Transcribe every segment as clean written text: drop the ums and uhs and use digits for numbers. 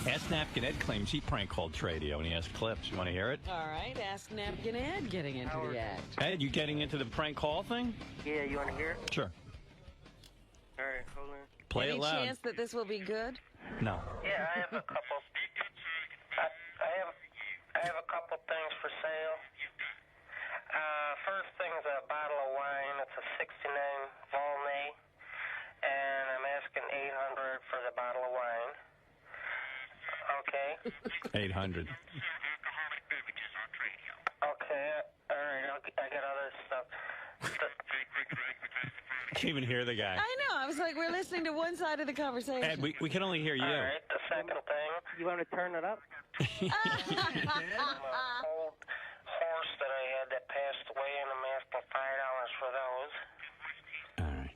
Ask Napkin Ed claims he prank called Tradio and he has clips. You want to hear it? All right, Ask Napkin Ed getting into the act. Ed, you getting into the prank call thing? Yeah, you want to hear it? Sure. All right, hold on. Play Any it loud. chance that this will be good? No. Yeah, I have a couple. I have a couple things for sale. First thing's a bottle of wine. It's a '69 Volnay, and I'm asking $800 for the bottle of wine. Okay. 800. Okay. All right. I got other stuff. Can't even hear the guy. I know. I was like, we're listening to one side of the conversation. Ed, we can only hear you. All right. The second thing. You want to turn it up? An old horse that I had that passed away, and I'm asking $5 for those. All right.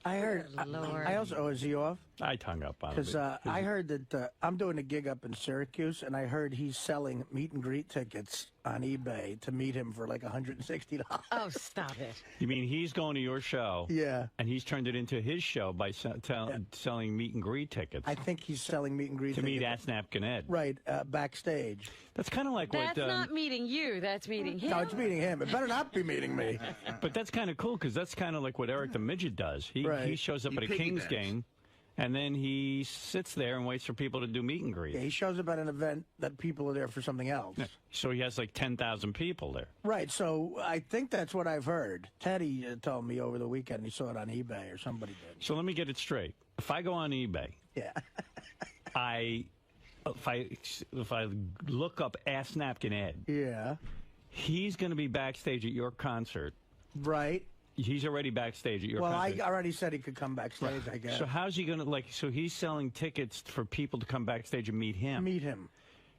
I heard. Lord. I also. Oh, is he off? I tongue up on it. Because I heard that I'm doing a gig up in Syracuse, and I heard he's selling meet and greet tickets on eBay to meet him for like $160. Oh, stop it. You mean he's going to your show? Yeah. And he's turned it into his show by selling meet and greet tickets. I think he's selling meet and greet to tickets. meet Ask Napkin Ed. Right, backstage. That's kind of like That's what... not meeting you. That's meeting him. No, it's meeting him. It better not be meeting me. But that's kind of cool, because that's kind of like what Eric the Midget does. He shows up at a Kings game, and then he sits there and waits for people to do meet and greet. Yeah, he shows up at an event that people are there for something else. Yeah. So he has like 10,000 people there. Right, so I think that's what I've heard. Teddy told me over the weekend he saw it on eBay, or somebody did. So let me get it straight. If I go on eBay, Yeah. if I look up Ask Napkin Ed, Yeah. he's going to be backstage at your concert. Right. He's already backstage at your Well, concert. I already said he could come backstage, I guess. So how's he going to, so he's selling tickets for people to come backstage and meet him. Meet him.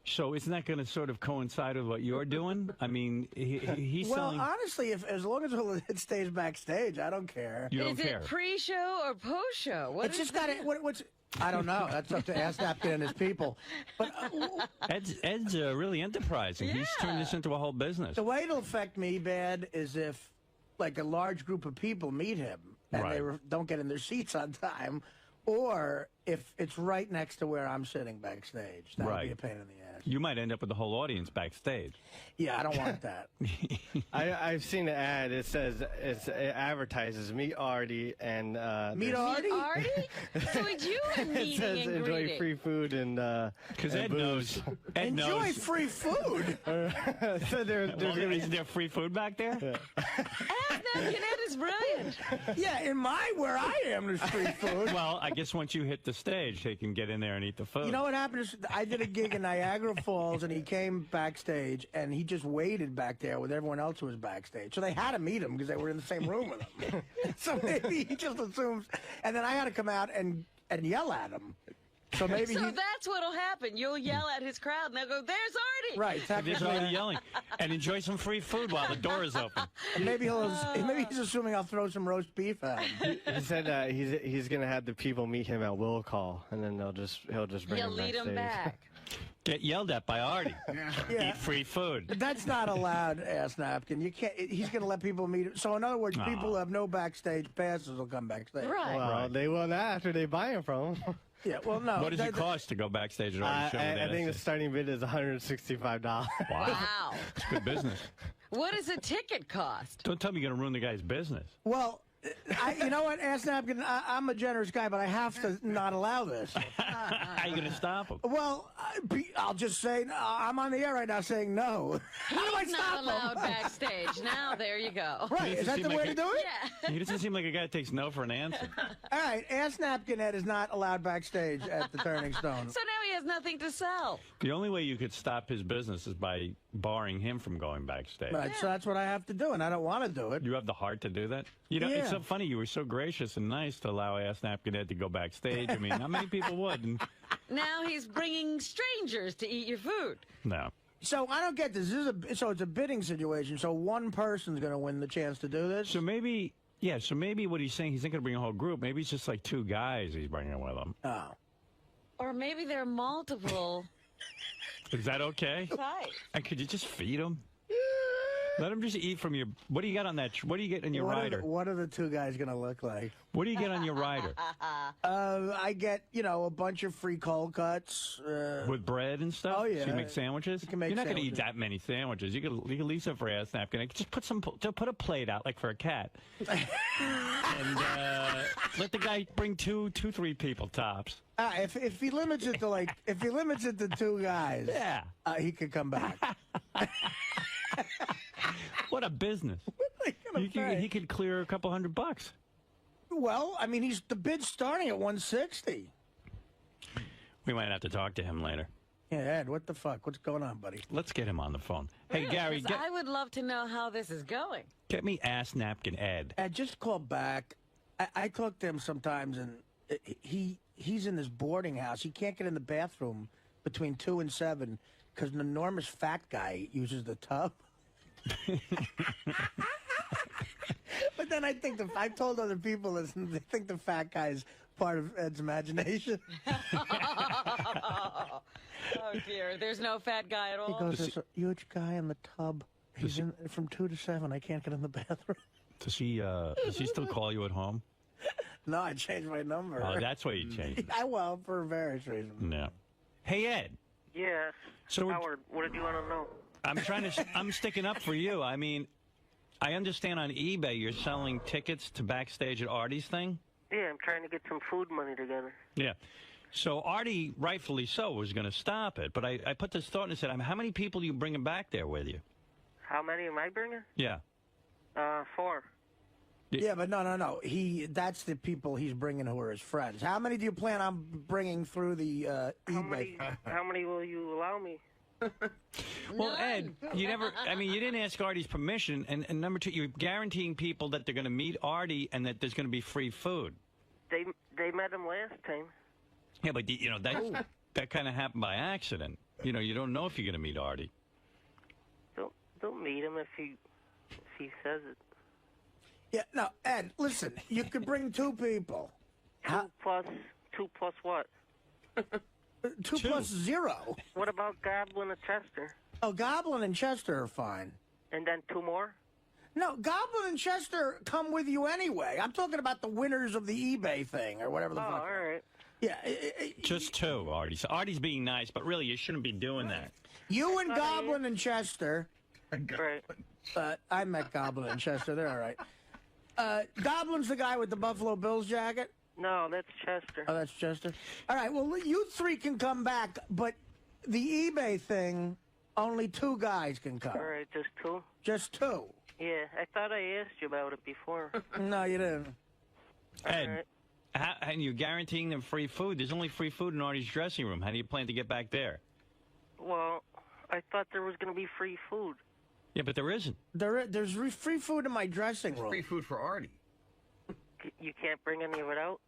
So isn't that going to sort of coincide with what you're doing? I mean, he's selling... Well, honestly, as long as it stays backstage, I don't care. You don't care. Is it pre-show or post-show? It's just got it. What's... I don't know. That's up to Ask Napkin and his people. But Ed's really enterprising. Yeah. He's turned this into a whole business. the way it'll affect me bad is if, like, a large group of people meet him and they don't get in their seats on time, or if it's right next to where I'm sitting backstage. That would be a pain in the ass. You might end up with the whole audience backstage. Yeah, I don't want that. I've seen the ad. It says it advertises meet Artie and Meet Artie? Meet Artie? So it's you and it meeting says and enjoy greeting. free food and Because Ed knows. Ed Enjoy knows. free food. so Isn't there free food back there? Ask Napkin Ed is brilliant. Yeah, where I am, there's free food. Well, I guess once you hit the stage, they can get in there and eat the food. You know what happened is I did a gig in Niagara Falls, and he came backstage, and he just waited back there with everyone else who was backstage. So they had to meet him because they were in the same room with him. So maybe he just assumes. And then I had to come out and yell at him. So maybe So that's what'll happen. You'll yell at his crowd, and they'll go, "There's Artie!" Right, There's already yelling. And enjoy some free food while the door is open. And maybe he's assuming I'll throw some roast beef at him. He said he's gonna have the people meet him at will call, and then he'll just bring You'll him lead him backstage. back. Get yelled at by Artie. Yeah. Eat free food. But that's not allowed, Ass Napkin. You can't. He's going to let people meet him. So in other words, people who have no backstage passes will come backstage. Right. Well, they will not after they buy him from him. Yeah. Well, no. What does it cost to go backstage at Artie's show? I think the starting bid is $165. Wow. It's good business. What does a ticket cost? Don't tell me you're going to ruin the guy's business. Well, you know what, Ass Napkin? I'm a generous guy, but I have to not allow this. How are you going to stop him? Well, I'll just say I'm on the air right now saying no. How do I He's stop not allowed him? backstage. Now, there you go. Right? Is that the way to do it? Yeah. He doesn't seem like a guy that takes no for an answer. All right, Ass Napkin Ed is not allowed backstage at the Turning Stone. So now he has nothing to sell. The only way you could stop his business is by barring him from going backstage. Right, so that's what I have to do, and I don't want to do it. You have the heart to do that? You know, it's so funny. You were so gracious and nice to allow Ask Napkin Ed to go backstage. I mean, how many people would? And Now he's bringing strangers to eat your food. no. So I don't get this. So it's a bidding situation. So one person's going to win the chance to do this. So maybe, so maybe what he's saying, he's not going to bring a whole group. Maybe it's just like 2 guys he's bringing with him. Oh. Or maybe there are multiple Is that okay? sides. And could you just feed him? Let him just eat from your... What do you got on that? What do you get in your rider? What are the two guys going to look like? What do you get on your rider? I get, a bunch of free cold cuts. With bread and stuff? Oh, yeah. So you make sandwiches? You can make You're not going to eat sandwiches. that many sandwiches. You can leave some for a napkin. Just put a plate out, like for a cat. And let the guy bring two, 3 people, tops. If he limits it to 2 guys, Yeah. He could come back. What a business. He could clear a couple $100. Well, I mean, the bid's starting at 160. We might have to talk to him later. Yeah, Ed, what the fuck? What's going on, buddy? Let's get him on the phone. Hey, Really? Gary, 'Cause I would love to know how this is going. get me Ass Napkin Ed. Ed, just call back. I talk to him sometimes, and he's in this boarding house. He can't get in the bathroom between 2 and 7 because an enormous fat guy uses the tub. But then I've told other people, listen, they think the fat guy is part of Ed's imagination. Oh, dear. There's no fat guy at all? He goes, there's a huge guy in the tub. He's in from 2 to 7. I can't get in the bathroom. Does he still call you at home? No, I changed my number. Oh, that's why you changed it. Well, for various reasons. No. Hey, Ed. Yes. So Howard, what did you want to know? I'm sticking up for you. I mean, I understand on eBay you're selling tickets to backstage at Artie's thing. Yeah, I'm trying to get some food money together. Yeah. So Artie, rightfully so, was going to stop it. But I put this thought and said, how many people are you bringing back there with you? How many am I bringing? Yeah. 4. Yeah, but no. That's the people he's bringing who are his friends. How many do you plan on bringing through the eBay? How many will you allow me? Well, Ed, you didn't ask Artie's permission. And number 2, you're guaranteeing people that they're going to meet Artie and that there's going to be free food. They met him last time. Yeah, but, that kind of happened by accident. You don't know if you're going to meet Artie. Don't meet him if he says it. Yeah, no, Ed, listen, you could bring 2 people. 2 plus what? 2 plus 0. What about Goblin and Chester? Oh, Goblin and Chester are fine. And then 2 more? No, Goblin and Chester come with you anyway. I'm talking about the winners of the eBay thing or whatever the fuck. Oh, all right. Yeah. Just 2, Artie. So Artie's being nice, but really you shouldn't be doing that. You and Goblin and Chester. Right. I met Goblin and Chester. They're all right. Goblin's the guy with the Buffalo Bills jacket? No, that's Chester. Oh, that's Chester? All right, well, you 3 can come back, but the eBay thing, only 2 guys can come. All right, just 2? Just 2. Yeah, I thought I asked you about it before. No, you didn't. Ed, and you're guaranteeing them free food. There's only free food in Artie's dressing room. How do you plan to get back there? Well, I thought there was going to be free food. Yeah, but there isn't. There's free food in my dressing room. Free food for Artie. You can't bring any of it out?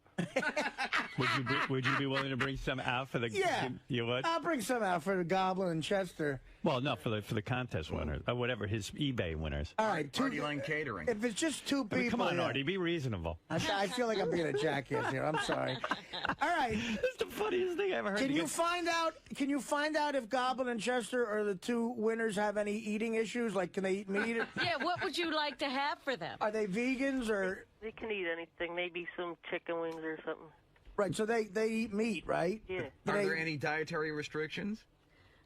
Would you be willing to bring some out for the? Yeah, You would. I'll bring some out for the Goblin and Chester. Well, no, for the contest winners, or whatever his eBay winners. All right, Artie Lange Catering. If it's just 2 people, Come on, yeah. Artie, be reasonable. I feel like I'm being a jackass here. I'm sorry. All right. It's the funniest thing I ever heard. Can you find out if Goblin and Chester or the 2 winners have any eating issues? Like, can they eat meat? Yeah, what would you like to have for them? Are they vegans or? They can eat anything. Maybe some chicken wings or something. Right, so they eat meat, right? Yeah. Are there any dietary restrictions?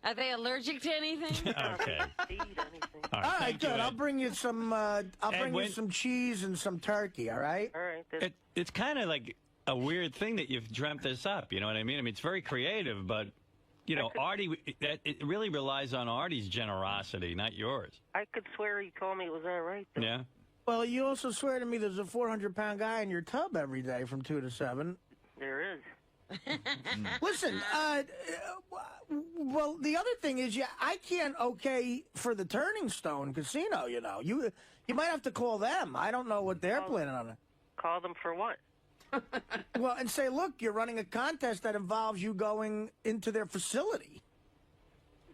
Are they allergic to anything? Okay. They eat anything. All All right, thank you, good. Ed. I'll bring you some. You some cheese and some turkey. All right. All right. It's kind of like a weird thing that you've dreamt this up. You know what I mean? It's very creative, but Artie, it really relies on Artie's generosity, not yours. I could swear he told me it was all right. Though. Yeah. Well, you also swear to me there's a 400-pound guy in your tub every day from 2 to 7. There is. Listen, well, the other thing is, I can't okay for the Turning Stone Casino. You might have to call them. I don't know what they're planning on. Call them for what? Well, and say, look, you're running a contest that involves you going into their facility.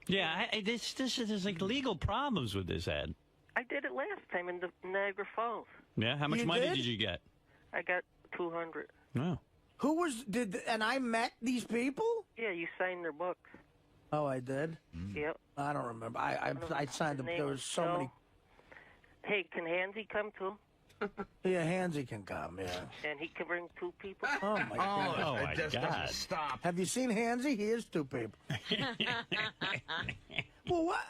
Yeah, there's like legal problems with this, Ed. I did it last time in the Niagara Falls. Yeah, how much You money did? did you get? I got 200. No. And I met these people? Yeah, you signed their books. Oh, I did? Yep. I don't remember. I signed them. His name There was was so Joe. many. Hey, can Hansy come too? Yeah, Hansy can come, yeah. And he can bring 2 people? Oh, my God. Oh, my it just God. doesn't stop. Have you seen Hansy? He is 2 people. Well, what?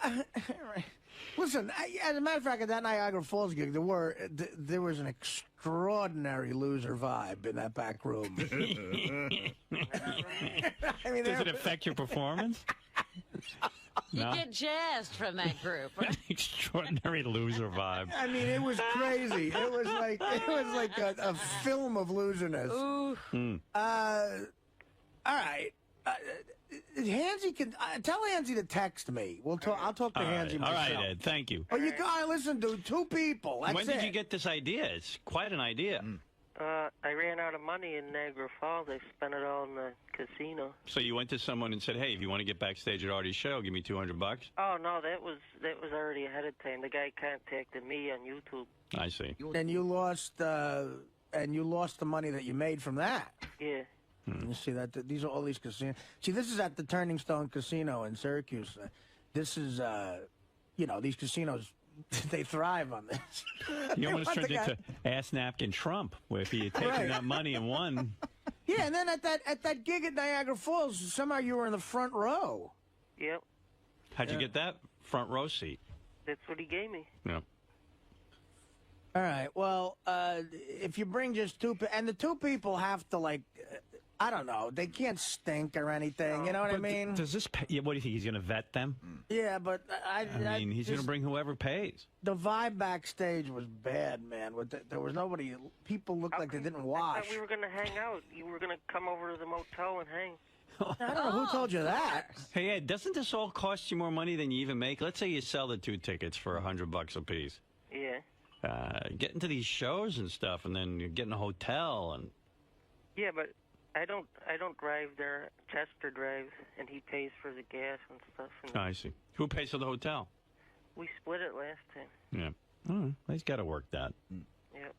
Listen, as a matter of fact, at that Niagara Falls gig, there was an extraordinary loser vibe in that back room. I mean, Does it affect your performance? You No? get jazzed from that group. Extraordinary loser vibe. I mean, it was crazy. It was like a film of loserness. Ooh. All right. Hansy can tell Hansy to text me. I'll talk to Hansy All myself. right, Ed, thank you. Oh, you gotta listen to 2 people. That's When did it. you get this idea? It's quite an idea. I ran out of money in Niagara Falls. I spent it all in the casino. So you went to someone and said, hey, if you want to get backstage at Artie's show, give me $200. Oh, no, that was already ahead of time. The guy contacted me on YouTube. I see. And you lost the money that you made from that. Yeah. You see that these are all these casinos. See, this is at the Turning Stone Casino in Syracuse. This is, these casinos, they thrive on this. You almost turned into Ass Napkin Trump, where if he had taken that money and won. Yeah, and then at that gig at Niagara Falls, somehow you were in the front row. Yep. How'd you get that front row seat? That's what he gave me. Yeah. All right. Well, if you bring just 2, and the 2 people have to I don't know, they can't stink or anything. You know what I mean? Does this pay? Yeah, what do you think? He's going to vet them? Yeah, but I mean, he's going to bring whoever pays. The vibe backstage was bad, man. There was nobody. People looked like they didn't I wash. thought we were going to hang out. You were going to come over to the motel and hang. I don't know who told you that. Hey, Ed, doesn't this all cost you more money than you even make? Let's say you sell the 2 tickets for $100 a piece. Yeah. Getting to these shows and stuff, and then you're getting a hotel and. Yeah, but I don't drive there. Chester drives, and he pays for the gas and stuff. And I see. Who pays for the hotel? we split it last time. Yeah. All right. He's got to work that. Yep.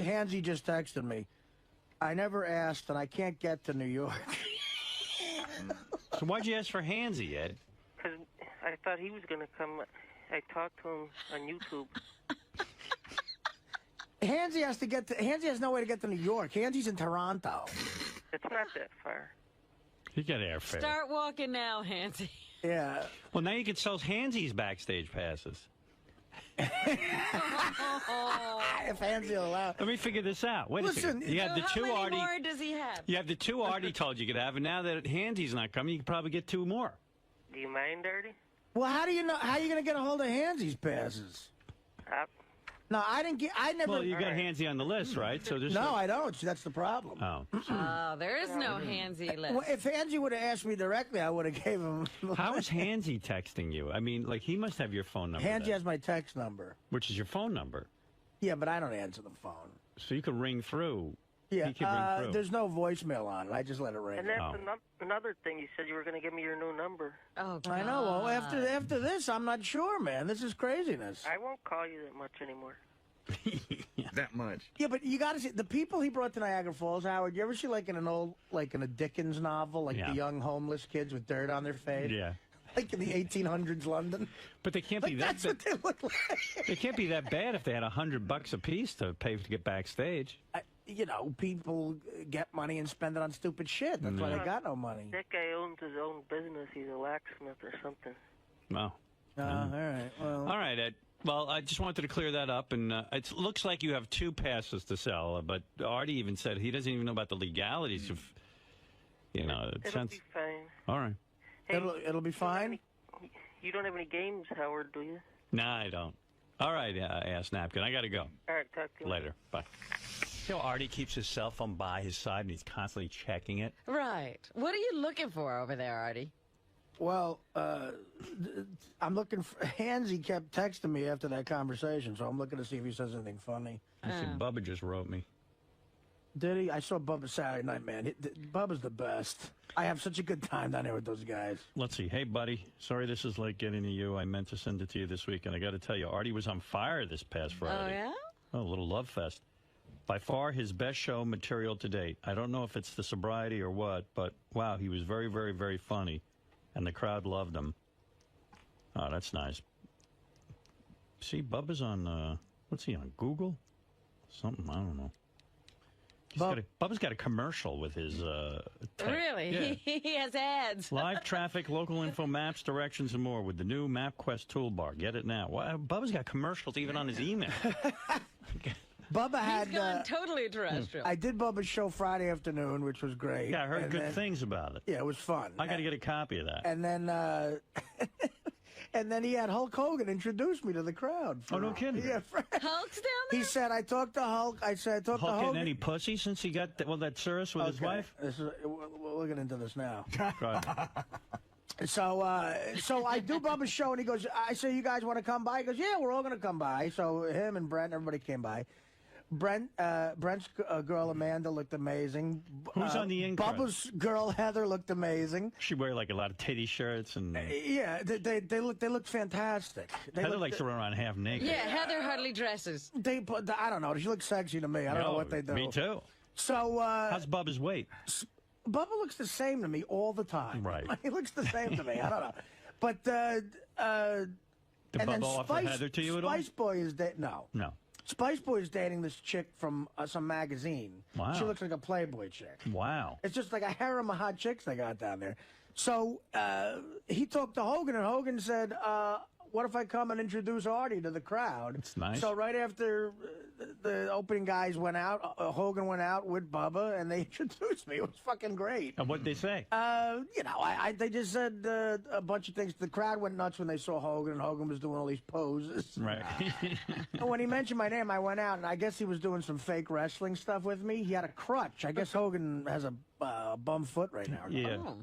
Hansy just texted me. I never asked, and I can't get to New York. So why'd you ask for Hansy, Ed? Because I thought he was going to come. I talked to him on YouTube. Hansy has no way to get to New York. Hansy's in Toronto. It's not that far. You got airfare. Start walking now, Hansy. Yeah. Well, now you can sell Hansy's backstage passes. If Hansy will allow. Let me figure this out. Wait Listen, a second. You have the How 2 many Artie. more does he have? You have the 2 Artie told you could have, and now that Hansy's not coming, you could probably get 2 more. Do you mind, Artie? Well, how do you know? How are you going to get a hold of Hansy's passes? No, I didn't get. I never. Well, you got Hansy on the list, right? So there's No, I don't. That's the problem. Oh. Oh, there is no Hansy list. Well, if Hansy would have asked me directly, I would have gave him. How is Hansy texting you? I mean, like, he must have your phone number. Hansy then, has my text number. which is your phone number. Yeah, but I don't answer the phone. So you could ring through. Yeah, He could ring through. there's no voicemail on it. I just let it ring. And that's Oh. another thing. You said you were going to give me your new number. Oh, God. I know. Well, after this, I'm not sure, man. This is craziness. I won't call you that much anymore. That much. Yeah, but you got to see the people he brought to Niagara Falls. Howard, you ever see like in a Dickens novel, like Yeah. the young homeless kids with dirt on their face? Yeah. Like in the 1800s London. But they can't be Like that that's what they look like. They can't be that bad if they had $100 a piece to pay to get backstage. People get money and spend it on stupid shit. That's why they got no money. That guy owns his own business. He's a locksmith or something. Wow. All right. Well, All right, Ed. Well, I just wanted to clear that up, and it looks like you have 2 passes to sell. But Artie even said he doesn't even know about the legalities of, it It'll sounds. be fine. All right. Hey, it'll be fine. You don't have any games, Howard, do you? Nah, I don't. All right, Ass Napkin. I got to go. All right, talk to you Later. Bye. Artie keeps his cell phone by his side, and he's constantly checking it. Right. What are you looking for over there, Artie? Well, I'm looking for. Hansy kept texting me after that conversation, so I'm looking to see if he says anything funny. I see Bubba just wrote me. Did he? I saw Bubba Saturday night, man. Bubba's the best. I have such a good time down there with those guys. Let's see. Hey, buddy. Sorry this is late getting to you. I meant to send it to you this week, and I got to tell you, Artie was on fire this past Friday. Oh, yeah? Oh, a little love fest. By far his best show material to date. I don't know if it's the sobriety or what, but wow, he was very, very, very funny, and the crowd loved him. Oh, that's nice. See, Bubba's on, what's he on, Google? Something, I don't know. Bubba's got a commercial with his Really? Yeah. He has ads. Live traffic, local info, maps, directions, and more with the new MapQuest toolbar. Get it now. Wow, Bubba's got commercials even on his email. Bubba had... He's gone totally terrestrial. I did Bubba's show Friday afternoon, which was great. Yeah, I heard good things about it. Yeah, it was fun. I got to get a copy of that. And then... And then he had Hulk Hogan introduce me to the crowd. Oh, no kidding. Yeah, Hulk's down there? he said, I talked to Hulk. I said, I talked to Hulk Hogan. getting any pussy since he got that service with his wife? We'll get into this now. Right. So I do Bubba's show, and he goes, I say, you guys want to come by? He goes, yeah, we're all going to come by. So him and Brent, everybody came by. Brent's girl Amanda looked amazing. Who's on the in crowd? Bubba's girl Heather looked amazing. She wear like a lot of titty shirts and. Yeah, they look fantastic. Heather likes to run around half naked. Yeah, Heather hardly dresses. I don't know. She looks sexy to me. I don't know what they do. Me too. So how's Bubba's weight? Bubba looks the same to me all the time. Right. He looks the same to me. I don't know. But Did and Bubba then offer Heather to you at all? Spice Boy is no. No. Spice Boy is dating this chick from some magazine. Wow. She looks like a Playboy chick. Wow. It's just like a harem of hot chicks they got down there. So he talked to Hogan, and Hogan said, what if I come and introduce Artie to the crowd? That's nice. So right after the opening guys went out, Hogan went out with Bubba, and they introduced me. It was fucking great. And what'd they say? They just said a bunch of things. The crowd went nuts when they saw Hogan, and Hogan was doing all these poses. Right. And when he mentioned my name, I went out, and I guess he was doing some fake wrestling stuff with me. He had a crutch. I guess Hogan has a bum foot right now. Yeah. Oh.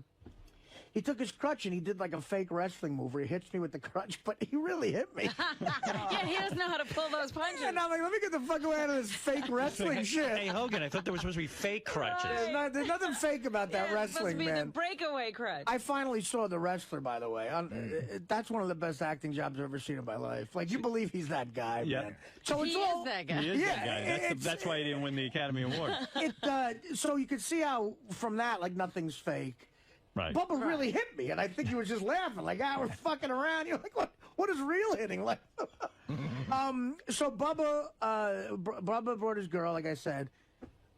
He took his crutch and he did like a fake wrestling move where he hits me with the crutch, but he really hit me. Yeah, he doesn't know how to pull those punches. And I'm like, let me get the fuck away out of this fake wrestling shit. Hey, Hogan, I thought there was supposed to be fake crutches. There's nothing fake about that Yeah, it's supposed wrestling, to be man. the breakaway crutch. I finally saw The Wrestler, by the way. That's one of the best acting jobs I've ever seen in my life. Like, you believe he's that guy, Yeah. man. So he it's is all, that guy. He is that Yeah, guy. That's why he didn't win the Academy Award. So you could see how, from that, like, nothing's fake. Right. Bubba really hit me, and I think he was just laughing, like, we're fucking around. You're like, what is real hitting? Like, so Bubba brought his girl, like I said,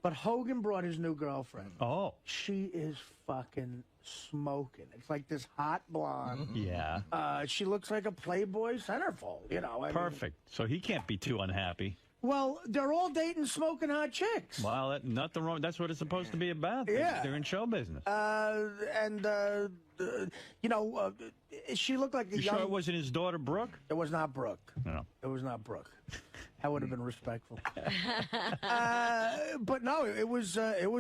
but Hogan brought his new girlfriend. Oh. She is fucking smoking. It's like this hot blonde. Yeah. She looks like a Playboy centerfold, you know. I mean, Perfect. So he can't be too unhappy. well, they're all dating smoking hot chicks. Well, nothing wrong. That's what it's supposed to be about. Yeah. They're in show business. She looked like a You young... sure it wasn't his daughter, Brooke? It was not Brooke. No. It was not Brooke. That would have been respectful. But no, it was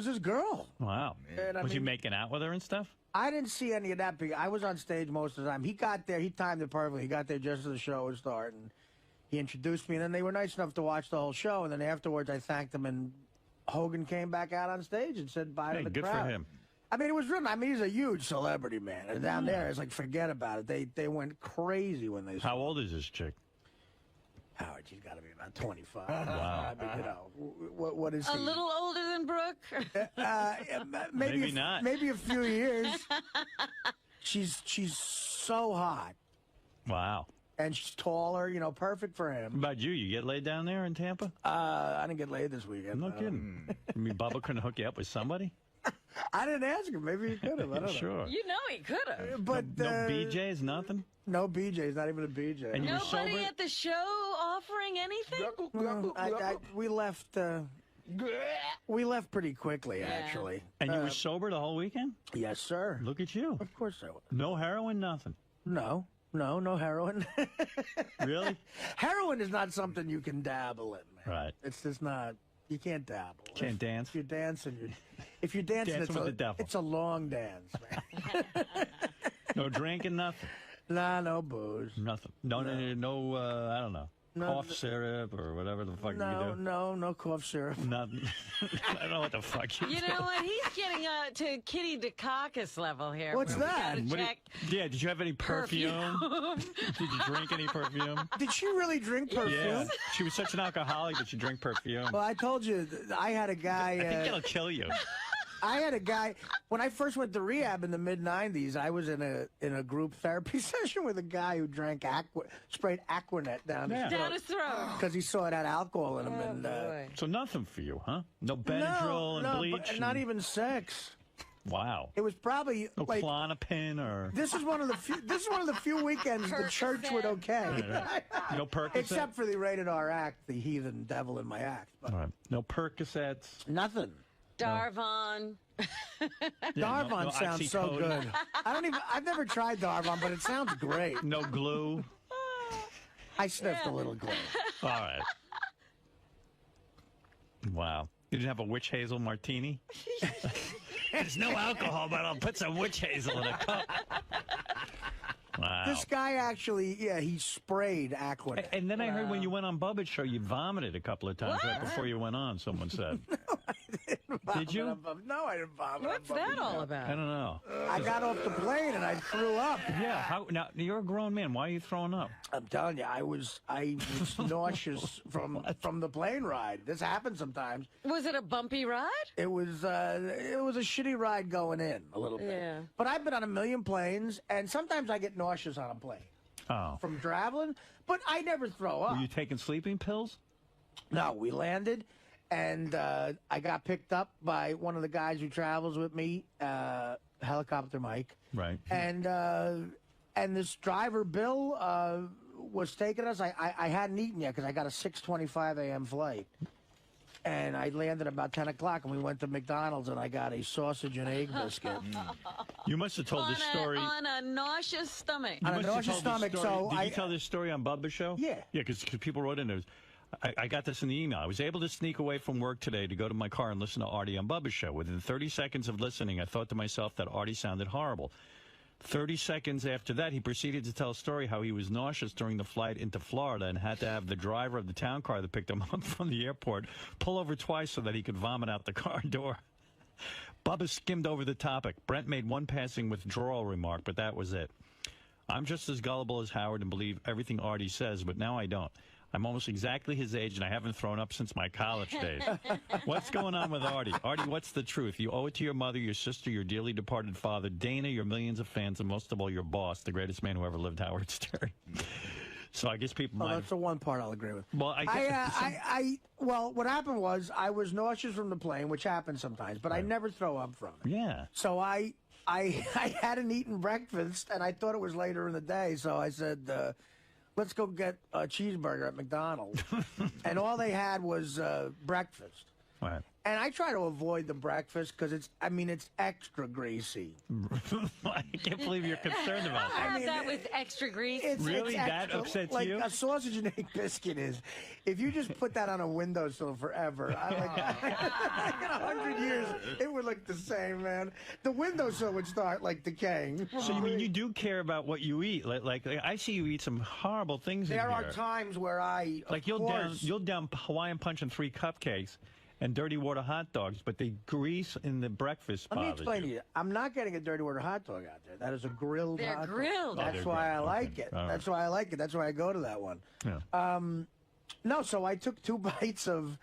his girl. Wow. And, Was he making out with her and stuff? I didn't see any of that. I was on stage most of the time. He got there. He timed it perfectly. He got there just as the show was starting. He introduced me, and then they were nice enough to watch the whole show. And then afterwards, I thanked them, and Hogan came back out on stage and said bye Hey, to the good crowd. for him. I mean, it was real. I mean, he's a huge celebrity, man. And down there, it's like, forget about it. They went crazy when they saw How old is this chick? Howard, she's got to be about 25. Wow. I mean, you know, what is A he? little older than Brooke? Maybe not. Maybe a few years. She's so hot. Wow. And she's taller, you know, perfect for him. What about you? You get laid down there in Tampa? I didn't get laid this weekend. No kidding. I mean, Bubba couldn't hook you up with somebody? I didn't ask him. Maybe he could have. I don't know. Sure. You know he could have. But No BJ's, nothing? No BJ's, not even a BJ. And you were sober? Nobody at the show offering anything? We left. We left pretty quickly, actually. And you were sober the whole weekend? Yes, sir. Look at you. Of course I was. No heroin, nothing. No heroin. Really? Heroin is not something you can dabble in, man. Right. It's just not. You can't dabble. Can't dance? If you're dancing, if you're dancing, Dancing with the devil. it's a long dance, man. No drinking, nothing? Nah, no booze. Nothing. No, I don't know. No, Cough syrup or whatever the fuck you do. No cough syrup. Nothing. I don't know what the fuck you You do. know what? He's getting to 𝗪𝗏𝗏𝗏𝗏 level here. What's where we that? gotta What check yeah, did you have any perfume? Did you drink any perfume? Did she really drink perfume? Yeah. She was such an alcoholic that she drank perfume. Well, I told you, I had a guy. I think it'll kill you. I had a guy when I first went to rehab in the mid-'90s. I was in a group therapy session with a guy who drank sprayed Aquanet down his Down his throat. because he saw it had alcohol in him. Boy. So nothing for you, huh? No Benadryl and bleach? Not even sex. Wow. It was probably No like Klonopin or... this is one of the few. This is one of the few weekends the church would okay. No Percocet? Except for the rated R act, the heathen devil in my act. But All right. No Percocets? nothing. Darvon. Darvon no sounds so oxycodone. good. I've never tried Darvon, but it sounds great. No glue? I sniffed a little glue. All right. Wow. You didn't have a witch hazel martini? There's no alcohol, but I'll put some witch hazel in a cup. Wow. This guy actually, he sprayed Aquanet. And then I heard when you went on Bubba's show, you vomited a couple of times right before you went on, someone said. Did you? No, I didn't vomit. What's that all about? I don't know. I got off the plane and I threw up. Yeah. How? Now, you're a grown man. Why are you throwing up? I'm telling you, I was nauseous from the plane ride. This happens sometimes. Was it a bumpy ride? It was a shitty ride going in a little bit. Yeah. But I've been on a million planes, and sometimes I get nauseous on a plane. Oh. From traveling, but I never throw up. Were you taking sleeping pills? No, we landed, and I got picked up by one of the guys who travels with me, Helicopter Mike. Right. And this driver, Bill, was taking us. I hadn't eaten yet because I got a 6:25 a.m. flight. And I landed about 10 o'clock, and we went to McDonald's, and I got a sausage and egg biscuit. You must have told this story. On a nauseous stomach. On a nauseous stomach, so Did you tell this story on Bubba's show? Yeah. Yeah, because people wrote in there. I got this in the email. I was able to sneak away from work today to go to my car and listen to Artie on Bubba's show. Within 30 seconds of listening, I thought to myself that Artie sounded horrible. 30 seconds after that, he proceeded to tell a story how he was nauseous during the flight into Florida and had to have the driver of the town car that picked him up from the airport pull over twice so that he could vomit out the car door. Bubba skimmed over the topic. Brent made one passing withdrawal remark, but that was it. I'm just as gullible as Howard and believe everything Artie says, but now I don't. I'm almost exactly his age, and I haven't thrown up since my college days. What's going on with Artie? Artie, what's the truth? You owe it to your mother, your sister, your dearly departed father, Dana, your millions of fans, and most of all, your boss, the greatest man who ever lived, Howard Stern. So I guess people might... That's the one part I'll agree with. Well, well, what happened was I was nauseous from the plane, which happens sometimes, but I never throw up from it. Yeah. So I hadn't eaten breakfast, and I thought it was later in the day, so I said... let's go get a cheeseburger at McDonald's. And all they had was breakfast. Right. And I try to avoid the breakfast because it's extra greasy. I can't believe you're concerned about that. I mean, that with extra grease. Really? It's That upsets like you? A sausage and egg biscuit is. If you just put that on a windowsill forever, like 100 years, it would look the same, man. The windowsill would start like decaying. So you mean you do care about what you eat? Like I see you eat some horrible things in here. There are times where you'll down Hawaiian punch and 3 cupcakes and dirty water hot dogs, but the grease in the breakfast bothers you. Let me explain you. to you. I'm not getting a dirty water hot dog out there. That is a grilled hot dog. They're grilled. That's why I like it. All That's why I like it. That's why I go to that one. Yeah. No, so I took 2 bites of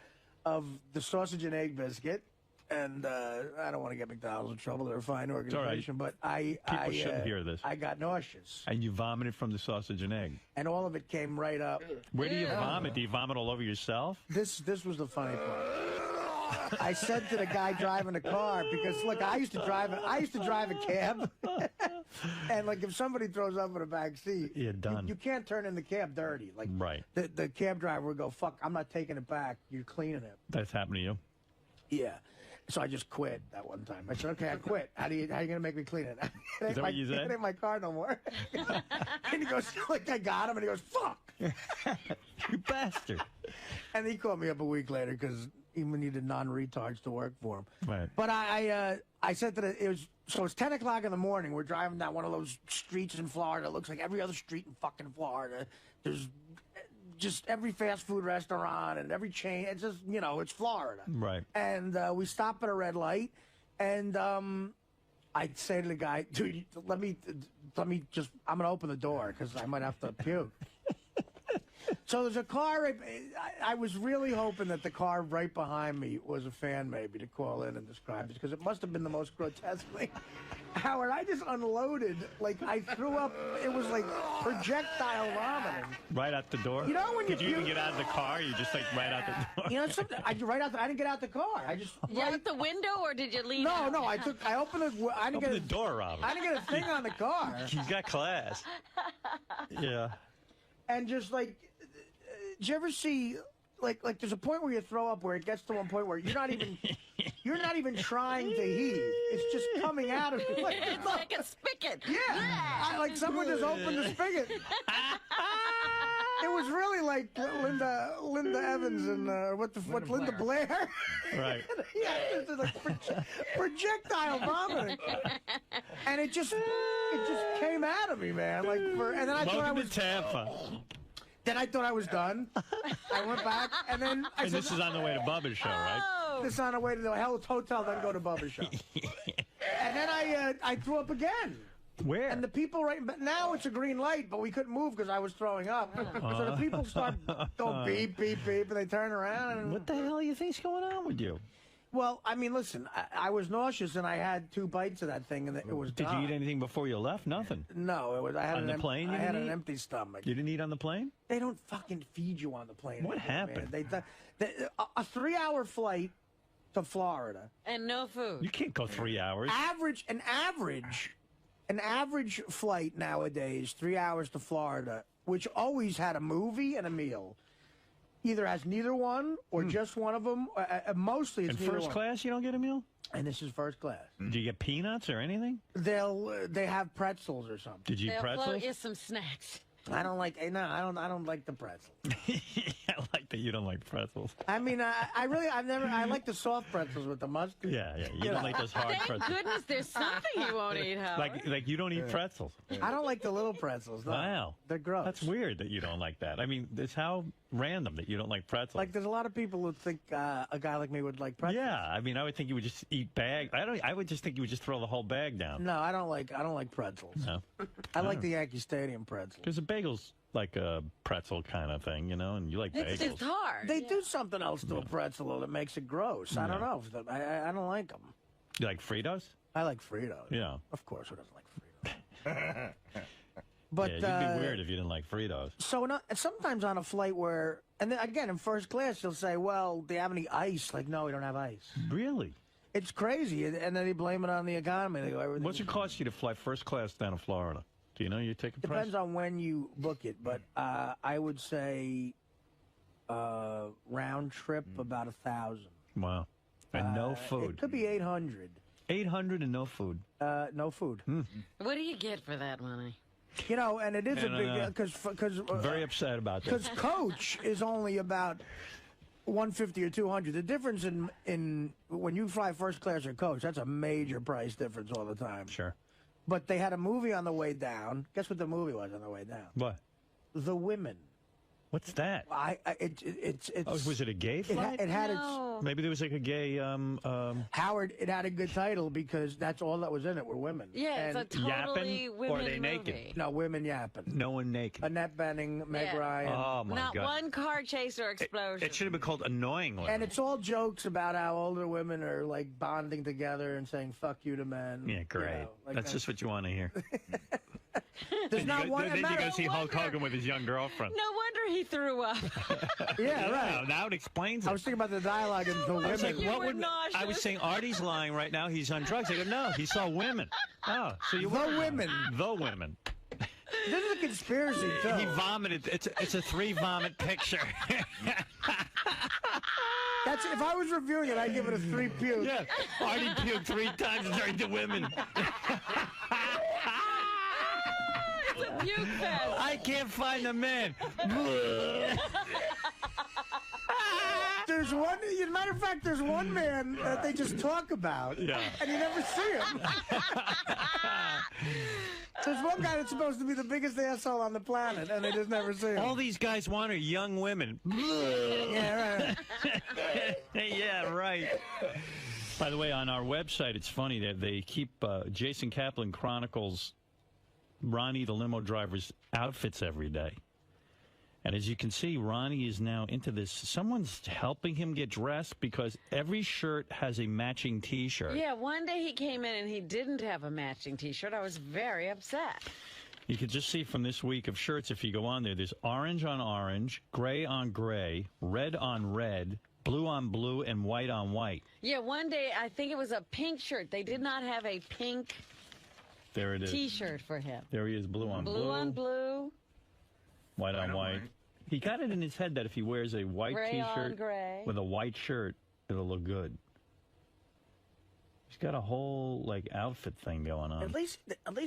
the sausage and egg biscuit, and I don't want to get McDonald's in trouble. They're a fine organization, but People shouldn't hear this. I got nauseous. And you vomited from the sausage and egg. And all of it came right up. Where do you vomit? Do you vomit all over yourself? This was the funny part. I said to the guy driving the car, because look, I used to drive a cab, and like if somebody throws up in the back seat, you're done. You can't turn in the cab dirty. Like right. The cab driver would go, "Fuck, I'm not taking it back. You're cleaning it." That's happened to you? Yeah. So I just quit that one time. I said, "Okay, I quit. How are you gonna make me clean it?" Is that what you said? It ain't my car no more. And he goes, like I got him, and he goes, "Fuck, you bastard!" And he called me up a week later because he needed non-retards to work for him. Right. But I said that it's 10 o'clock in the morning. We're driving down one of those streets in Florida. It looks like every other street in fucking Florida. There's just every fast food restaurant and every chain. It's just, it's Florida. Right. And we stop at a red light, and I'd say to the guy, "Dude, let me just, I'm going to open the door because I might have to puke." So there's a car. I was really hoping that the car right behind me was a fan, maybe, to call in and describe it, because it must have been the most grotesque thing. Howard, I just unloaded, like, I threw up. It was like projectile vomiting. Right out the door? You know when Did you even get out of the car? You just, like, right out the door? You know something? I didn't get out the car. I just... Out the window, or did you leave? No, I opened it. I didn't Open get the door, Robert. I didn't get a thing on the car. He's got class. Yeah. And just, like... Did you ever see, like there's a point where you throw up where it gets to one point where you're not even trying to heave. It's just coming out of you. It's like a spigot. Yeah. Like someone just opened the spigot. It was really like Linda Evans and Linda Blair. Right. Yeah, it's like projectile vomiting. And it just came out of me, man. And then I thought I was Tampa. Then I thought I was done. I went back, and then I said, this is on the way to Bubba's show, right? This is on the way to the hotel, then go to Bubba's show. And then I threw up again. Where? And the people but now it's a green light, but we couldn't move because I was throwing up. So the people start going beep, beep, beep, and they turn around. And, what the hell do you think's going on with you? Well, I mean, listen, I was nauseous, and I had 2 bites of that thing, and it was Did gone. you eat anything before you left? Nothing. No, it was. I had on the plane. I had an empty stomach. You didn't eat on the plane? They don't fucking feed you on the plane. What happened? A 3-hour flight to Florida. And no food. You can't go 3 hours. An average flight nowadays, 3 hours to Florida, which always had a movie and a meal. Either has neither one or just one of them. Mostly it's in first class, you don't get a meal? And this is first class. Do you get peanuts or anything? They have pretzels or something. Did you eat pretzels? They'll float you some snacks. I don't like the pretzels. I like that you don't like pretzels. I mean, I like the soft pretzels with the mustard. Yeah. You don't like those hard Thank pretzels. goodness there's something you won't eat, Howard. Like you don't eat pretzels. I don't like the little pretzels. No. Wow. They're gross. That's weird that you don't like that. I mean, it's how random that you don't like pretzels. Like, there's a lot of people who think a guy like me would like pretzels. Yeah, I mean, I would think you would just eat bag. I would just think you would just throw the whole bag down. No, I don't like pretzels. No. I like the Yankee Stadium pretzels. Because a bagel's like a pretzel kind of thing, you know, and you like bagels. It's hard. They do something else to a pretzel that makes it gross. I don't know. I don't like them. You like Fritos? I like Fritos. Yeah. Of course, who doesn't like Fritos? But yeah, you'd be weird if you didn't like Fritos. So sometimes on a flight where, and then again in first class, you'll say, "Well, do you have any ice?" Like, no, we don't have ice. Really? It's crazy, and then they blame it on the economy. They go, everything. What's it cost you to fly first class down to Florida? Do you know your ticket price? Depends on when you book it, but I would say round trip about 1,000. Wow. And no food. It could be 800. 800 and no food. No food. What do you get for that money? You know, and it is a big because very upset about that. Because coach is only about 150 or 200. The difference in when you fly first class or coach, that's a major price difference all the time. Sure. But they had a movie on the way down. Guess what the movie was on the way down? What? The Women. What's that? It's was it a gay flight? It had Maybe there was like a gay Howard, it had a good title because that's all that was in it were women. Yeah, it's a totally yapping, women or are they movie. naked? No, women yapping. No one naked. Annette Bening, Meg Yeah. Ryan. Oh my Not God. one car chase or explosion. It should have been called Annoying Women. And it's all jokes about how older women are like bonding together and saying "fuck you" to men. Yeah, great. You know, like that's just what you want to hear. There's not one. Then you go see Hulk Hogan with his young girlfriend. No wonder he threw up. Yeah, right. Now it explains it. I was thinking about the dialogue in The I was Women. like, You were nauseous. I was saying Artie's lying right now. He's on drugs. I go, no, he saw women. Oh, so you The were Women. The Women. This is a conspiracy too. He vomited. It's a 3-vomit picture. That's if I was reviewing it, I'd give it a 3 puke. Yeah, Artie puked 3 times during The Women. It's a puke fest. I can't find the men. There's one. As a matter of fact, there's one man that they just talk about, Yeah. and you never see him. There's one guy that's supposed to be the biggest asshole on the planet, and they just never see him. All these guys want are young women. Yeah, right. Yeah, right. By the way, on our website, it's funny that they keep Jason Kaplan chronicles Ronnie the limo driver's outfits every day. And as you can see, Ronnie is now into this. Someone's helping him get dressed because every shirt has a matching T-shirt. Yeah, one day he came in and he didn't have a matching T-shirt. I was very upset. You can just see from this week of shirts, if you go on there's orange on orange, gray on gray, red on red, blue on blue, and white on white. Yeah, one day I think it was a pink shirt. They did not have a pink there it is. T-shirt for him. There he is, blue on blue. Blue on blue. White on white. He got it in his head that if he wears a white T-shirt with a white shirt, it'll look good. He's got a whole outfit thing going on. At least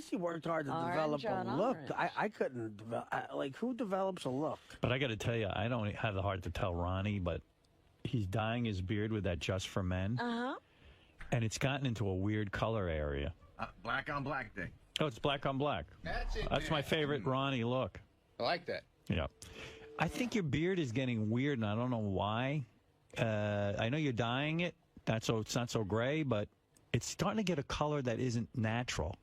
he worked hard to develop a look. I couldn't develop. Who develops a look? But I got to tell you, I don't have the heart to tell Ronnie, but he's dyeing his beard with that Just for Men. And it's gotten into a weird color area. Black on black thing. Oh, it's black on black. That's my favorite Ronnie look. I like that. Yeah. I think your beard is getting weird, and I don't know why. I know you're dyeing it. It's not so gray, but it's starting to get a color that isn't natural.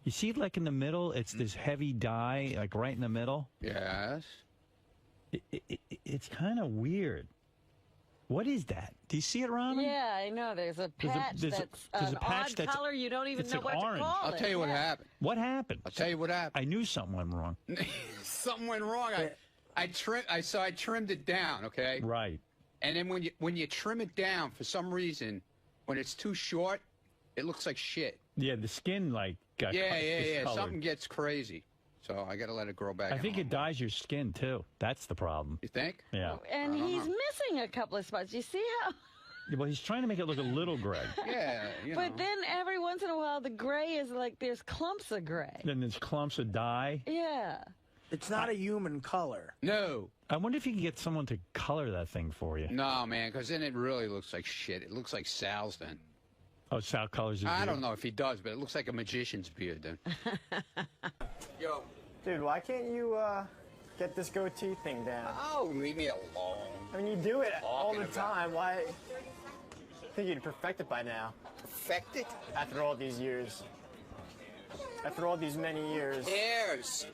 You see, in the middle, it's this heavy dye, right in the middle. Yes. It's kind of weird. What is that? Do you see it, Ronnie? Yeah, I know. There's a patch that's an odd color. You don't even know what to call it. I'll tell you what happened. What happened? I'll tell you what happened. I knew something went wrong. Something went wrong. I trimmed it down, okay? Right. And then when you trim it down, for some reason, when it's too short, it looks like shit. Yeah, the skin got Yeah. discolored. Something gets crazy. So I got to let it grow back. I think it dyes your skin, too. That's the problem. You think? Yeah. And he's missing a couple of spots. You see how... Well, he's trying to make it look a little gray. Yeah, But then every once in a while, the gray is there's clumps of gray. Then there's clumps of dye. Yeah. It's not a human color. No. I wonder if you can get someone to color that thing for you. No, man, because then it really looks like shit. It looks like Sal's then. Oh, Sal colors his beard? I don't know if he does, but it looks like a magician's beard then. Yo. Dude, why can't you get this goatee thing down? Oh, leave me alone. I mean, you do it all the time. Why? I think you'd perfect it by now. Perfect it? After all these years. After all these many years. Years.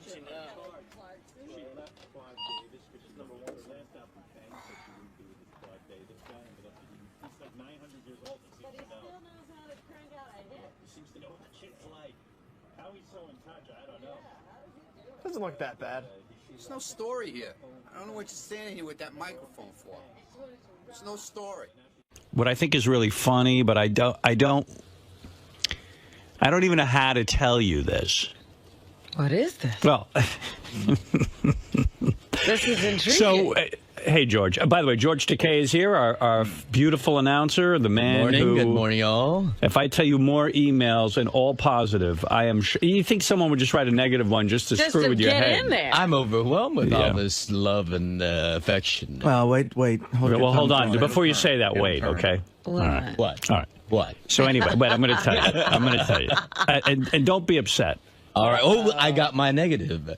Doesn't look that bad. There's no story here. I don't know what you're standing here with that microphone for. There's no story. What I think is really funny, but I don't even know how to tell you this. What is this? Well, this is intriguing. So, hey, George. By the way, George Takei is here, our beautiful announcer, the man who... Good morning, all. If I tell you more emails and all positive, I am sure... You think someone would just write a negative one just to screw with your head? Just to get in there. I'm overwhelmed with all this love and affection. Well, wait. Well, hold on. Before you say that, wait, okay? What? All right. What? All right. What? So anyway, wait, I'm going to tell you. And don't be upset. All right. Oh, I got my negative.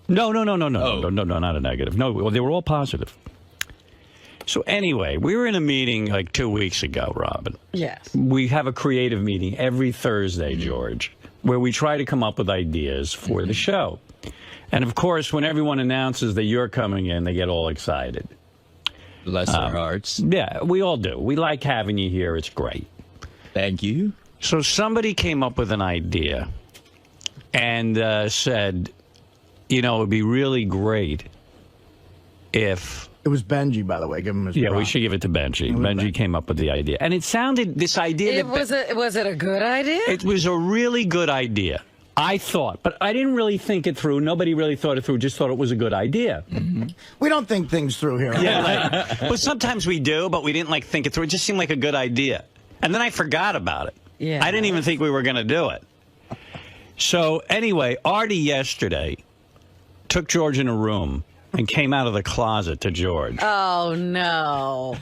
No, not a negative. No, they were all positive. So anyway, we were in a meeting 2 weeks ago, Robin. Yes. We have a creative meeting every Thursday, George, where we try to come up with ideas for the show. And of course, when everyone announces that you're coming in, they get all excited. Bless our hearts. Yeah, we all do. We like having you here. It's great. Thank you. So somebody came up with an idea and said, it would be really great if... It was Benji, by the way. Give him his we should give it to Benji. Benji came up with the idea. And it sounded, this idea... Was it a good idea? It was a really good idea, I thought. But I didn't really think it through. Nobody really thought it through, just thought it was a good idea. Mm-hmm. We don't think things through here. Yeah, but sometimes we do, but we didn't think it through. It just seemed like a good idea. And then I forgot about it. Yeah. I didn't even think we were going to do it. So anyway, Artie yesterday took George in a room and came out of the closet to George. Oh, no.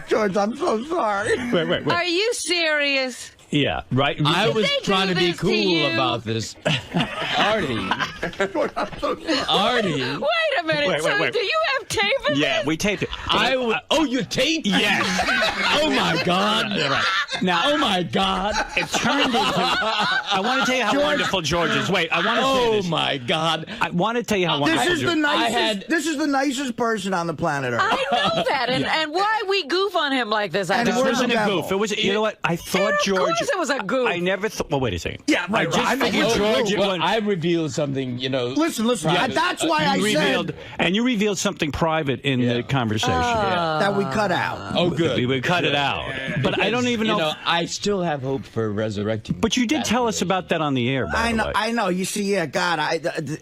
George, I'm so sorry. Wait. Are you serious? Yeah, right. I was they trying do to be this to cool you? about this. Artie. Artie. Wait a minute. Wait. Do you have tape of Yeah, this? we taped it. Oh, you taped? Yes. Oh, my God. Right. Now, oh my God! It turned into. I want to tell you how wonderful George is. Wait, I want to say this. Oh my God! I want to tell you how wonderful. This is the nicest. This is the nicest person on the planet Earth. I know that, and why we goof on him like this? It wasn't a goof. It was. You know what? I thought George. Of course, it was a goof. I never thought. Well, wait a second. Yeah, right. I just figured George. Well, I revealed something. You know. Listen. Yeah, that's why I said. And you revealed something private in the conversation that we cut out. Oh, good. We would cut it out. But I don't even know. You know, I still have hope for resurrecting. But you did tell us about that on the air. By the way. I know. You see, yeah, God,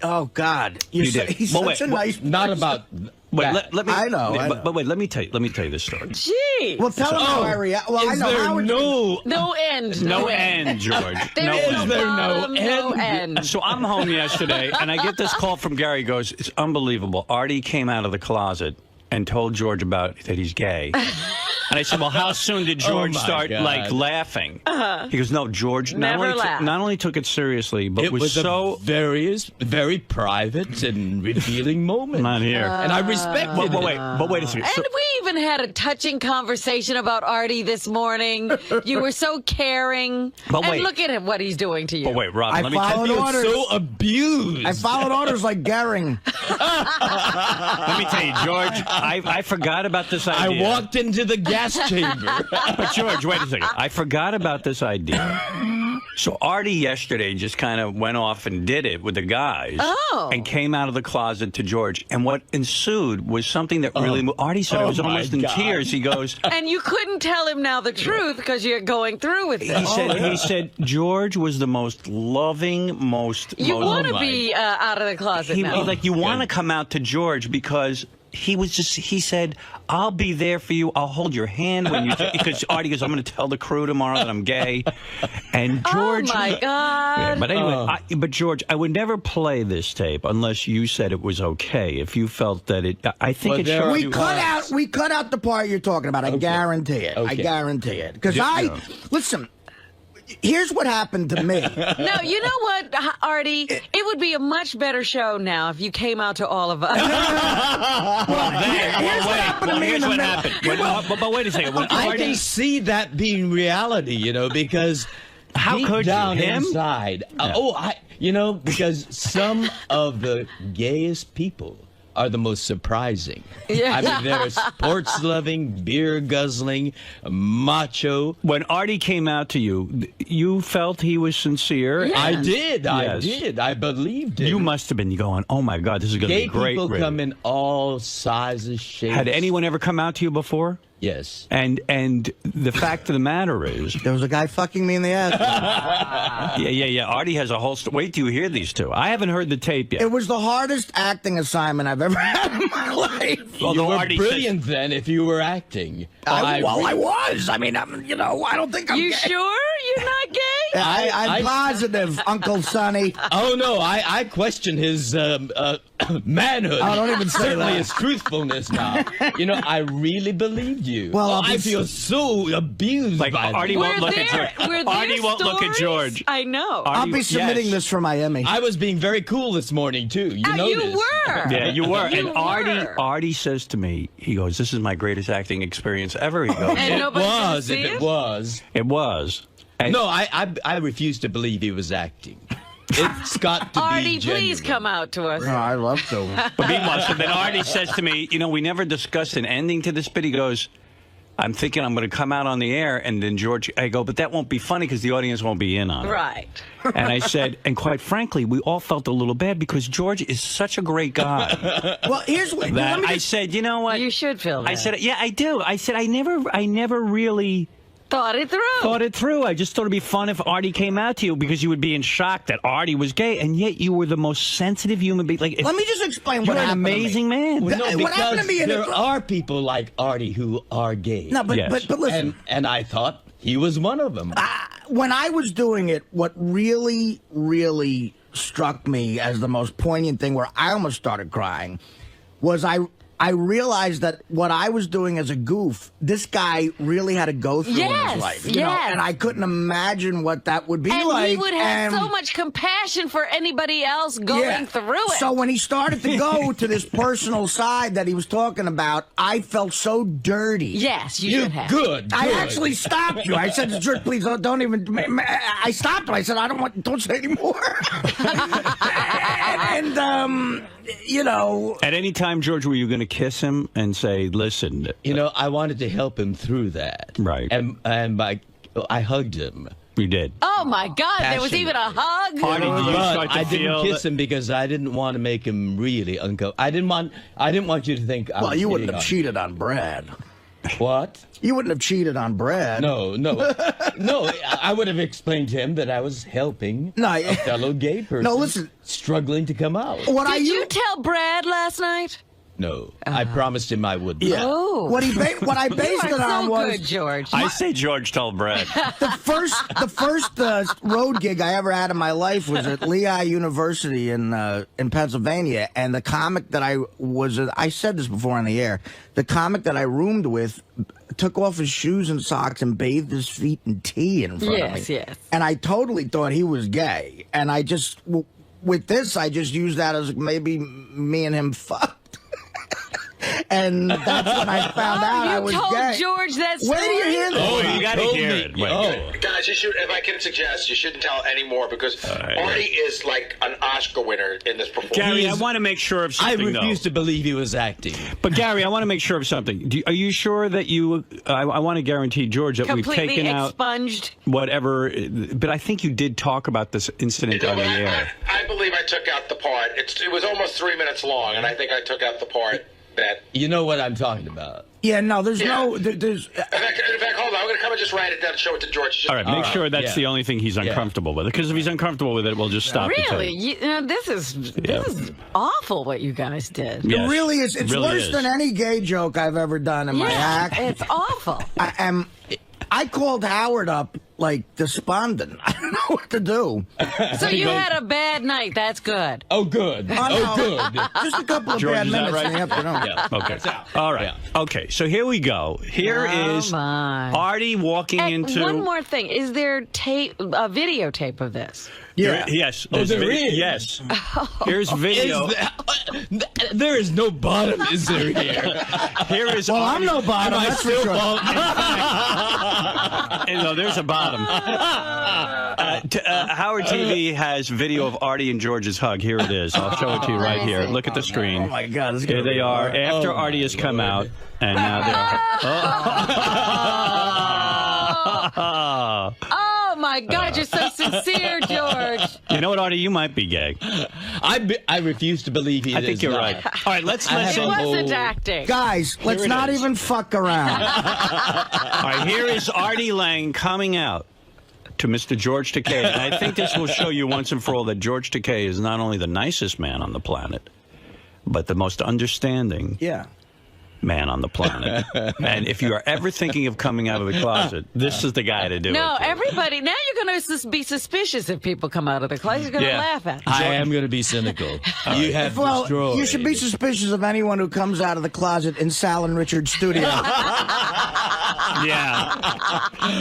oh God, he's such a nice. Not about. Wait, let me. I know. But wait, let me tell you this story. Gee. Well, tell him how I react. Well, I know how no end. No end, George. No end. So I'm home yesterday, and I get this call from Gary. He goes, "It's unbelievable. Artie came out of the closet and told George about that he's gay." And I said, well, how soon did George start, like, laughing? He goes, no, George not only took it seriously, but it was so... very private and revealing moment. Not here. And I respected it. But wait a second. And we even had a touching conversation about Artie this morning. You were so caring. But wait. And look at him, what he's doing to you. But wait, Rob, I let me tell you. orders. So abused. I followed orders like Gehring. Let me tell you, George, I forgot about this idea. I walked into the gas chamber. But George, wait a second. I forgot about this idea. So Artie yesterday just kind of went off and did it with the guys and came out of the closet to George. And what ensued was something that really Artie said, I was almost in tears. He goes... And you couldn't tell him now the truth because you're going through with it. He said George was the most loving, You want to be out of the closet now. Like, you want to come out to George because... he said, I'll be there for you. I'll hold your hand when you, because Artie goes, I'm going to tell the crew tomorrow that I'm gay. And George. Oh, my God. Yeah, but anyway, but George, I would never play this tape unless you said it was okay. If you felt that it, I think it showed you. We cut out the part you're talking about. I guarantee it. I guarantee it. Because listen. Here's what happened to me. No, you know what, Artie? It would be a much better show now if you came out to all of us. Here's what happened. But wait a second. I can see that being reality, you know, because how could down you? Inside, because some of the gayest people are the most surprising. Yeah. I mean, they're sports-loving, beer-guzzling, macho. When Artie came out to you, you felt he was sincere? Yes. I did. I did. I believed it. You must have been going, oh, my God, this is going to be great. Gay people come in all sizes, shapes. Had anyone ever come out to you before? Yes. And the fact of the matter is... There was a guy fucking me in the ass. Yeah. Artie has a whole... Wait till you hear these two. I haven't heard the tape yet. It was the hardest acting assignment I've ever had in my life. You were brilliant then if you were acting. I was. I mean, I don't think I'm gay. You sure you're not gay? I'm positive, Uncle Sonny. Oh, no, I question his manhood. I don't even say Certainly that. his truthfulness now. You know, I really believed you. Well, I feel so abused by Artie won't look at George. Artie won't look at George. I know. I'll be submitting this for my Emmy. I was being very cool this morning, too. You noticed. You were. Yeah, you were. And Artie says to me, he goes, this is my greatest acting experience ever. He goes, And it was, if it was. It was. And no, I refuse to believe he was acting. It's got to Artie, be genuine. please come out to us. No, I love to. But meanwhile, so then Artie says to me, we never discussed an ending to this bit. He goes, I'm thinking I'm going to come out on the air, and then George, I go, but that won't be funny because the audience won't be in on it. Right. And I said, and quite frankly, we all felt a little bad because George is such a great guy. Well, here's what I said, you know what? You should feel that. I said, yeah, I do. I said, I never really... Thought it through. I just thought it'd be fun if Artie came out to you because you would be in shock that Artie was gay, and yet you were the most sensitive human being. Like, let me just explain what happened. You're an amazing man. Well, no, what happened to me? There are people like Artie who are gay. No, but listen. And I thought he was one of them. When I was doing it, what really, really struck me as the most poignant thing, where I almost started crying, was I I realized that what I was doing as a goof, this guy really had to go through in his life. You know? And I couldn't imagine what that would be like. And he would have so much compassion for anybody else going through it. So when he started to go to this personal side that he was talking about, I felt so dirty. Yes, you should have. Good. I actually stopped you. I said to George, please don't even. I stopped him. I said, don't say anymore. and you know. At any time, George, were you going to kiss him and say, listen? You know, I wanted to help him through that. Right. And I hugged him. You did. Oh, my God. There was even a hug. Artie, did you start to I didn't kiss him because I didn't want to make him really uncomfortable. I didn't want you to think I was you wouldn't have cheated on Brad. What? You wouldn't have cheated on Brad. No. I would have explained to him that I was helping a fellow gay person. No, listen. Struggling to come out. Did you tell Brad last night? No, I promised him I wouldn't. Yeah. Oh. What I based it on was good, George. I say George told Brad. The first road gig I ever had in my life was at Lehigh University in Pennsylvania, and the comic that I said this before on the air. The comic that I roomed with took off his shoes and socks and bathed his feet in tea in front of me. Yes. And I totally thought he was gay, and I just with this I just used that as maybe me and him fucked. And that's when I found out I was gay. You told George that story? Where do you hear this? Oh, you got to hear it. Guys, you should, if I can suggest, you shouldn't tell any more because Artie is like an Oscar winner in this performance. Gary, I want to make sure of something, I refuse to believe he was acting. But, Gary, I want to make sure of something. Are you sure that you... I want to guarantee, George, that we've taken expunged whatever... But I think you did talk about this incident on the air. I believe I took out the part. It was almost 3 minutes long, and I think I took out the part that... You know what I'm talking about. Yeah, no, there's no... There's, in fact, hold on. I'm going to come and just write it down and show it to George. All right, make sure that's the only thing he's uncomfortable with. Because if he's uncomfortable with it, we'll just stop the Really? This is awful what you guys did. It really is. It's really worse than any gay joke I've ever done in my act. It's awful. I called Howard up, like, despondent. I don't know what to do. So you had a bad night. That's good. Oh, good. Good. Just a couple of George, bad is that minutes right? in the afternoon. Yeah. Okay. All right. Yeah. Okay, so here we go. Here is Artie walking into... One more thing. Is there a videotape of this? Yeah. Yes. Oh, there is? Yes. Here's video. There is no bottom, is there here? Here is Well, Artie. I'm no bottom, that's for sure. No, there's a bottom. Howard TV has video of Artie and George's hug. Here it is. I'll show it to you right here. Look at the screen. Oh, my God. Here they are after Artie has come out, and now they're... Oh, my God. You're so sincere, George. You know what, Artie? You might be gay. I refuse to believe he is. I think you're right. All right, let's listen. It wasn't acting. Guys, let's not even fuck around. All right, here is Artie Lange coming out to Mr. George Takei. And I think this will show you once and for all that George Takei is not only the nicest man on the planet, but the most understanding man on the planet. And if you are ever thinking of coming out of the closet, this is the guy to do it. No, everybody, now you're going to be suspicious if people come out of the closet. You're going to laugh at them. I am going to be cynical. You have destroyed. You should be suspicious of anyone who comes out of the closet in Sal and Richard's studio.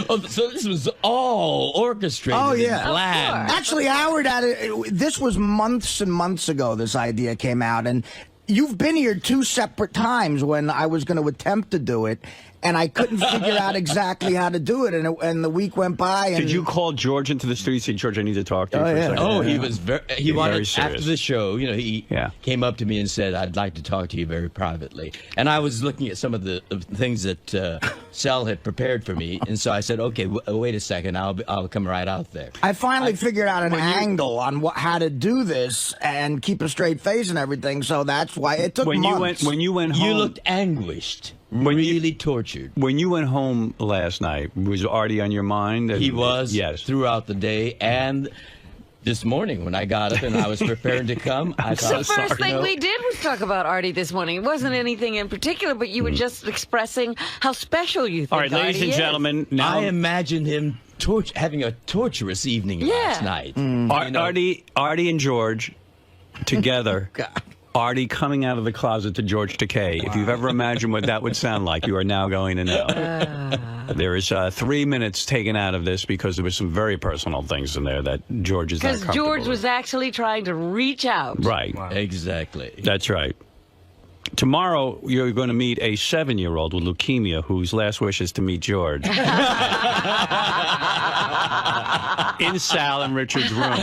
Oh, so this was all orchestrated. Oh, yeah. Planned. Actually, Howard had it. This was months and months ago, this idea came out. And you've been here 2 separate times when I was going to attempt to do it, and I couldn't figure out exactly how to do it, and the week went by. And did you call George into the studio and say, George, I need to talk to you for a second? Oh, he was he wanted, serious. after the show, you know, he came up to me and said, I'd like to talk to you very privately. And I was looking at some of the things that Sal had prepared for me, and so I said, okay, wait a second, I'll come right out there. I finally figured out an angle on how to do this and keep a straight face and everything, so that's why it took months. When you went home... You looked anguished. Really tortured. When you went home last night, was Artie on your mind? He was. Yes. Throughout the day and this morning when I got up and I was preparing to come. I thought, the first thing we did was talk about Artie this morning. It wasn't anything in particular, but you were just expressing how special you think All right, ladies and gentlemen, now I imagined him having a torturous evening last night. Artie and George together Artie coming out of the closet to George Takei. If you've ever imagined what that would sound like, you are now going to know. There is 3 minutes taken out of this because there was some very personal things in there that George is not comfortable Because George with. was actually trying to reach out. Right. Wow. Exactly. That's right. Tomorrow, you're going to meet a 7-year-old with leukemia whose last wish is to meet George. In Sal and Richard's room.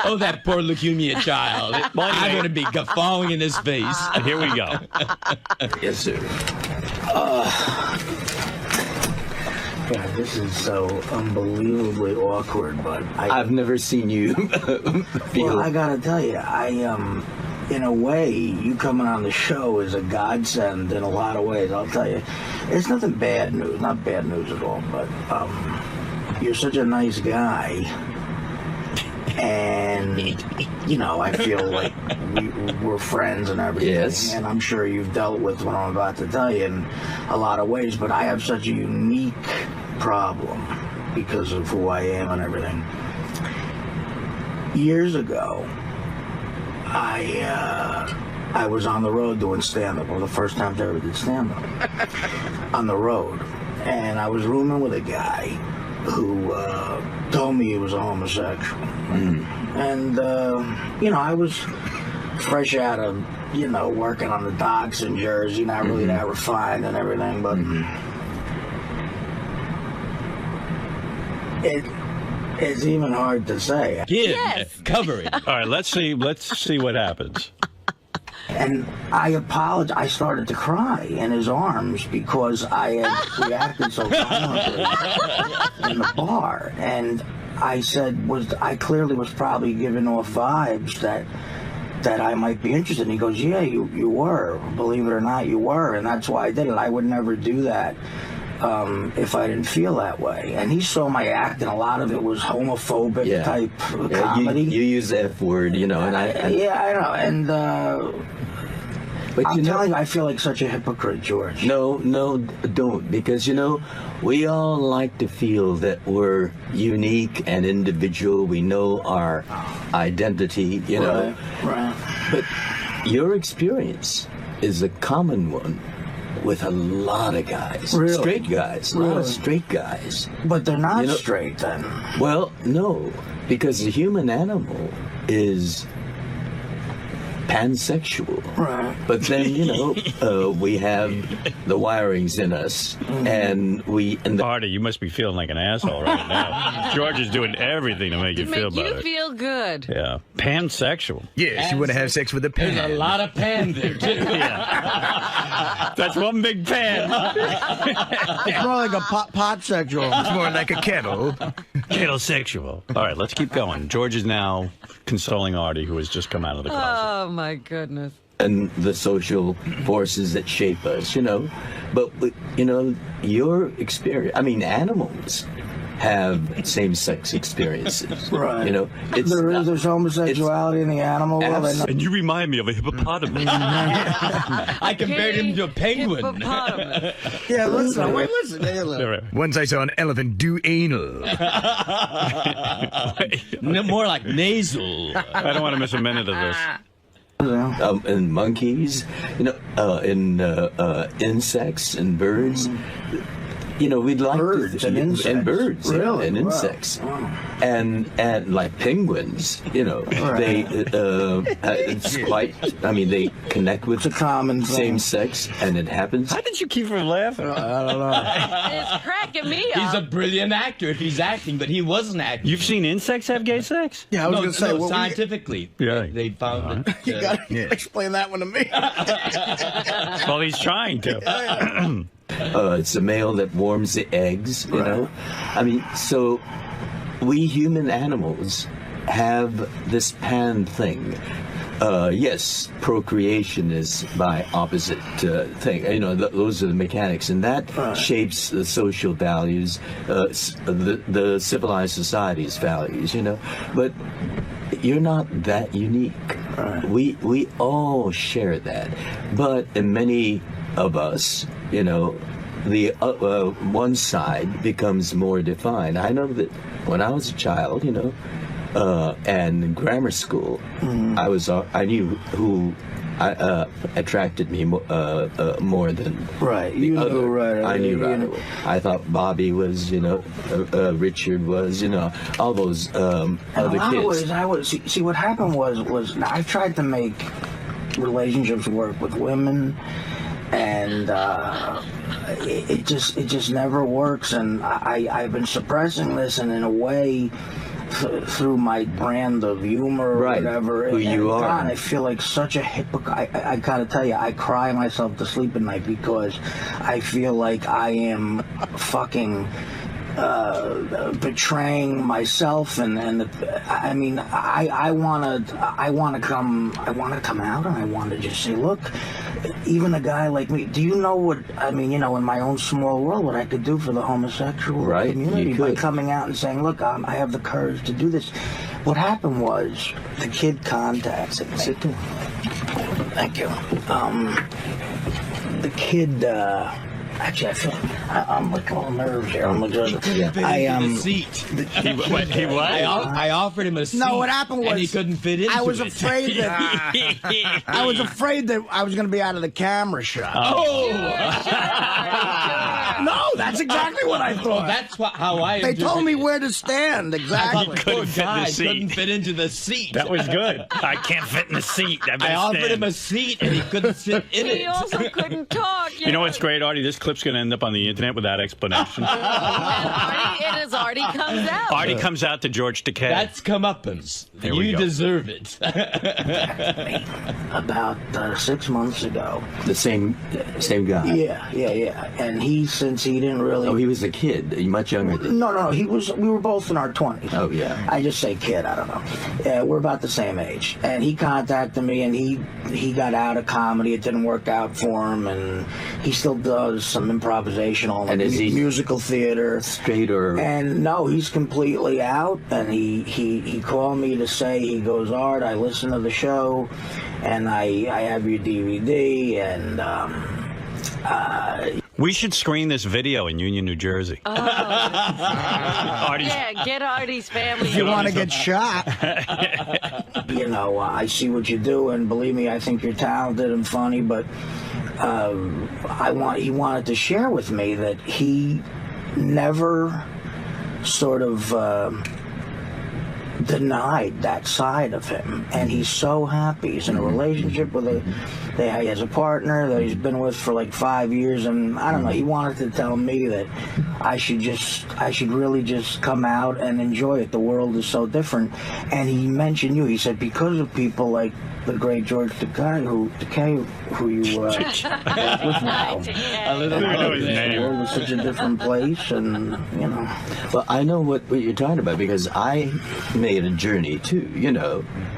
Oh, that poor leukemia child. I'm going to be guffawing in his face. Here we go. Yes, sir. God, this is so unbelievably awkward, but I've never seen you feel... Well, I gotta tell you, in a way, you coming on the show is a godsend in a lot of ways. I'll tell you, it's nothing bad news, not bad news at all, but you're such a nice guy, and I feel like we're friends and everything. Yes. And I'm sure you've dealt with what I'm about to tell you in a lot of ways, but I have such a unique problem because of who I am and everything. Years ago, I was on the road doing stand-up. Well, the first time I ever did stand-up on the road, and I was rooming with a guy who told me he was a homosexual. And I was fresh out of working on the docks in Jersey, not really that refined and everything, but it's even hard to say. Cover it. All right, let's see what happens. And I apologized. I started to cry in his arms because I had reacted so violently in the bar. And I said, I clearly was probably giving off vibes that I might be interested. And he goes, yeah, you were. Believe it or not, you were. And that's why I did it. I would never do that if I didn't feel that way. And he saw my act, and a lot of it was homophobic type comedy. You use the F word, and I... Yeah, I know. And... But I'm telling you, I feel like such a hypocrite, George. No, don't. Because, we all like to feel that we're unique and individual. We know our identity, Right. But your experience is a common one with a lot of guys. Really? Straight guys. A lot of straight guys. But they're not straight, then. Well, no. Because the human animal is pansexual. Right. But then, we have the wirings in us, and Artie, you must be feeling like an asshole right now. George is doing everything to make you feel better. Make you feel good. Yeah. Pansexual. Yes, you want to have sex with a pan. There's a lot of pan there, too. Yeah. That's one big pan. It's more like a pot sexual. It's more like a kettle. Kettle sexual. All right, let's keep going. George is now consoling Artie, who has just come out of the closet. Oh, my goodness. And the social forces that shape us, But, your experience, animals have same-sex experiences. Right. There's homosexuality in the animal world. And you remind me of a hippopotamus. I compared him to a penguin. Hippopotamus. Yeah, listen. Once I saw an elephant do anal. No, more like nasal. I don't want to miss a minute of this. And monkeys, in insects and birds. We'd like birds to, and insects. And birds, really? and insects, and like penguins, they it's quite. They connect with a common same sex, and it happens. How did you keep from laughing? I don't know. It's cracking me up. He's a brilliant actor if he's acting, but he wasn't acting. You've seen insects have gay sex? Yeah, I was going to say. No, scientifically, they found it. You got to explain that one to me. Well, he's trying to. It's a male that warms the eggs, so we human animals have this pan thing. Yes, procreation is by opposite thing. Those are the mechanics, and that shapes the social values, the civilized society's values, But you're not that unique. We all share that. But in many of us, the one side becomes more defined. I know that when I was a child, and in grammar school, I knew who attracted me more than Right. the You other. knew right I knew away. right away. I thought Bobby was, Richard was, all those other kids. I was see what happened was I tried to make relationships work with women, and it just never works. And I've been suppressing this, and in a way, through my brand of humor or Right, whatever, who you are. God, I feel like such a hypocrite. I gotta tell you, I cry myself to sleep at night because I feel like I am fucking betraying myself, and I mean, I want to come out, and I want to just say, look, even a guy like me, do you know what I mean? In my own small world, what I could do for the homosexual community by coming out and saying, look, I have the courage to do this. What happened was the kid contacted me. Sit down. Thank you. The kid. Actually, I feel I'm like all nerves here. I'm like, a seat. He what? I offered him a seat. No, what happened was and he couldn't fit into it. I was afraid that I was going to be out of the camera shot. No, that's exactly what I thought. That's how I. They told me where to stand exactly. Couldn't fit in the seat. Couldn't fit into the seat. That was good. I can't fit in the seat. I offered him a seat, and he couldn't sit in it. He also couldn't talk. You know what's great, Artie? This clip's going to end up on the internet with that explanation. Artie comes out. Artie comes out to George Takei. That's comeuppance. There we You go. deserve it. about 6 months ago. The same guy. Yeah. And since he didn't really. Oh, he was a kid, much younger than. No. We were both in our 20s. Oh yeah. I just say kid. I don't know. Yeah, we're about the same age. And he contacted me, and he got out of comedy. It didn't work out for him, and he still does some improvisational And is he musical theater. Straight or? And no, he's completely out. And he called me to say, he goes, Art, I listened to the show, and I have your DVD, and We should screen this video in Union, New Jersey. Oh. Artie's, Yeah, get Artie's family. If you want to get shot. I see what you do, and believe me, I think you're talented and funny, but he wanted to share with me that he never sort of denied that side of him, and he's so happy. He's in a relationship with he has a partner that he's been with for like 5 years, and I don't know, he wanted to tell me that I should really just come out and enjoy it. The world is so different. And he mentioned you. He said, because of people like the great George Takei, who you with now. The world is such a different place, and Well, I know what you're talking about, because I made a journey too.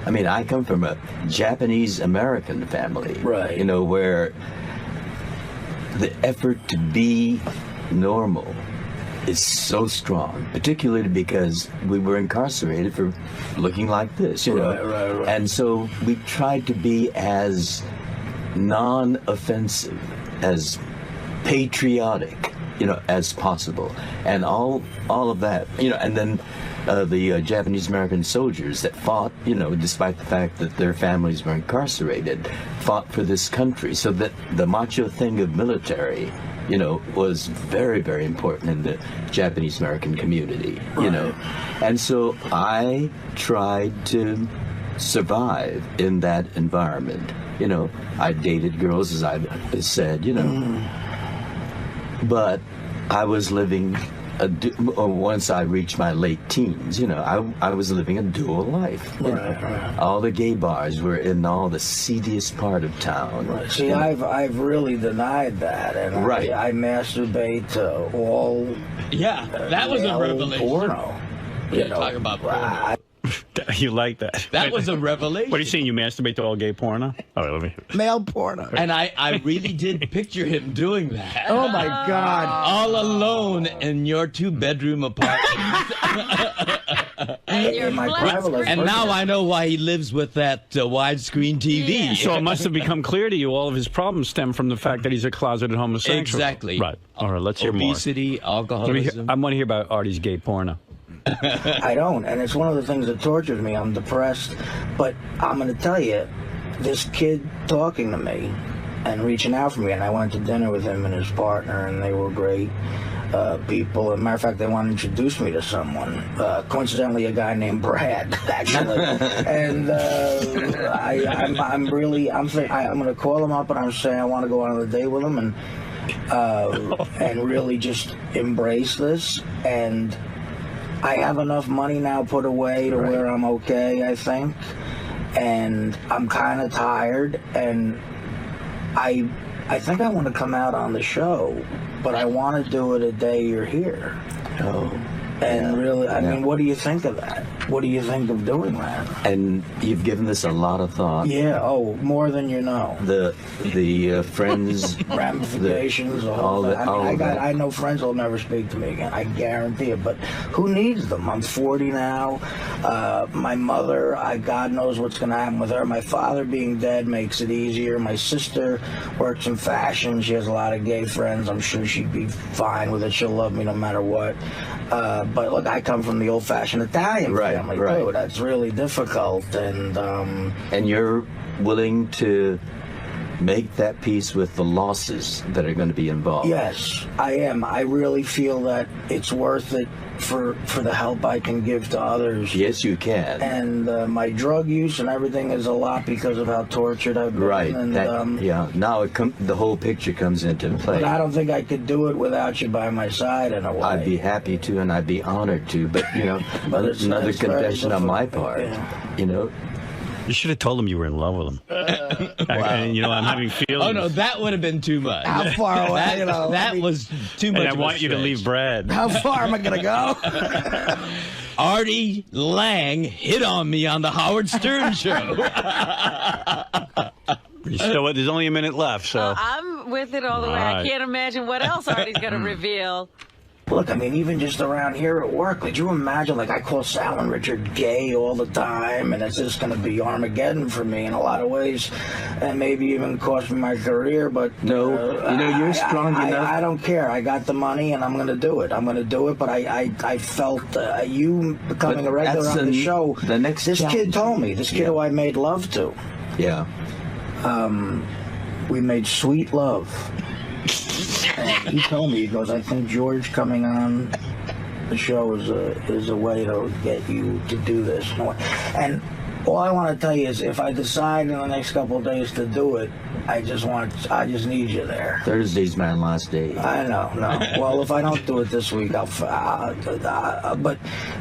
I mean, I come from a Japanese American family, right? Where the effort to be normal is so strong, particularly because we were incarcerated for looking like this, Right. And so we tried to be as non-offensive, as patriotic, as possible, and all of that, and then the Japanese American soldiers that fought, despite the fact that their families were incarcerated, fought for this country, so that the macho thing of military, was very, very important in the Japanese American community, and so I tried to survive in that environment. I dated girls, as I said, but I was living once I reached my late teens, I was living a dual life. Right. All the gay bars were in all the seediest part of town. Right. See, I've really denied that, and I masturbate to all. Yeah, that was a revelation. Porno. Talk about porno. You like that? That was a revelation. What are you saying? You masturbate to all gay porno? Oh, let me. Male porno. And I really did picture him doing that. Oh my God! All alone in your 2-bedroom apartment. And now I know why he lives with that widescreen TV. Yeah. So it must have become clear to you all of his problems stem from the fact that he's a closeted homosexual. Exactly. Right. All right. Let's hear more. Obesity, alcoholism. I want to hear about Artie's gay porno. I don't, and it's one of the things that tortures me. I'm depressed, but I'm going to tell you, this kid talking to me and reaching out for me, and I went to dinner with him and his partner, and they were great people. As a matter of fact, they want to introduce me to someone. Coincidentally, a guy named Brad, actually. And I'm going to call him up and I'm saying I want to go on a date with him and really just embrace this. And I have enough money now put away to where I'm okay, I think. And I'm kind of tired, and I think I want to come out on the show, but I want to do it a day you're here. Oh. And really, I mean, what do you think of that? What do you think of doing that? And you've given this a lot of thought. Yeah, more than you know. The friends, ramifications, all that. I know friends will never speak to me again. I guarantee it. But who needs them? I'm 40 now. My mother, God knows what's going to happen with her. My father being dead makes it easier. My sister works in fashion. She has a lot of gay friends. I'm sure she'd be fine with it. She'll love me no matter what. But look, I come from the old-fashioned Italian family too. That's really difficult, and you're willing to make that peace with the losses that are going to be involved. Yes, I am. I really feel that it's worth it for the help I can give to others. Yes, you can. And my drug use and everything is a lot because of how tortured I've been. Right. And, now the whole picture comes into play. But I don't think I could do it without you by my side in a way. I'd be happy to, and I'd be honored to. But another confession on my part. Yeah. You should have told him you were in love with him. And, I'm having feelings. Oh, no, that would have been too much. How far away? That was too much. And I want you to leave Brad. How far am I going to go? Artie Lange hit on me on the Howard Stern show. There's only a minute left, so. I'm with it all the way. Right. I can't imagine what else Artie's going to reveal. Look, I mean, even just around here at work, could you imagine, I call Sal and Richard gay all the time, and it's just going to be Armageddon for me in a lot of ways, and maybe even cost me my career, but... No, you're strong enough. I don't care. I got the money, and I'm going to do it. I'm going to do it, but I felt you becoming a regular on the show... The next This kid told me, this kid who I made love to. Yeah. We made sweet love. And he told me, he goes, I think George coming on the show is a way to get you to do this. And all I want to tell you is, if I decide in the next couple of days to do it, I just need you there. Thursday's my last day. I know, no. Well, if I don't do it this week, but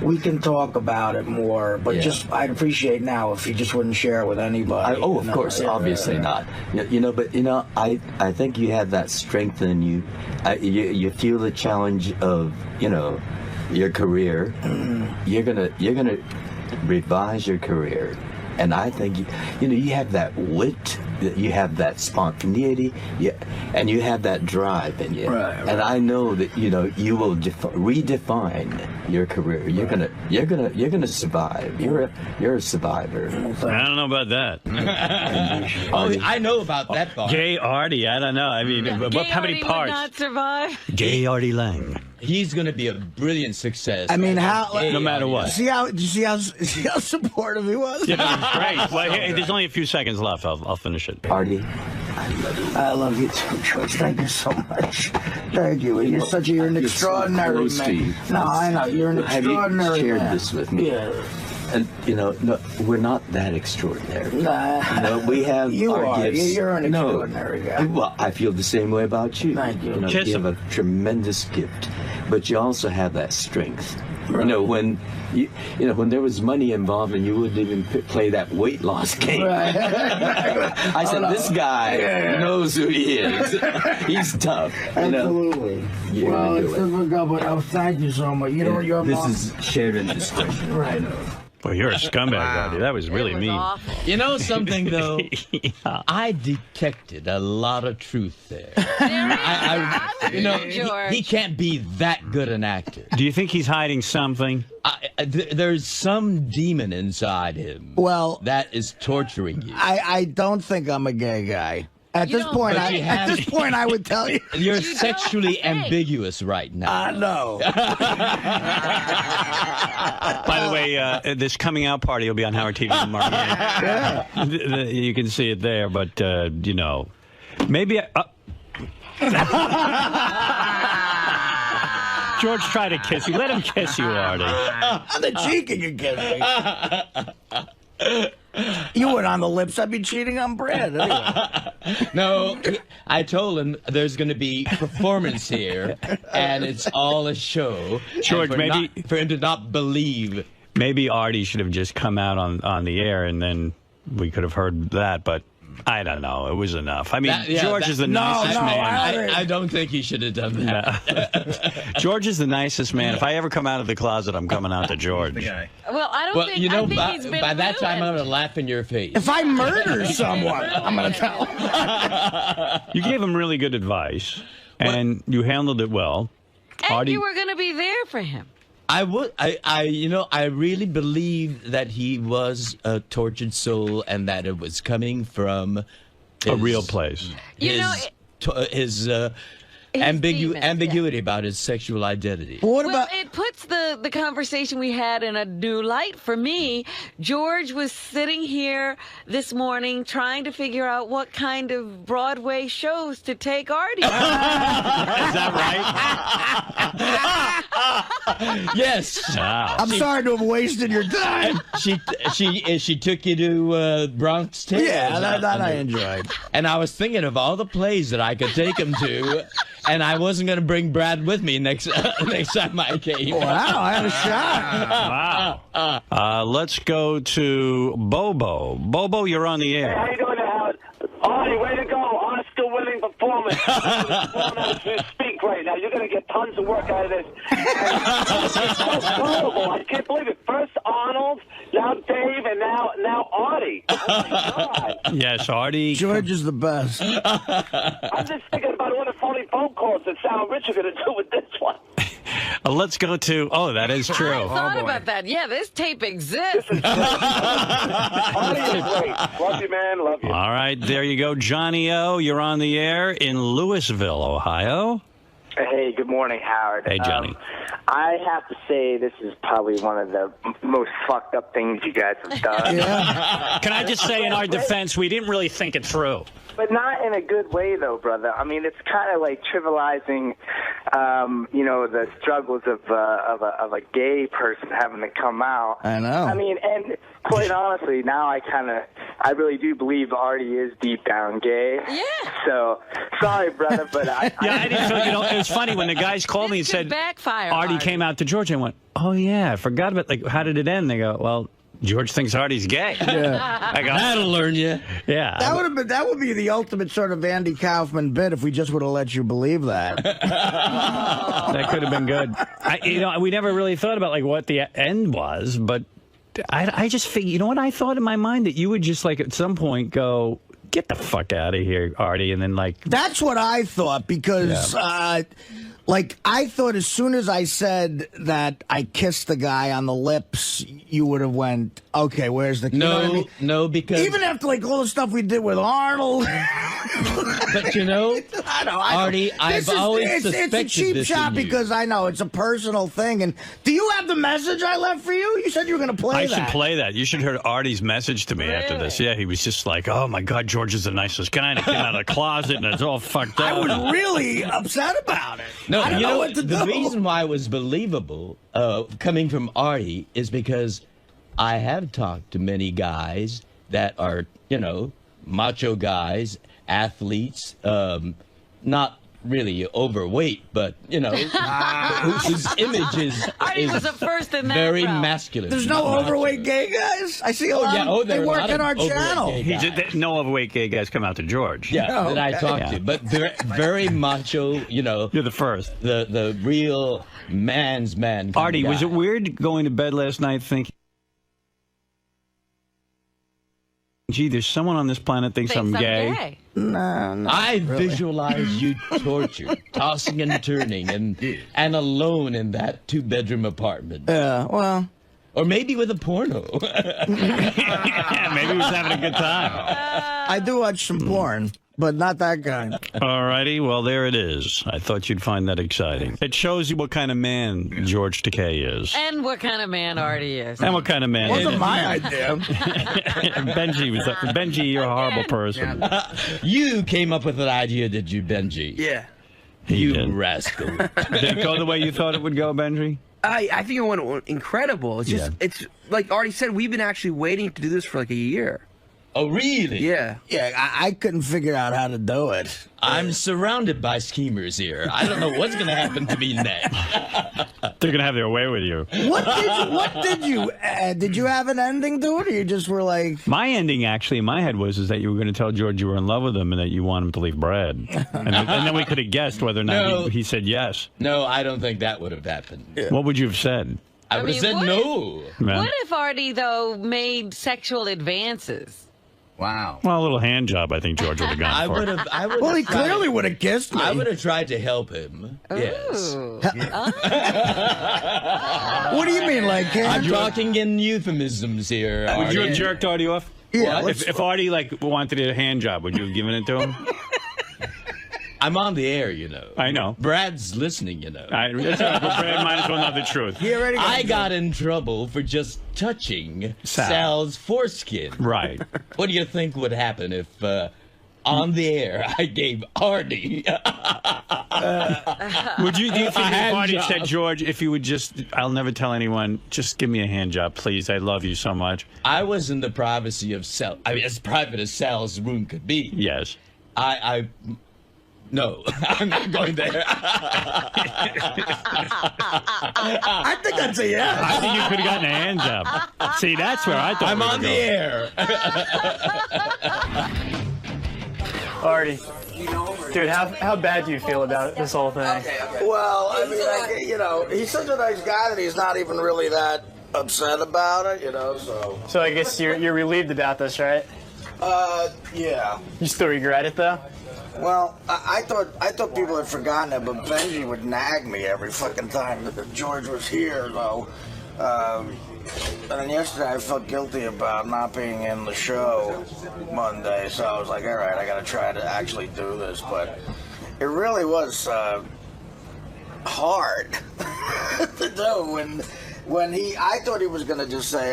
we can talk about it more. But I'd appreciate now if you just wouldn't share it with anybody. Of course, obviously not. But I think you have that strength in you. You feel the challenge of your career. You're gonna revise your career, and I think you have that wit. You have that spontaneity, and you have that drive in you. Right. And I know that you will redefine your career. You're gonna survive. You're a survivor. I don't know about that. I know about that part. Gay Artie, I don't know. I mean, how many parts? Would not survive. Gay Artie Lange. He's going to be a brilliant success. I mean, no matter what. Did you see how supportive he was? Yeah, that was great. Well, hey, there's only a few seconds left. I'll finish it. Artie, I love you too, George. Thank you so much. Thank you. You're an extraordinary man. No, I know. You're an extraordinary man. Have you shared this with me? Yeah. And no, we're not that extraordinary. Nah. We have our gifts. You're an extraordinary guy. Well, I feel the same way about you. Thank you. You have a tremendous gift, but you also have that strength. Right. When there was money involved, and you wouldn't even play that weight loss game. Right. I said, this guy knows who he is. He's tough. Absolutely. Well, it's difficult, but thank you so much. Your this mom. is shared indiscretion. Right. Well, you're a scumbag, Artie. That was really mean. Awful. You know something, though? I detected a lot of truth there. He can't be that good an actor. Do you think he's hiding something? There's some demon inside him. Well, that is torturing you. I don't think I'm a gay guy. At this point, I would tell you. You're sexually ambiguous right now. No. By the way, this coming out party will be on Howard TV tomorrow night. You can see it there, but, you know, maybe... George tried to kiss you. Let him kiss you, Artie. On the cheek and you kiss me. You went on the lips. I'd be cheating on Brad. Anyway. No, I told him there's going to be performance here, and it's all a show. George, maybe for him to not believe. Maybe Artie should have just come out on the air, and then we could have heard that. But I don't know. It was enough. I mean, George is the nicest man. I don't think he should have done that. No. George is the nicest man. If I ever come out of the closet, I'm coming out to George. Well, I don't think. You know, I think he's been by that time, I'm ruined. going to laugh in your face. If I murder someone, I'm going to tell him. You gave him really good advice, and you handled it well. And Artie, you were going to be there for him. I really believe that he was a tortured soul and that it was coming from a real place. His ambiguity about his sexual identity. Well, it puts the conversation we had in a new light for me. George was sitting here this morning trying to figure out what kind of Broadway shows to take Artie. Is that right? Yes. Wow. I'm sorry to have wasted your time. She took you to Bronx Tales. Yeah, that I enjoyed. And I was thinking of all the plays that I could take him to. And I wasn't going to bring Brad with me next time I came. Wow, I had a shot. Wow. Let's go to Bobo. Bobo, you're on the air. How you doing, Howard? Artie, way to go. Oscar-winning performance. As we speak right now. You're going to get tons of work out of this. It's so horrible. I can't believe it. First Arnold, now Dave, and now Artie. Oh, my God. Yes, Artie. George is the best. I'm just thinking about what a phony phone calls that Sal and Rich are going to do with this one. Let's go to... Oh, that is true. I thought about that. Yeah, this tape exists. Artie is great. Love you, man. Love you. All right, there you go. Johnny O, you're on the air in Louisville, Ohio. Hey, good morning, Howard. Hey, Johnny. I have to say this is probably one of the most fucked up things you guys have done. Can I just say in our defense, we didn't really think it through. But not in a good way, though, brother. I mean, it's kind of like trivializing, the struggles of a gay person having to come out. I know. I mean, and quite honestly, now I really do believe Artie is deep down gay. Yeah. So, sorry, brother, but I didn't feel, it was funny when the guys called me and said, backfire, Artie came out to George. I went, oh, yeah, I forgot about, how did it end? They go, well, George thinks Artie's gay. Yeah. I go, that'll learn you. Yeah. That would be the ultimate sort of Andy Kaufman bit if we just would have let you believe that. That could have been good. We never really thought about what the end was, but I just figured, you know what I thought in my mind? That you would just at some point go, get the fuck out of here, Artie, and then That's what I thought because I thought as soon as I said that I kissed the guy on the lips, you would have went, okay, where's the... No, because... Even after, all the stuff we did with Arnold... But, Artie, I've always suspected it's a cheap this shot in you. because I know it's a personal thing. And do you have the message I left for you? You said you were going to play that. I should play that. You should hear Artie's message to me after this. Yeah, he was just like, oh, my God, George is the nicest guy. And I came out of the closet, and it's all fucked up. I was really upset about it. No, I don't know what to do. The reason why it was believable coming from Artie is because I have talked to many guys that are, macho guys, athletes, not really overweight, but, whose image is was a first in that very crowd. masculine. There's no overweight gay guys? I see a lot. They work on our channel. No overweight gay guys come out to George. Yeah, that I talked to. But very macho, You're the first. The real man's man. Artie, was it weird going to bed last night thinking, gee, there's someone on this planet thinks I'm gay? No, I visualize you tortured, tossing and turning, and alone in that 2-bedroom apartment. Yeah, well... Or maybe with a porno. Yeah, maybe he was having a good time. I do watch some porn. but not that kind. All righty, well, there it is. I thought you'd find that exciting. It shows you what kind of man George Takei is. And what kind of man Artie is. And what kind of man Wasn't my idea. Benji, you're a horrible person. You came up with that idea, did you, Benji? Yeah. You rascal. Did it go the way you thought it would go, Benji? I think it went incredible. It's just, it's like Artie said, we've been actually waiting to do this for like a year. Oh, really? Yeah. Yeah, I couldn't figure out how to do it. I'm surrounded by schemers here. I don't know what's going to happen to me next. They're going to have their way with you. What did you add? Did you have an ending to it, or you just were like... My ending, actually, in my head was that you were going to tell George you were in love with him and that you want him to leave bread. And then we could have guessed whether or not he said yes. No, I don't think that would have happened. Yeah. What would you have said? I would have said no. What if Artie, though, made sexual advances? Wow. Well, a little hand job, I think George would have gone for. I would. Well, he clearly would have kissed me. I would have tried to help him. Yes. What do you mean, like? I'm talking in euphemisms here. Would you have jerked Artie off? Yeah. If Artie wanted a hand job, would you have given it to him? I'm on the air, you know. I know. Brad's listening, you know. Brad might as well know the truth. I got in trouble for just touching Sal's foreskin. Right. What do you think would happen if, on the air, I gave Artie do you think if Artie said, George, if you would just, I'll never tell anyone, just give me a hand job, please. I love you so much. I was in the privacy of Sal. I mean, as private as Sal's room could be. Yes. No, I'm not going there. I think that's a yes. I think you could have gotten a hand job. See, that's where I thought I'm on the air. Artie, dude, how bad do you feel about this whole thing? Well, I mean, he's such a nice guy that he's not even really that upset about it, so. So I guess you're relieved about this, right? Yeah. You still regret it, though? Well, I thought people had forgotten it, but Benji would nag me every fucking time that George was here, though. And then yesterday I felt guilty about not being in the show Monday, so I was like, all right, I got to try to actually do this. But it really was hard to do. I thought he was going to just say,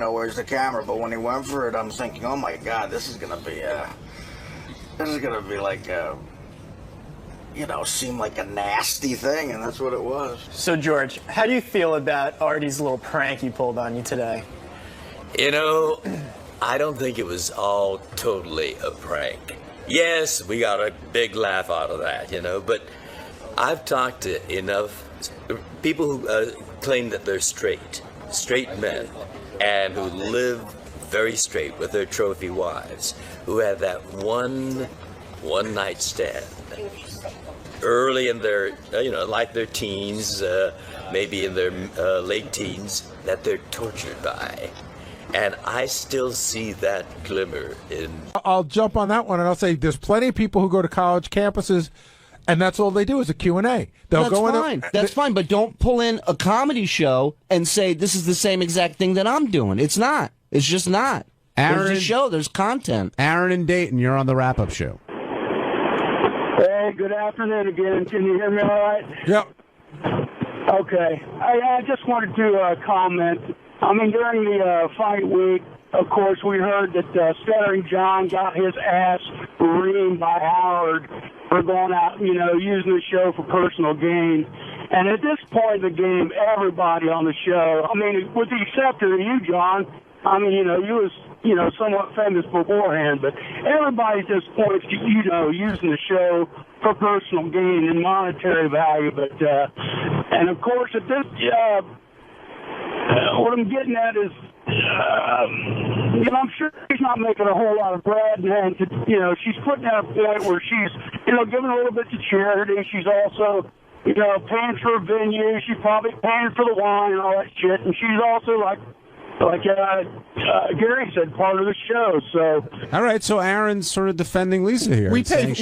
where's the camera? But when he went for it, I'm thinking, oh my God, this is going to be like, seem like a nasty thing, and that's what it was. So, George, how do you feel about Artie's little prank he pulled on you today? I don't think it was all totally a prank. Yes, we got a big laugh out of that, but I've talked to enough people who claim that they're straight men, and who live very straight with their trophy wives, who have that one night stand early in their like their teens, maybe in their late teens, that they're tortured by, and I still see that glimmer in. I'll jump on that one, and I'll say there's plenty of people who go to college campuses, and that's all they do is a Q&A. They'll go in. That's fine, but don't pull in a comedy show and say this is the same exact thing that I'm doing. It's not. It's just not. There's a show. There's content. Aaron in Dayton, you're on the wrap-up show. Hey, good afternoon again. Can you hear me all right? Yep. Okay. I just wanted to comment. I mean, during the fight week, of course, we heard that Stuttering John got his ass reamed by Howard for going out, using the show for personal gain. And at this point in the game, everybody on the show, I mean, with the exception of you, John, I mean, you was, somewhat famous beforehand, but everybody at this point, using the show for personal gain and monetary value. But, and of course, at this, what I'm getting at is, I'm sure she's not making a whole lot of bread, and she's putting at a point where she's, giving a little bit to charity. She's also, paying for a venue. She's probably paying for the wine and all that shit, and she's also like Gary said, part of the show. So all right, so Aaron's sort of defending Lisa here. We pay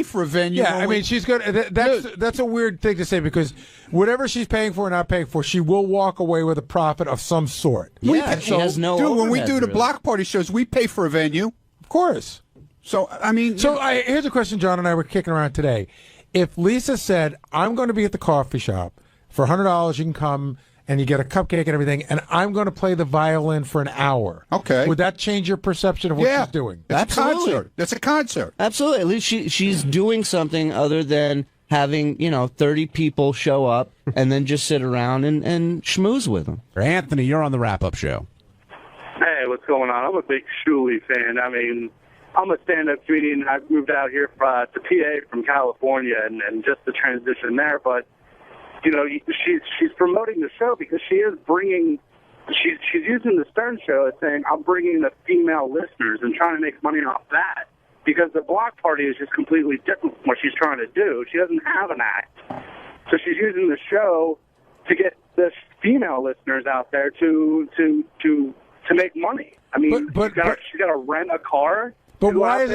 for a venue. Yeah, I mean, she's good. That's a weird thing to say, because whatever she's paying for or not paying for, she will walk away with a profit of some sort. Yeah, she has no dude, when we overhead, do the really. block party shows, we pay for a venue. Of course. So, I mean... here's a question John and I were kicking around today. If Lisa said, I'm going to be at the coffee shop, for $100 you can come and you get a cupcake and everything, and I'm going to play the violin for an hour. Okay. Would that change your perception of what she's doing? It's a concert. That's a concert. Absolutely. At least she's doing something other than having, 30 people show up and then just sit around and schmooze with them. Anthony, you're on the wrap-up show. Hey, what's going on? I'm a big 𝗛cie fan. I mean, I'm a stand-up comedian. I moved out here to PA from California, and just the transition there. But she's promoting the show because she is bringing. She's using the Stern Show as saying, I'm bringing the female listeners and trying to make money off that. Because the block party is just completely different from what she's trying to do. She doesn't have an act, so she's using the show to get the female listeners out there to make money. I mean, she's got to rent a car. But why is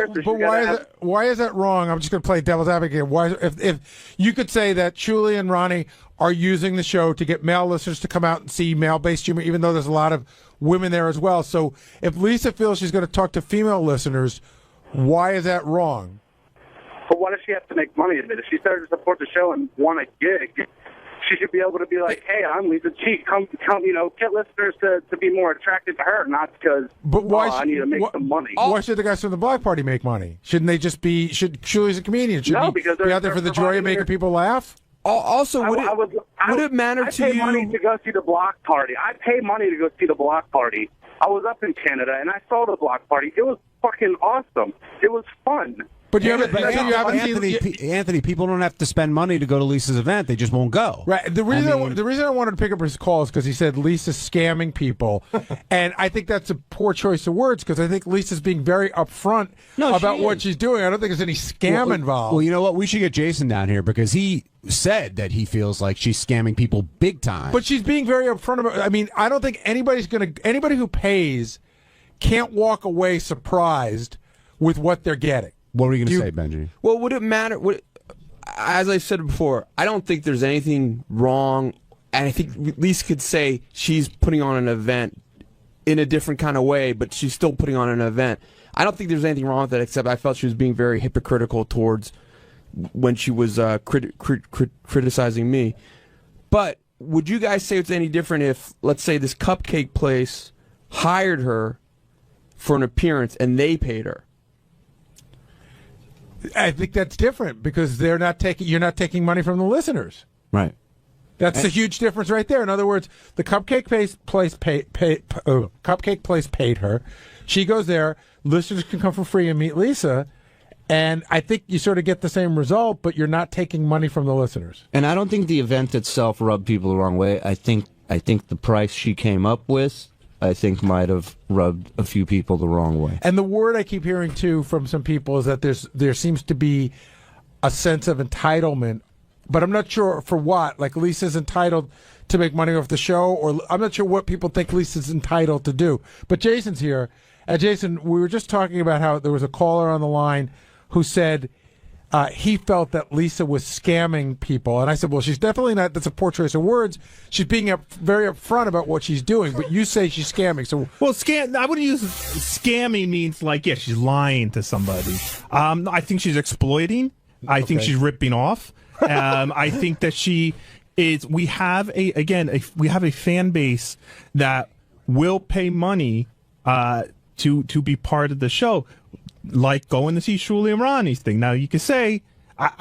that wrong? I'm just going to play devil's advocate. Why, if you could say that 𝗛cie and Ronnie are using the show to get male listeners to come out and see male-based humor, even though there's a lot of women there as well. So if Lisa feels she's going to talk to female listeners, why is that wrong? But why does she have to make money of it? If she started to support the show and won a gig, she should be able to be like, hey, I'm 𝗦𝗵cie. Come, get listeners to be more attracted to her, not because I need to make some money. Why should the guys from the block party make money? Shouldn't they just be, 𝗛cie's a comedian, should he because be out there for the joy of making people laugh? Also, would it matter to you? I pay money to go see the block party. I pay money to go see the block party. I was up in Canada, and I saw the block party. It was fucking awesome. It was fun. But Anthony, people don't have to spend money to go to Lisa's event. They just won't go. Right. The reason I wanted to pick up his call is because he said Lisa's scamming people. And I think that's a poor choice of words because I think Lisa's being very upfront about what she's doing. I don't think there's any scam involved. Well, you know what? We should get Jason down here because he said that he feels like she's scamming people big time. But she's being very upfront about I mean, I don't think anybody who pays can't walk away surprised with what they're getting. What were you going to say, Benji? Well, would it matter? As I said before, I don't think there's anything wrong, and I think Lisa could say she's putting on an event in a different kind of way, but she's still putting on an event. I don't think there's anything wrong with that, except I felt she was being very hypocritical towards when she was criticizing me. But would you guys say it's any different if, let's say, this cupcake place hired her for an appearance and they paid her? I think that's different because you're not taking money from the listeners. Right. That's a huge difference right there. In other words, the cupcake place paid her. She goes there. Listeners can come for free and meet Lisa. And I think you sort of get the same result, but you're not taking money from the listeners. And I don't think the event itself rubbed people the wrong way. I think the price she came up with, I think might have rubbed a few people the wrong way. And the word I keep hearing, too, from some people is that there seems to be a sense of entitlement, but I'm not sure for what. Like, Lisa's entitled to make money off the show, or I'm not sure what people think Lisa's entitled to do. But Jason's here. Jason, we were just talking about how there was a caller on the line who said he felt that Lisa was scamming people. And I said, well, she's definitely not. That's a poor choice of words. She's being very upfront about what she's doing, but you say she's scamming. So, well, I wouldn't use scamming means like, yeah, she's lying to somebody. I think she's exploiting. I think she's ripping off. I think that she is. We have a fan base that will pay money to be part of the show. Like going to see 𝗛cie and Ronnie's thing. Now, you could say,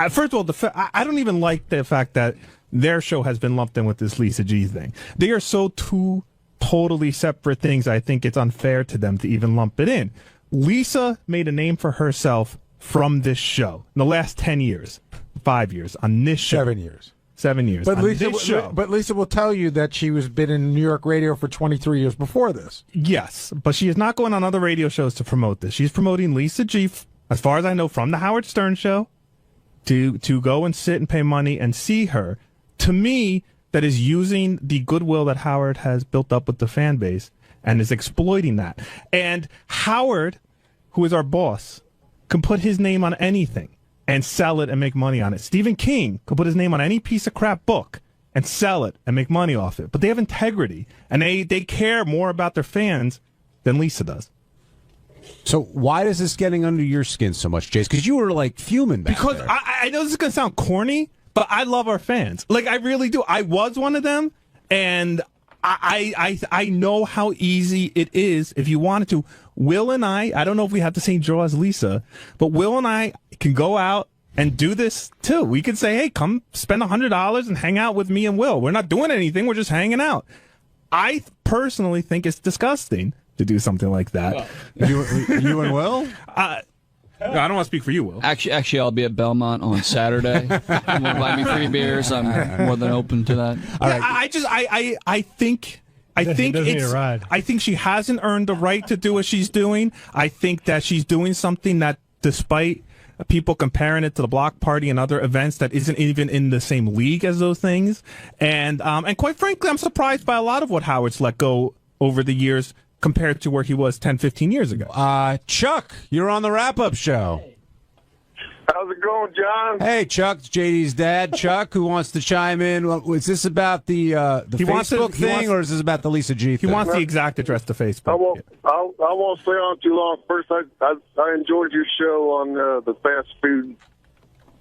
first of all, I don't even like the fact that their show has been lumped in with this Lisa G thing. They are so two totally separate things, I think it's unfair to them to even lump it in. Lisa made a name for herself from this show in the last 10 years, 5 years, on this show. 7 years. 7 years. But Lisa will tell you that she was been in New York radio for 23 years before this. Yes, but she is not going on other radio shows to promote this. She's promoting Lisa G, as far as I know, from the Howard Stern Show, to go and sit and pay money and see her. To me, that is using the goodwill that Howard has built up with the fan base and is exploiting that. And Howard, who is our boss, can put his name on anything and sell it and make money on it. Stephen King could put his name on any piece of crap book and sell it and make money off it. But they have integrity, and they care more about their fans than Lisa does. So why is this getting under your skin so much, Jace? Because you were like fuming back Because there. I know this is going to sound corny, but I love our fans. Like, I really do. I was one of them, and I know how easy it is if you wanted to. Will and I don't know if we have the same draw as Lisa, but Will and I can go out and do this too. We could say, hey, come spend $100 and hang out with me and Will. We're not doing anything. We're just hanging out. I personally think it's disgusting to do something like that. You and Will? I don't want to speak for you, Will. Actually, I'll be at Belmont on Saturday. You want to buy me free beers? I'm more than open to that. All right. I think I think she hasn't earned the right to do what she's doing. I think that she's doing something that, despite people comparing it to the block party and other events, that isn't even in the same league as those things. And quite frankly, I'm surprised by a lot of what Howard's let go over the years compared to where he was 10, 15 years ago. Chuck, you're on the wrap-up show. How's it going, John? Hey, Chuck, it's JD's dad. Chuck, who wants to chime in? Well, is this about the Facebook thing, or is this about the Lisa G thing? He wants the exact address to Facebook. I won't stay on too long. First, I enjoyed your show on the fast food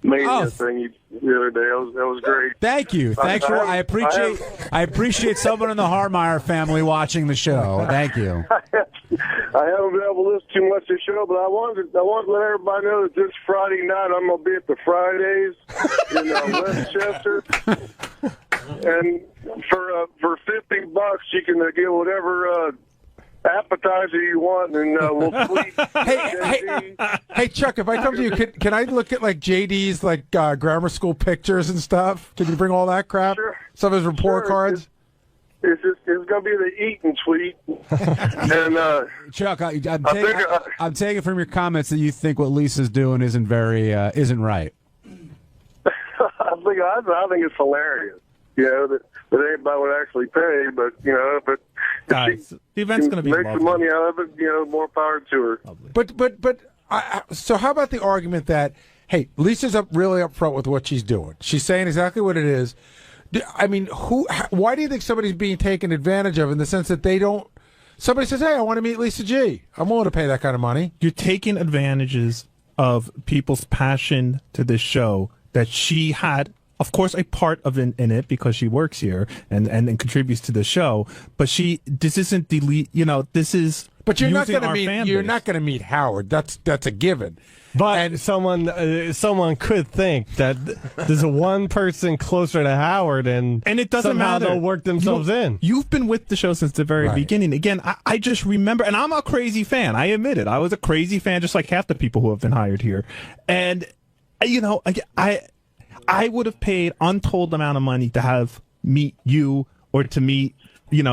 mania thing the other day. That was great. Thank you. Thanks for. I appreciate someone in the Harmeyer family watching the show. Thank you. I haven't been able to listen too much to the show, but I wanted to let everybody know that this Friday night I'm going to be at the Fridays in Westchester, and for $50 you can get whatever appetizer you want, and we'll sleep. Hey, Chuck, if I come to you, can I look at like JD's like grammar school pictures and stuff? Can you bring all that crap? Sure. Some of his report cards. It's going to be the eating tweet. And Chuck, I'm taking from your comments that you think what Lisa's doing isn't right. I think it's hilarious. You know, that anybody would actually pay, but but guys, the event's going to be make some money out of it. More power to her. But so how about the argument that, hey, Lisa's really upfront with what she's doing. She's saying exactly what it is. I mean, why do you think somebody's being taken advantage of in the sense that they don't? Somebody says, hey, I want to meet Lisa G. I'm willing to pay that kind of money. You're taking advantages of people's passion to this show that she had, of course, a part of in it because she works here and contributes to the show. But this isn't this is. But you're not going to meet. You're not going to meet Howard. That's a given. But someone could think that there's one person closer to Howard, and it doesn't somehow matter. They'll work themselves in. You've been with the show since the very beginning. Again, I just remember, and I'm a crazy fan. I admit it. I was a crazy fan, just like half the people who have been hired here. And I would have paid untold amount of money to meet you or to meet.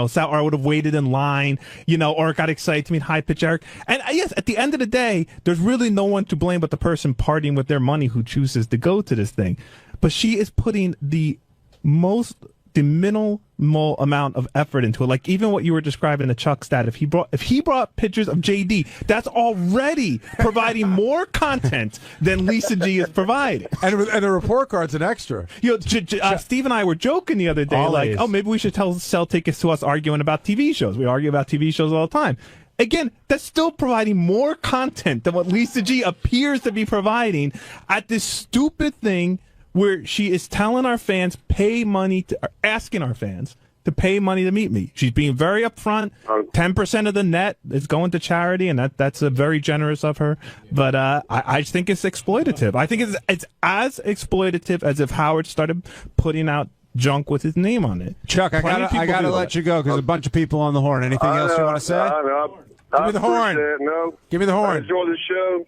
Sal, or I would have waited in line, or got excited to meet High Pitch Eric. And yes, at the end of the day, there's really no one to blame but the person partying with their money who chooses to go to this thing. But she is putting the minimal amount of effort into it. Like even what you were describing the Chuck stat, if he brought pictures of JD, that's already providing more content than Lisa G is providing. And the report card's an extra. Steve and I were joking the other day, Always. maybe we should sell tickets to us arguing about TV shows. We argue about TV shows all the time. Again, that's still providing more content than what Lisa G appears to be providing at this stupid thing where she is telling our fans, asking our fans to pay money to meet me. She's being very upfront. 10% of the net is going to charity, and that's very generous of her. But I just think it's exploitative. I think it's as exploitative as if Howard started putting out junk with his name on it. Chuck, I gotta let you go because a bunch of people on the horn. Anything else you want to say? Give me the horn. Give me the horn. I enjoy the show.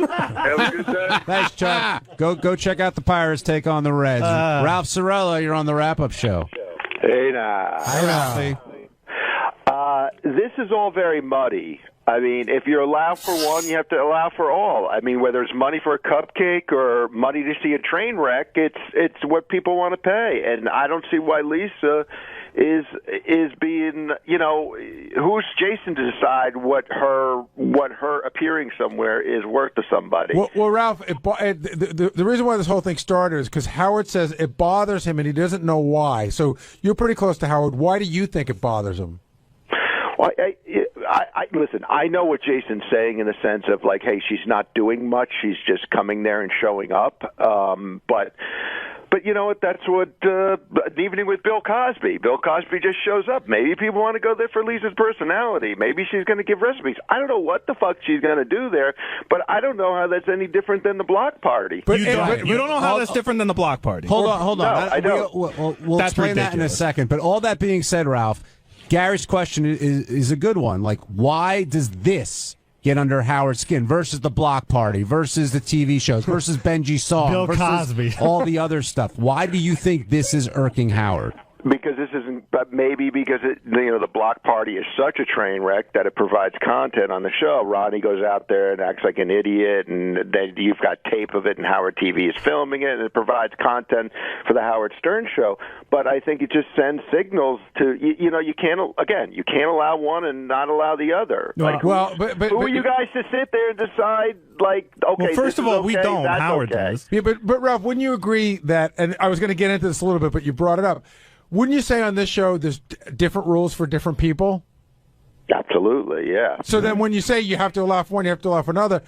Have a good day. Thanks, Chuck. Go check out the Pirates take on the Reds. Ralph Sorella, you're on the wrap-up show. Hey, now. Hi, Ralphie. This is all very muddy. I mean, if you allow for one, you have to allow for all. I mean, whether it's money for a cupcake or money to see a train wreck, it's what people want to pay. And I don't see why Lisa is being, who's Jason to decide what her appearing somewhere is worth to somebody? Well, Ralph, the reason why this whole thing started is because Howard says it bothers him and he doesn't know why. So you're pretty close to Howard. Why do you think it bothers him? Well, Listen, I know what Jason's saying in the sense of like, hey, she's not doing much. She's just coming there and showing up. But you know what? That's what an evening with Bill Cosby. Bill Cosby just shows up. Maybe people want to go there for Lisa's personality. Maybe she's going to give recipes. I don't know what the fuck she's going to do there, but I don't know how that's any different than the block party. But you don't know how that's different than the block party. Hold on. No, I don't. We'll explain that in a second. But all that being said, Ralph, Gary's question is a good one. Like, why does this get under Howard's skin versus the block party, versus the TV shows, versus Benji's song, Bill versus Cosby. all the other stuff? Why do you think this is irking Howard? Because this isn't, but maybe because the block party is such a train wreck that it provides content on the show. Ronnie goes out there and acts like an idiot, and then you've got tape of it, and Howard TV is filming it, and it provides content for the Howard Stern show. But I think it just sends signals to you can't allow one and not allow the other. Like, who are you guys to sit there and decide? Like, okay, well, first of all, okay, we don't. that's Howard okay. does. Yeah, but Ralph, wouldn't you agree that? And I was going to get into this a little bit, but you brought it up. Wouldn't you say on this show there's different rules for different people? Absolutely, yeah. So then when you say you have to allow for one, you have to allow for another,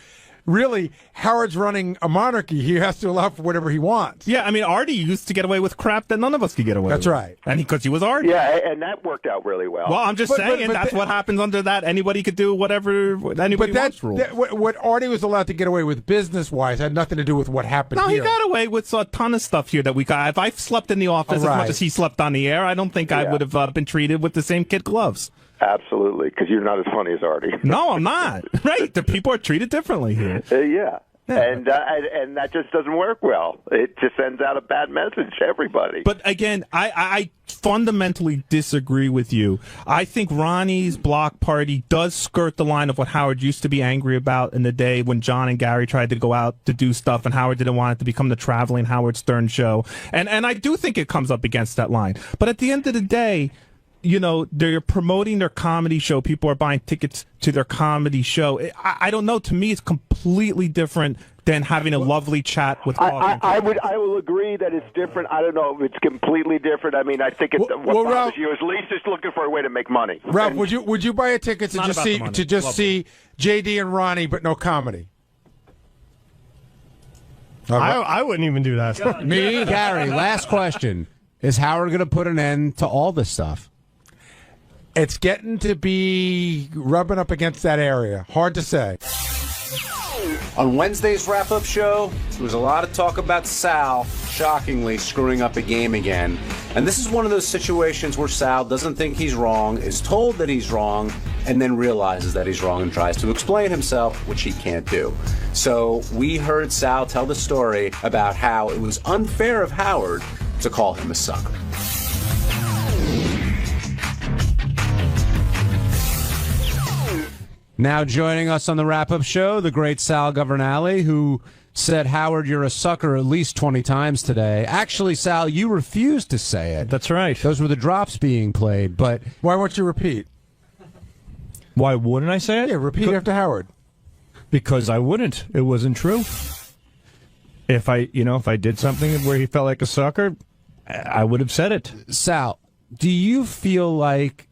really, Howard's running a monarchy. He has to allow for whatever he wants. Yeah, I mean, Artie used to get away with crap that none of us could get away with. That's right. And because he was Artie. Yeah, and that worked out really well. Well, I'm just saying that's what happens under that. Anybody could do whatever anybody wants rule. What Artie was allowed to get away with business-wise had nothing to do with what happened No, here. he got away with a ton of stuff here that we got. If I slept in the office as much as he slept on the air, I don't think I would have been treated with the same kid gloves. Absolutely, because you're not as funny as Artie. No, I'm not. Right, the people are treated differently here. Yeah. And that just doesn't work well. It just sends out a bad message to everybody. But again, I fundamentally disagree with you. I think Ronnie's block party does skirt the line of what Howard used to be angry about in the day when John and Gary tried to go out to do stuff and Howard didn't want it to become the traveling Howard Stern show. And I do think it comes up against that line. But at the end of the day, they're promoting their comedy show. People are buying tickets to their comedy show. I don't know. To me, it's completely different than having a lovely chat with Hogan. I will agree that it's different. I don't know if it's completely different. I mean, I think what bothers Ralph, you is Lisa's just looking for a way to make money. Ralph, would you buy a ticket to just see JD and Ronnie, but no comedy? I wouldn't even do that. Me, Gary. Last question: is Howard going to put an end to all this stuff? It's getting to be rubbing up against that area. Hard to say. On Wednesday's wrap-up show, there was a lot of talk about Sal shockingly screwing up a game again. And this is one of those situations where Sal doesn't think he's wrong, is told that he's wrong, and then realizes that he's wrong and tries to explain himself, which he can't do. So we heard Sal tell the story about how it was unfair of Howard to call him a sucker. Now joining us on the wrap-up show, the great Sal Governale, who said, Howard, you're a sucker at least 20 times today. Actually, Sal, you refused to say it. That's right. Those were the drops being played, but... Why won't you repeat? Why wouldn't I say it? Yeah, repeat after Howard. Because I wouldn't. It wasn't true. If I did something where he felt like a sucker, I would have said it. Sal, do you feel like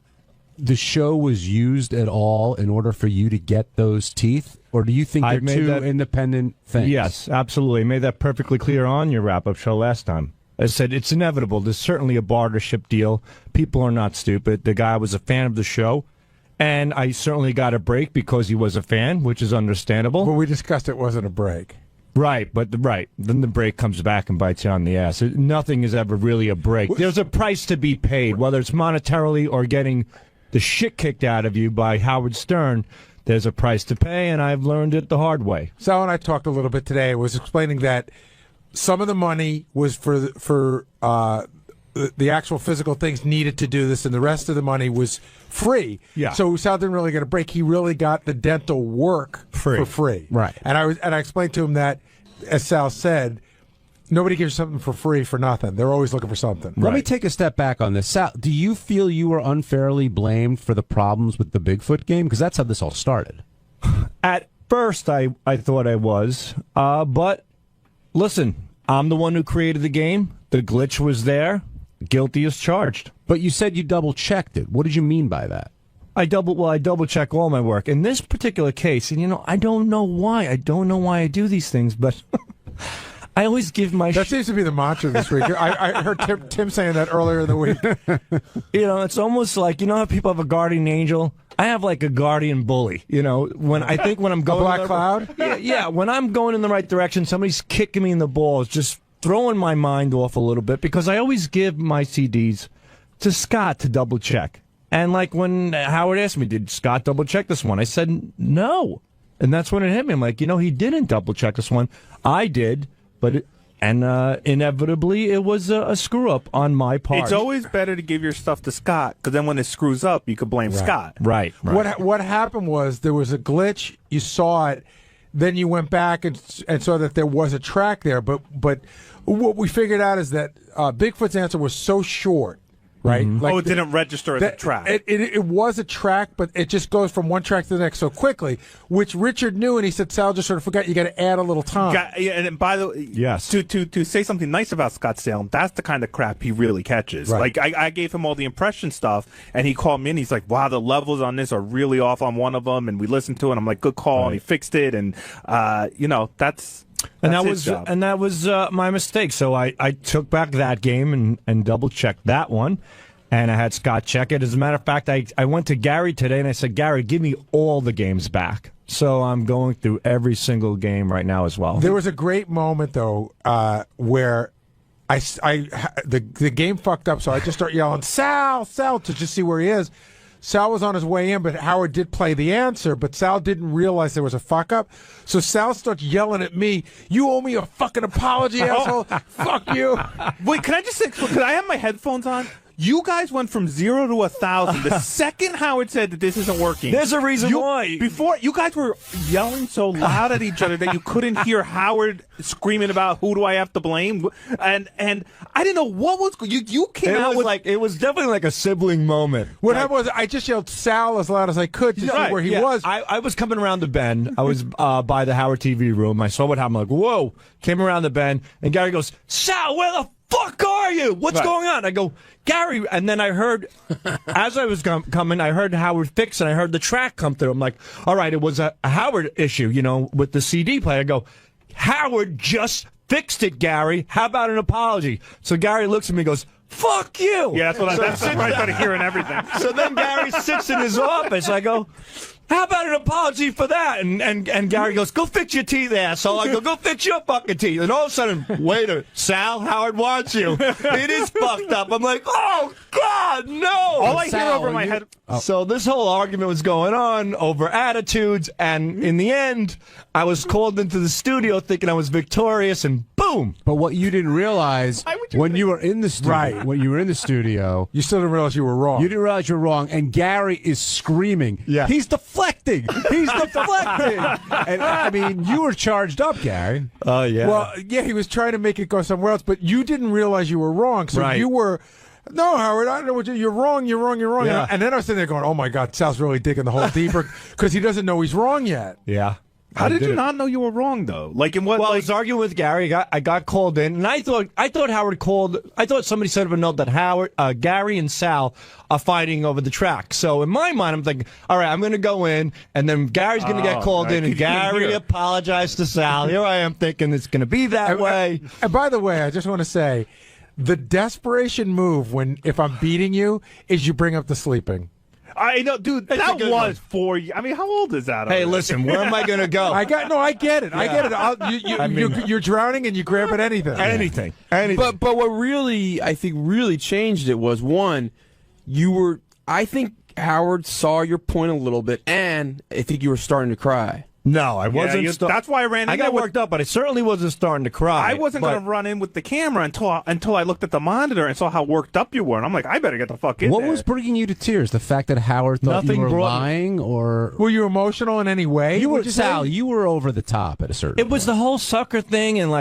the show was used at all in order for you to get those teeth? Or do you think they're two independent things? Yes, absolutely. I made that perfectly clear on your wrap-up show last time. I said it's inevitable. There's certainly a bartership deal. People are not stupid. The guy was a fan of the show, and I certainly got a break because he was a fan, which is understandable. Well, we discussed it wasn't a break. Right, then the break comes back and bites you on the ass. Nothing is ever really a break. There's a price to be paid, whether it's monetarily or getting the shit kicked out of you by Howard Stern. There's a price to pay, and I've learned it the hard way. Sal and I talked a little bit today. I was explaining that some of the money was for the actual physical things needed to do this, and the rest of the money was free. Yeah. So Sal didn't really get a break. He really got the dental work for free. Right. And I explained to him that, as Sal said, nobody gives something for free for nothing. They're always looking for something. Let me take a step back on this. Sal, do you feel you were unfairly blamed for the problems with the Bigfoot game? Because that's how this all started. At first, I thought I was. But listen, I'm the one who created the game. The glitch was there. Guilty as charged. But you said you double-checked it. What did you mean by that? I double check all my work. In this particular case, and I don't know why. I don't know why I do these things, but I always give my. That seems to be the mantra this week. I heard Tim saying that earlier in the week. It's almost like how people have a guardian angel. I have like a guardian bully. When I'm going Black Cloud. Yeah. When I'm going in the right direction, somebody's kicking me in the balls, just throwing my mind off a little bit because I always give my CDs to Scott to double check. And like when Howard asked me, did Scott double check this one? I said no. And that's when it hit me. I'm like, he didn't double check this one. I did, but inevitably it was a screw up on my part. It's always better to give your stuff to Scott because then when it screws up, you could blame Scott. Right. What happened was there was a glitch. You saw it. Then you went back and saw that there was a track there. But what we figured out is that Bigfoot's answer was so short. Right? Mm-hmm. Like it didn't register as a track. It was a track, but it just goes from one track to the next so quickly, which Richard knew, and he said, Sal just sort of forgot you got to add a little time. And by the way, yes. To say something nice about Scott Salem, that's the kind of crap he really catches. Right. Like, I gave him all the impression stuff, and he called me, and he's like, wow, the levels on this are really off on one of them, and we listened to it, and I'm like, good call, and he fixed it, and, that's... And that was my mistake. So I took back that game and double checked that one, and I had Scott check it. As a matter of fact, I went to Gary today and I said, Gary, give me all the games back. So I'm going through every single game right now as well. There was a great moment though where the game fucked up, so I just start yelling Sal to just see where he is. Sal was on his way in, but Howard did play the answer, but Sal didn't realize there was a fuck-up. So Sal starts yelling at me, you owe me a fucking apology, asshole. Fuck you. Wait, can I just say, could I have my headphones on? You guys went from 0 to 1,000 the second Howard said that this isn't working. There's a reason why. Before, you guys were yelling so loud at each other that you couldn't hear Howard screaming about who do I have to blame, and I didn't know what was you came it out was with like it was definitely like a sibling moment. What happened was I just yelled Sal as loud as I could to see where he was. I was coming around the bend. I was by the Howard TV room. I saw what happened. I'm like, whoa! Came around the bend, and Gary goes, Sal, where the fuck are you? What's going on? I go, Gary, and then I heard, as I was coming, I heard Howard fix, and I heard the track come through. I'm like, all right, it was a Howard issue, with the CD player. I go, Howard just fixed it, Gary. How about an apology? So Gary looks at me and goes, fuck you. Yeah, that's what I started hearing everything. So then Gary sits in his office. I go, how about an apology for that? And Gary goes, go fix your teeth, asshole. I go fix your fucking teeth. And all of a sudden, wait a minute, Sal, Howard wants you. It is fucked up. I'm like, oh, God, no. All I hear over my head. So this whole argument was going on over attitudes, and in the end, I was called into the studio thinking I was victorious, and boom. But what you didn't realize when you were in the studio, you still didn't realize you were wrong. You didn't realize you were wrong, and Gary is screaming. Yeah. He's deflecting. He's deflecting. And I mean, you were charged up, Gary. Oh, yeah. Well, yeah, he was trying to make it go somewhere else, but you didn't realize you were wrong, so you were... No, Howard, I don't know what you're wrong. Yeah. And then I was sitting there going, oh, my God, Sal's really digging the hole deeper because he doesn't know he's wrong yet. Yeah. How did you not know you were wrong, though? Like in what? Well, I was arguing with Gary. I got called in, and I thought Howard called. I thought somebody sent him a note that Gary and Sal are fighting over the track. So in my mind, I'm thinking, all right, I'm going to go in, and then Gary's going to get called in, and Gary apologized to Sal. Here I am thinking it's going to be that way. And by the way, I just want to say, the desperation move if I'm beating you is you bring up the sleeping. I know, dude. That was 4 years. I mean, how old is that? Hey, listen, where am I going to go? I get it. Yeah. I get it. You're drowning and you grab at anything. Anything. But what really, I think, really changed it was one, I think Howard saw your point a little bit, and I think you were starting to cry. No, I wasn't. That's why I ran in. I got worked up, but I certainly wasn't starting to cry. I wasn't going to run in with the camera until I looked at the monitor and saw how worked up you were, and I'm like, I better get the fuck in What there. was bringing you to tears? The fact that Howard thought you were lying, or were you emotional in any way? You were, Sal. You were over the top at a certain. It was the whole sucker thing, and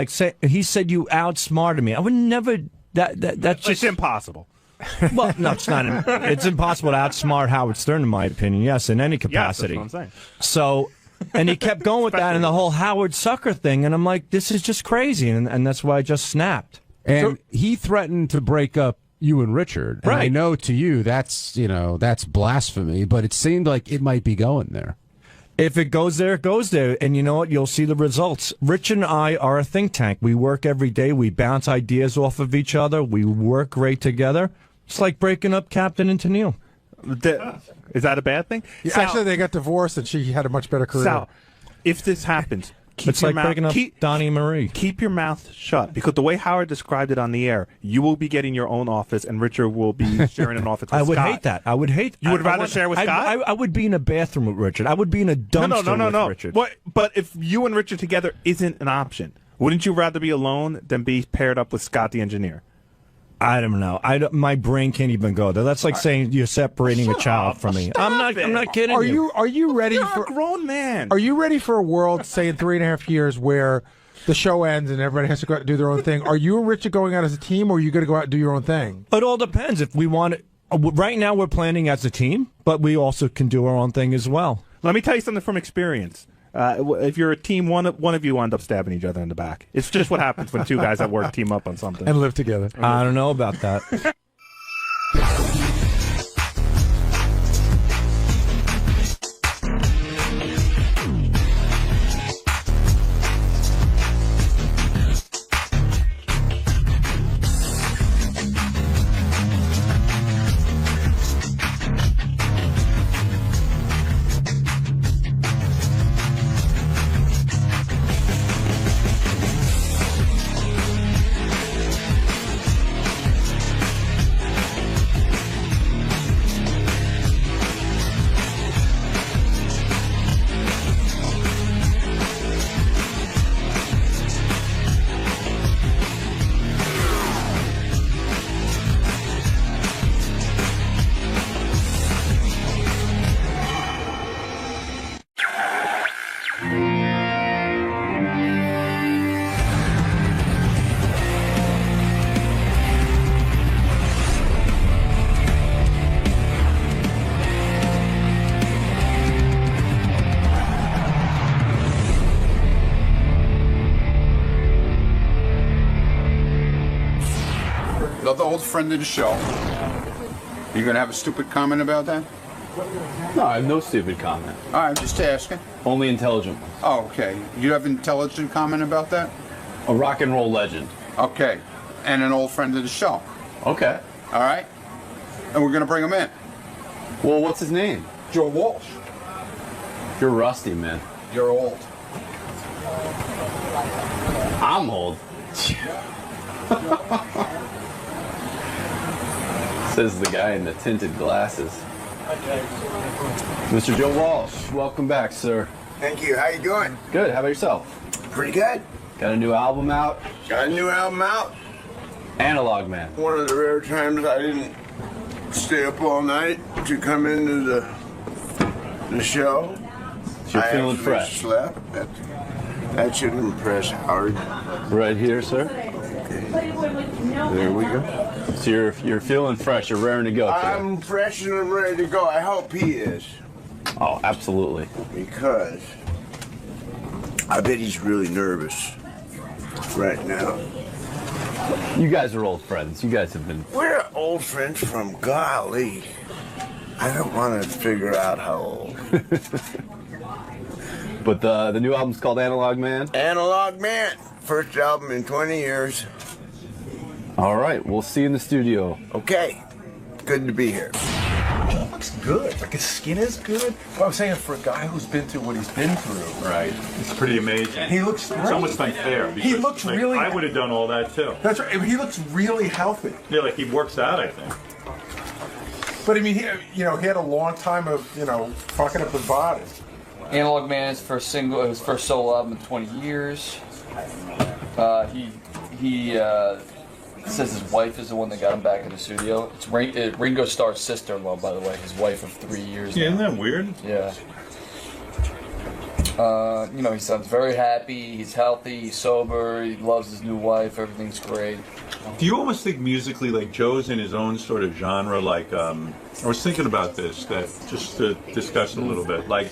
he said you outsmarted me. I would never. That's just impossible. Well, no, it's not. It's impossible to outsmart Howard Stern, in my opinion. Yes, in any capacity. Yes, that's what I'm saying. So. And he kept going with that and the whole Howard sucker thing, and I'm like, this is just crazy, and that's why I just snapped. And he threatened to break up you and Richard. And I know to you that's blasphemy, but it seemed like it might be going there. If it goes there, it goes there. And you know what? You'll see the results. Rich and I are a think tank. We work every day. We bounce ideas off of each other. We work great together. It's like breaking up Captain and Tennille. Is that a bad thing? Yeah, Sal, actually, they got divorced, and she had a much better career. Sal, if this happens, keep it's your like mouth, breaking up Donnie and Marie. Keep your mouth shut, because the way Howard described it on the air, you will be getting your own office, and Richard will be sharing an office with I would Scott. hate that. I would hate. You would rather want- share with Scott? I would be in a bathroom with Richard. I would be in a dumpster with Richard. But if you and Richard together isn't an option, wouldn't you rather be alone than be paired up with Scott the engineer? I don't know. My brain can't even go there. That's like saying you're separating a child from me. I'm not kidding. Are you ready You're for a grown man? Are you ready for a world, say in 3.5 years, where the show ends and everybody has to go out and do their own thing? Are you and Richard going out as a team, or are you going to go out and do your own thing? It all depends. If we want it, right now we're planning as a team, but we also can do our own thing as well. Let me tell you something from experience. If you're a team, one of you end up stabbing each other in the back. It's just what happens when two guys at work team up on something. And live together. I don't know about that. Another old friend of the show. You gonna have a stupid comment about that? No, I have no stupid comment. All right, I'm just asking. Only intelligent one. Oh, okay. You have an intelligent comment about that? A rock and roll legend. Okay. And an old friend of the show. Okay. All right. And we're gonna bring him in. Well, what's his name? Joe Walsh. You're rusty, man. You're old. I'm old. Says the guy in the tinted glasses. Mr. Joe Walsh, welcome back, sir. Thank you. How you doing? Good. How about yourself? Pretty good. Got a new album out? Got a new album out. Analog Man. One of the rare times I didn't stay up all night to come into the show. So you're feeling actually fresh. Slept. That should impress Howard. Right here, sir. There we go. So you're feeling fresh. You're raring to go. Today. I'm fresh and I'm ready to go. I hope he is. Oh, absolutely. Because I bet he's really nervous right now. You guys are old friends. You guys have been. We're old friends from golly. I don't want to figure out how old. But the new album's called Analog Man? Analog Man. First album in 20 years. All right, we'll see you in the studio. Okay. Good to be here. He looks good. Like his skin is good. Well, I'm saying for a guy who's been through what he's been through. Right. It's pretty amazing. He looks great. It's almost unfair. He because, looks like, really. I would have done all that too. That's right. He looks really healthy. Yeah, like he works out, I think. But I mean, he had a long time of fucking up his body. Analog Man is his first solo album in 20 years. He says his wife is the one that got him back in the studio. It's Ringo Starr's sister-in-law, by the way, his wife of 3 years. Yeah, now. isn't that weird? Yeah. He sounds very happy. He's healthy. He's sober. He loves his new wife. Everything's great. Do you almost think musically, like Joe's in his own sort of genre? Like, I was thinking about this, that just to discuss a little bit. Like,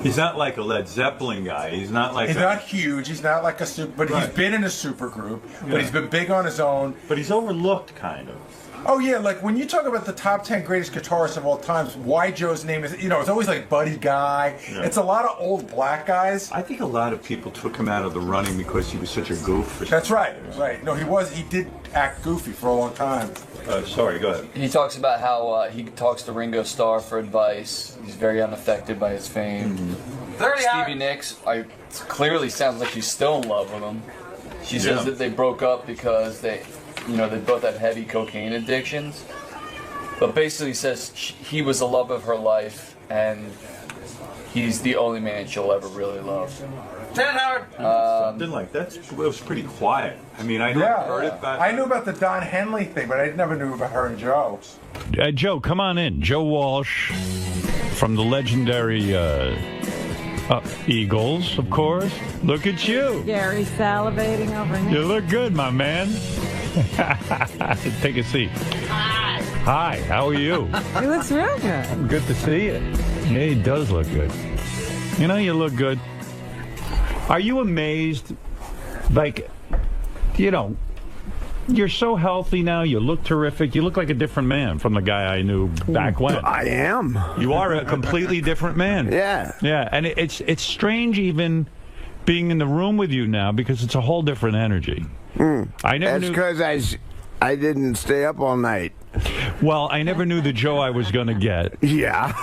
He's not like a Led Zeppelin guy. He's not like He's not huge. He's not like a super, but he's been in a super group. Yeah. But he's been big on his own. But he's overlooked, kind of. Oh yeah, like when you talk about the top 10 greatest guitarists of all times, why Joe's name is, it's always like Buddy Guy. Yeah. It's a lot of old black guys. I think a lot of people took him out of the running because he was such a goof. That's right, right. No, he did act goofy for a long time. Sorry, go ahead. He talks about how he talks to Ringo Starr for advice. He's very unaffected by his fame. Stevie Nicks, clearly sounds like she's still in love with him. She says that they broke up because they both had heavy cocaine addictions. But basically says he was the love of her life, and he's the only man she'll ever really love. Something like that. It was pretty quiet. I mean, I never heard it. But I knew about the Don Henley thing, but I never knew about her and Joe. Joe, come on in. Joe Walsh from the legendary Eagles, of course. Look at you. Gary's salivating over here. You look good, my man. Take a seat. Hi, how are you? He looks real good. Good to see you. Yeah, he does look good. You know, you look good. Are you amazed? Like, you're so healthy now. You look terrific. You look like a different man from the guy I knew back when. I am. You are a completely different man. Yeah. Yeah, and it's strange even being in the room with you now because it's a whole different energy. I never That's because I didn't stay up all night. Well, I never knew the Joe I was going to get. Yeah.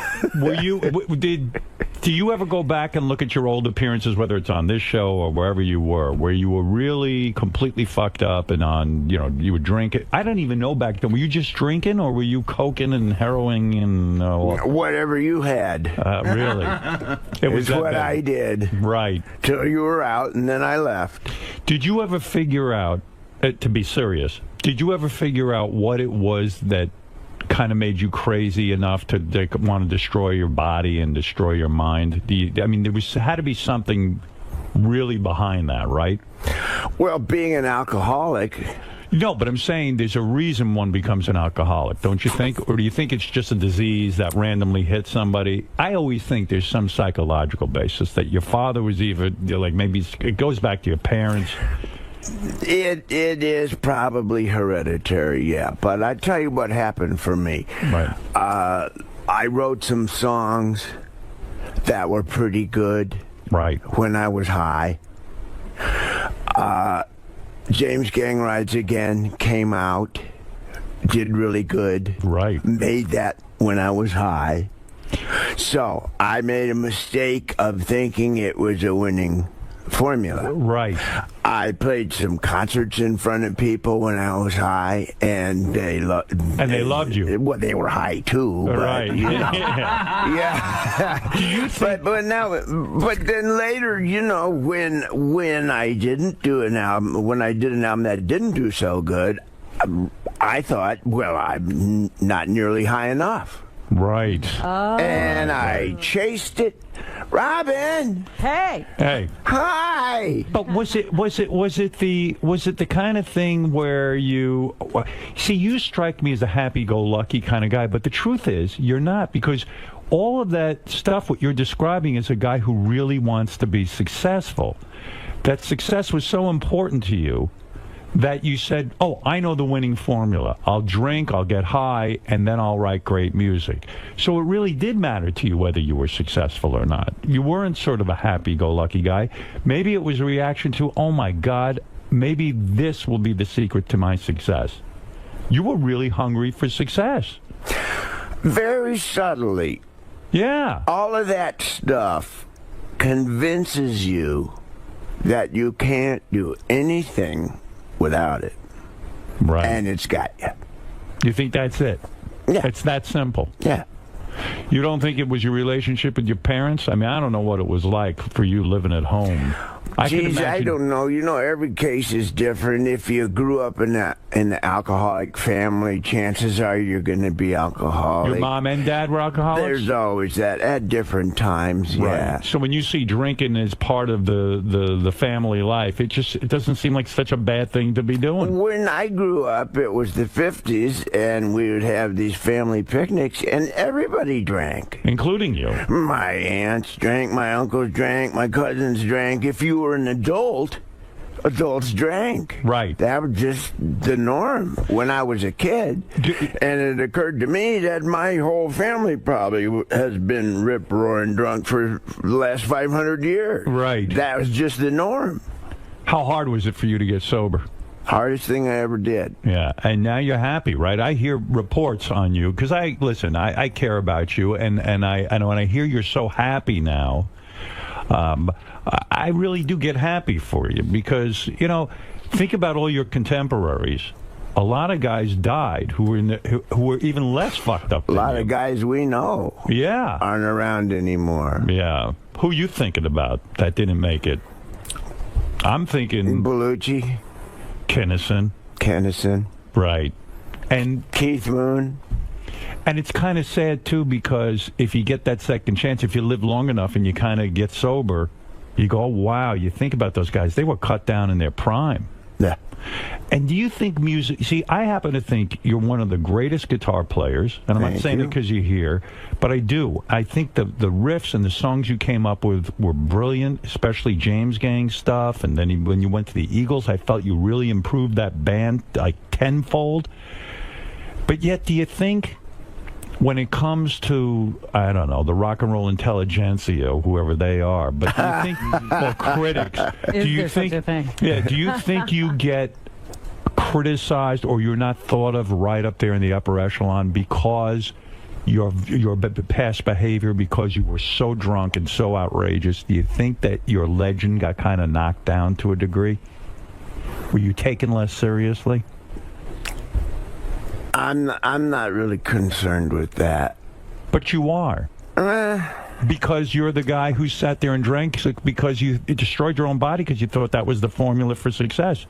Do you ever go back and look at your old appearances, whether it's on this show or wherever you were, where you were really completely fucked up and on, you would drink it? I don't even know back then. Were you just drinking or were you coking and heroin and whatever you had? Really? It was what I did. Right. Till you were out, and then I left. Did you ever figure out, to be serious, did you ever figure out what it was that kind of made you crazy enough to want to destroy your body and destroy your mind? There had to be something really behind that, right? Well, being an alcoholic. No, but I'm saying there's a reason one becomes an alcoholic, don't you think? Or do you think it's just a disease that randomly hits somebody? I always think there's some psychological basis that your father was maybe it goes back to your parents. It is probably hereditary, yeah. But I tell you what happened for me. Right. I wrote some songs that were pretty good. Right. When I was high. James Gang Rides Again came out. Did really good. Right. Made that when I was high. So I made a mistake of thinking it was a winning formula. Right. I played some concerts in front of people when I was high, and they loved you. Well, they were high too. But, right. Yeah. But then later, when I didn't do an album, when I did an album that didn't do so good, I thought, well, I'm not nearly high enough. Right. Oh. And I chased it. Robin. Hey. Hi. But was it the kind of thing where you strike me as a happy-go-lucky kind of guy, but the truth is you're not, because all of that stuff what you're describing is a guy who really wants to be successful. That success was so important to you that you said, oh, I know the winning formula. I'll drink, I'll get high, and then I'll write great music. So it really did matter to you whether you were successful or not. You weren't sort of a happy-go-lucky guy. Maybe it was a reaction to, oh, my God, maybe this will be the secret to my success. You were really hungry for success. Very subtly. Yeah. All of that stuff convinces you that you can't do anything without it. Right. And it's got you. You think that's it? Yeah. It's that simple? Yeah. You don't think it was your relationship with your parents? I mean, I don't know what it was like for you living at home. I don't know. Every case is different. If you grew up in an alcoholic family, chances are you're going to be alcoholic. Your mom and dad were alcoholics? There's always that at different times, yeah. Right. So when you see drinking as part of the family life, it doesn't seem like such a bad thing to be doing. When I grew up, it was the 50s, and we would have these family picnics, and everybody Everybody drank. Including you. My aunts drank, my uncles drank, my cousins drank. If you were an adult, adults drank. Right. That was just the norm when I was a kid. And it occurred to me that my whole family probably has been rip-roaring drunk for the last 500 years. Right. That was just the norm. How hard was it for you to get sober? Hardest thing I ever did. Yeah, and now you're happy, right? I hear reports on you because I care about you, and when I hear you're so happy now, I really do get happy for you because think about all your contemporaries. A lot of guys died who were even less fucked up. A lot of guys we know, aren't around anymore. Yeah, who you thinking about that didn't make it? I'm thinking 𝗦𝗵cie. Kennison. Right. And Keith Moon. And it's kind of sad, too, because if you get that second chance, if you live long enough and you kind of get sober, you go, oh, wow, you think about those guys. They were cut down in their prime. Yeah. And do you think music... See, I happen to think you're one of the greatest guitar players, and I'm not saying it because you're here, but I do. I think the riffs and the songs you came up with were brilliant, especially James Gang stuff, and then when you went to the Eagles, I felt you really improved that band like tenfold. But yet, do you think... when it comes to, I don't know, the rock and roll intelligentsia, or whoever they are, but do you think, or critics, do you think, yeah, do you think you get criticized or you're not thought of right up there in the upper echelon because your past behavior, because you were so drunk and so outrageous? Do you think that your legend got kind of knocked down to a degree? Were you taken less seriously? I'm not really concerned with that. But you are. Because you're the guy who sat there and drank because you destroyed your own body because you thought that was the formula for success.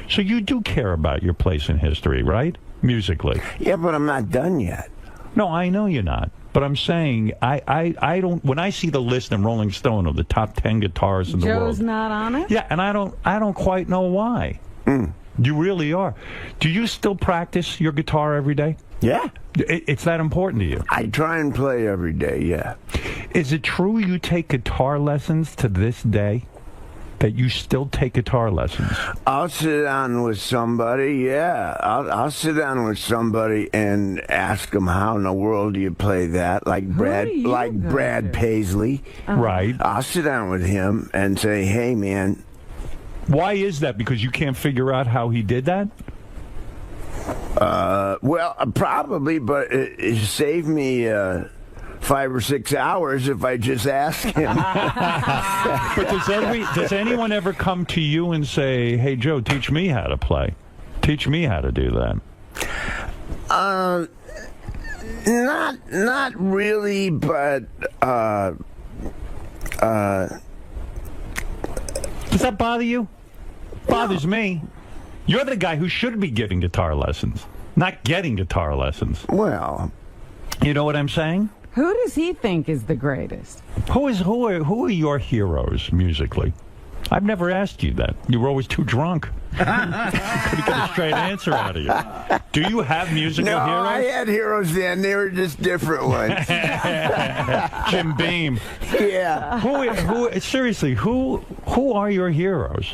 So you do care about your place in history, right? Musically. Yeah, but I'm not done yet. No, I know you're not. But I'm saying, I don't, when I see the list in Rolling Stone of the top 10 guitarists in the world. Joe's not on it? Yeah, and I don't quite know why. You really are. Do you still practice your guitar every day? Yeah. It's that important to you? I try and play every day, yeah. Is it true you take guitar lessons to this day? That you still take guitar lessons? I'll sit down with somebody, yeah. I'll sit down with somebody and ask them how in the world do you play that, like Brad Paisley. Right. I'll sit down with him and say, hey, man. Why is that? Because you can't figure out how he did that? Well, probably, but it saved me 5 or 6 hours if I just ask him. But does anyone ever come to you and say, hey, Joe, teach me how to play? Teach me how to do that? Not really, but does that bother you? Bothers me. You're the guy who should be giving guitar lessons, not getting guitar lessons. Well, you know what I'm saying? Who does he think is the greatest? Who are your heroes musically? I've never asked you that. You were always too drunk. Couldn't get a straight answer out of you. Do you have musical heroes? No, I had heroes then. They were just different ones. Jim Beam. Yeah. Seriously, who are your heroes?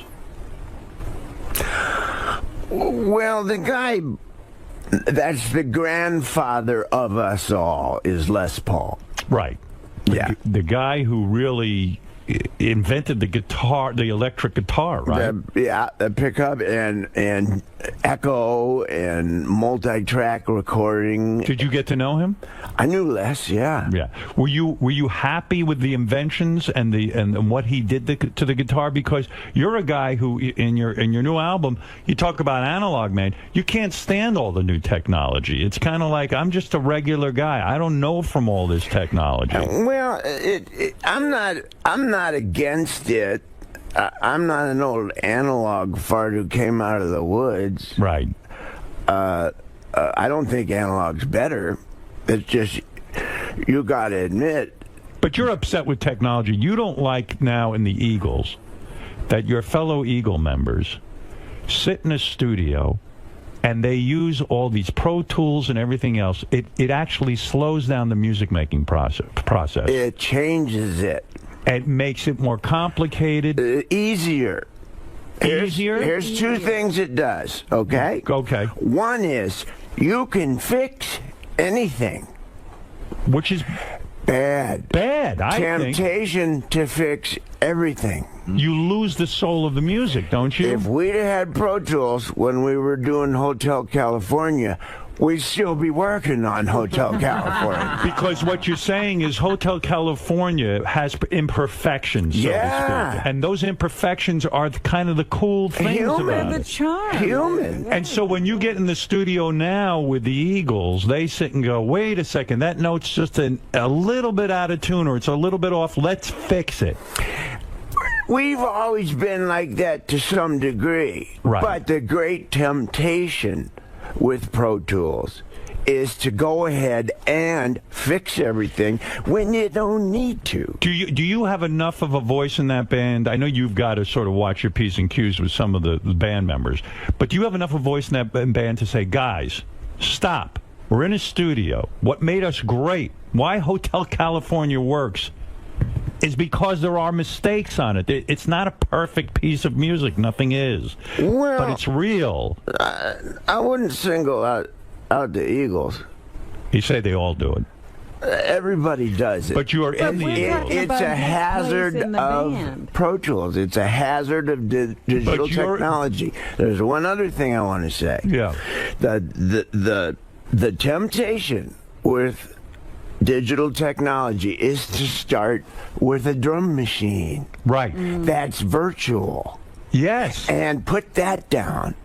Well, the guy that's the grandfather of us all is Les Paul. Right. Yeah. The guy who really invented the guitar, the electric guitar, right? The pickup and echo and multi-track recording. Did you get to know him? I knew Les, yeah. Yeah. Were you happy with the inventions and what he did to the guitar? Because you're a guy who in your new album you talk about analog, man. You can't stand all the new technology. It's kind of like I'm just a regular guy. I don't know from all this technology. Well, I'm not against it. I'm not an old analog fart who came out of the woods. Right. I don't think analog's better. It's just, you got to admit. But you're upset with technology. You don't like now in the Eagles that your fellow Eagle members sit in a studio and they use all these Pro Tools and everything else, it actually slows down the music making process. It changes it. It makes it more complicated. Easier. Here's two things it does, okay? Okay. One is you can fix anything. Which is bad. Bad, I think. Temptation to fix everything. You lose the soul of the music, don't you? If we'd have had Pro Tools when we were doing Hotel California, we'd still be working on Hotel California. Because what you're saying is Hotel California has imperfections, so to speak. And those imperfections are kind of the cool things about it. The charm. Human. And so when you get in the studio now with the Eagles, they sit and go, wait a second, that note's just a little bit out of tune, or it's a little bit off. Let's fix it. We've always been like that to some degree. Right. But the great temptation with Pro Tools is to go ahead and fix everything when you don't need to. Do you have enough of a voice in that band? I know you've got to sort of watch your P's and Q's with some of the band members, but do you have enough of a voice in that band to say, guys, stop. We're in a studio. What made us great, why Hotel California works, is because there are mistakes on it. It's not a perfect piece of music. Nothing is. Well, but it's real. I wouldn't single out the Eagles. You say they all do it. Everybody does it. But you are in the Eagles. It's a hazard of Pro Tools. It's a hazard of digital technology. There's one other thing I want to say. Yeah. The temptation with digital technology is to start with a drum machine. Right. That's virtual. Yes. And put that down.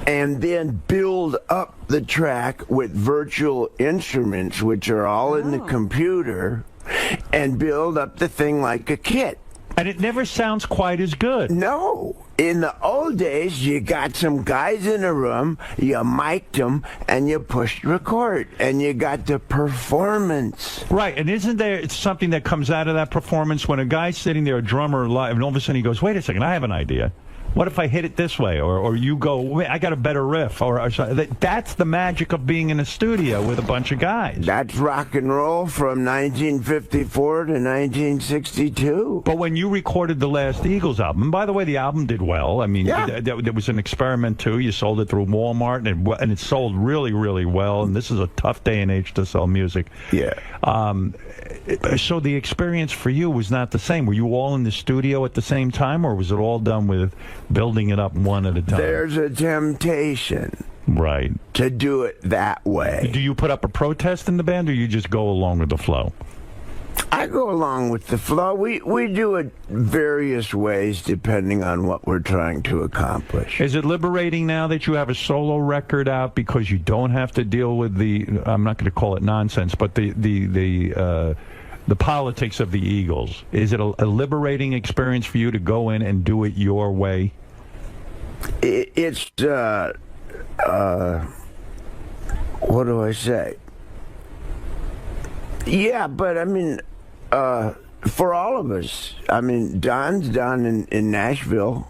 And then build up the track with virtual instruments, which are all in the computer, and build up the thing like a kit. And it never sounds quite as good. No. In the old days, you got some guys in a room, you mic'd them, and you pushed record, and you got the performance. Right, and isn't there something that comes out of that performance when a guy's sitting there, a drummer live, and all of a sudden he goes, wait a second, I have an idea. What if I hit it this way? Or you go, wait, I got a better riff. Or that's the magic of being in a studio with a bunch of guys. That's rock and roll from 1954 to 1962. But when you recorded the last Eagles album, and by the way, the album did well. I mean, there was an experiment, too. You sold it through Walmart, and it sold really, really well. And this is a tough day and age to sell music. Yeah. So the experience for you was not the same. Were you all in the studio at the same time, or was it all done with building it up one at a time? There's a temptation. Right. To do it that way. Do you put up a protest in the band, or you just go along with the flow? I go along with the flow. We do it various ways depending on what we're trying to accomplish. Is it liberating now that you have a solo record out because you don't have to deal with the, I'm not going to call it nonsense, but the politics of the Eagles? Is it a liberating experience for you to go in and do it your way? It's what do I say? Yeah, but I mean, for all of us, I mean, Don's down in Nashville,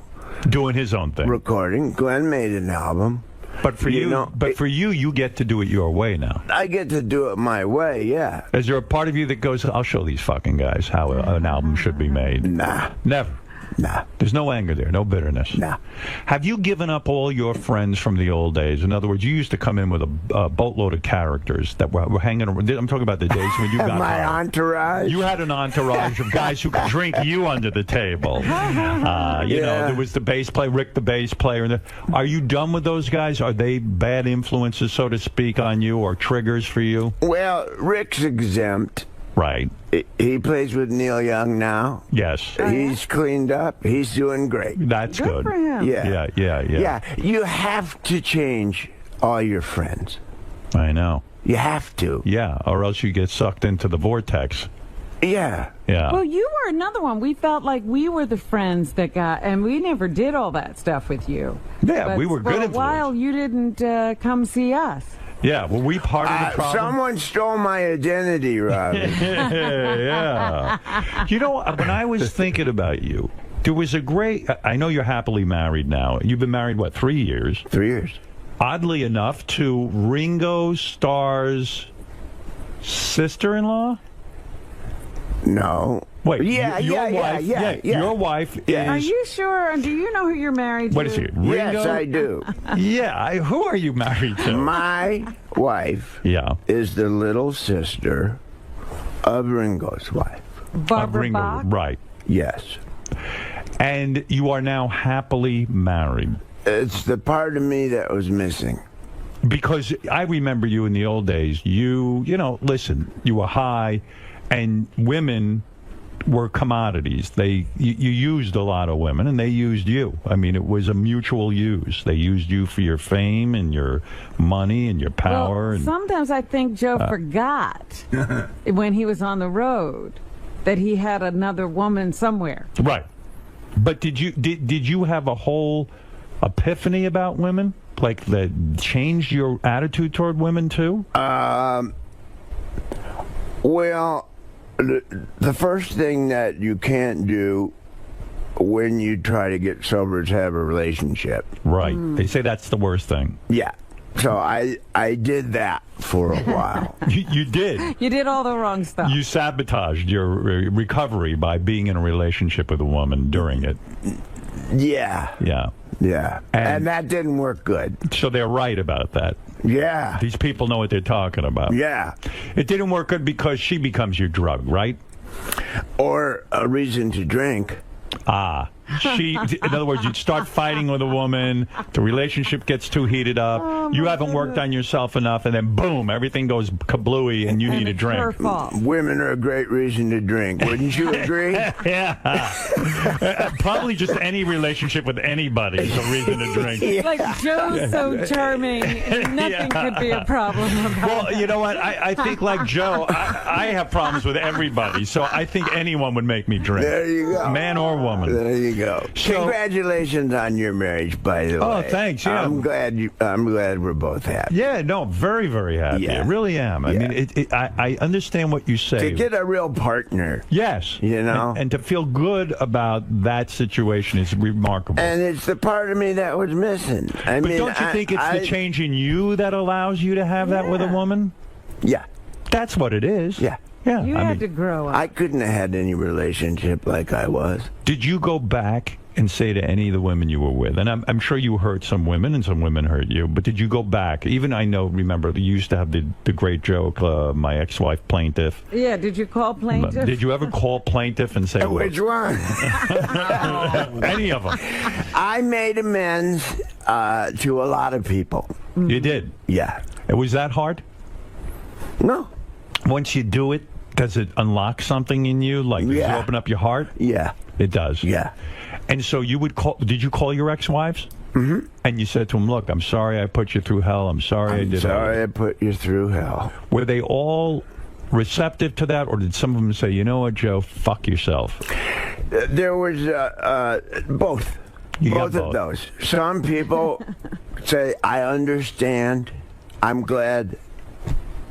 doing his own thing, recording. Glenn made an album. But for you get to do it your way now. I get to do it my way, yeah. Is there a part of you that goes, I'll show these fucking guys how an album should be made? Nah. Never. Nah. There's no anger there, no bitterness. Nah. Have you given up all your friends from the old days? In other words, you used to come in with a boatload of characters that were hanging around. I'm talking about the days when you got my entourage. You had an entourage of guys who could drink you under the table. You know, there was the bass player, Rick the bass player. Are you done with those guys? Are they bad influences, so to speak, on you, or triggers for you? Well, Rick's exempt. Right. He plays with Neil Young now. Yes. He's cleaned up. He's doing great. That's good. For him. Yeah. Yeah. You have to change all your friends. I know. You have to. Yeah, or else you get sucked into the vortex. Yeah. Yeah. Well, you were another one. We felt like we were the friends that got, and we never did all that stuff with you. Yeah, but we were good for a influence. while, you didn't come see us. Yeah, were we part of the problem? Someone stole my identity, Robbie. Yeah. You know, when I was thinking about you, there was a great... I know you're happily married now. You've been married, what, 3 years? 3 years. oddly enough, to Ringo Starr's sister-in-law? No. Wait, Yeah, your wife, your wife is... Are you sure? Do you know who you're married to? What is it? Ringo? Yes, I do. Who are you married to? My wife is the little sister of Ringo's wife. Barbara Bach? Right. Yes. And you are now happily married. It's the part of me that was missing. Because I remember you in the old days. You know, listen, you were high, and women were commodities. You used a lot of women, and they used you. I mean, it was a mutual use. They used you for your fame and your money and your power. Well, sometimes I think Joe forgot when he was on the road that he had another woman somewhere. Right. But did you have a whole epiphany about women? Like that changed your attitude toward women too? Well, the first thing that you can't do when you try to get sober is have a relationship. Right. They say that's the worst thing. Yeah. So I did that for a while. You did. You did all the wrong stuff. You sabotaged your recovery by being in a relationship with a woman during it. Yeah. Yeah. Yeah. And that didn't work good. So they're right about that. Yeah. These people know what they're talking about. Yeah. It didn't work good because she becomes your drug, right? Or a reason to drink. Ah. In other words, you'd start fighting with a woman, the relationship gets too heated up, you haven't worked on yourself enough, and then boom, everything goes kablooey and you need a drink. Women are a great reason to drink. Wouldn't you agree? Yeah. Probably just any relationship with anybody is a reason to drink. Like Joe's so charming, nothing could be a problem about Well, you know what? I think like Joe, I have problems with everybody, so I think anyone would make me drink. There you go. Man or woman. There you go. Congratulations on your marriage, by the way. Oh, thanks. Yeah. I'm glad we're both happy. Yeah, no, very, very happy. Yeah. I really am. I mean, I understand what you say. To get a real partner. Yes. You know? And to feel good about that situation is remarkable. And it's the part of me that was missing. But don't you think it's the change in you that allows you to have that with a woman? Yeah. That's what it is. Yeah. Yeah. You had to grow up. I couldn't have had any relationship like I was. Did you go back and say to any of the women you were with, and I'm sure you hurt some women and some women hurt you, but did you go back? Even remember, you used to have the great joke, my ex-wife plaintiff. Yeah, did you call plaintiff? Did you ever call plaintiff and say, which one? Any of them. I made amends to a lot of people. You did? Yeah. Was that hard? No. Once you do it, does it unlock something in you? Like, does it open up your heart? Yeah. It does? Yeah. And so you would call, did you call your ex-wives? Mm-hmm. And you said to them, look, I'm sorry I put you through hell. I'm sorry I did sorry I put you through hell. Were they all receptive to that, or did some of them say, you know what, Joe, fuck yourself? There was both. Both of those. Some people say, I understand. I'm glad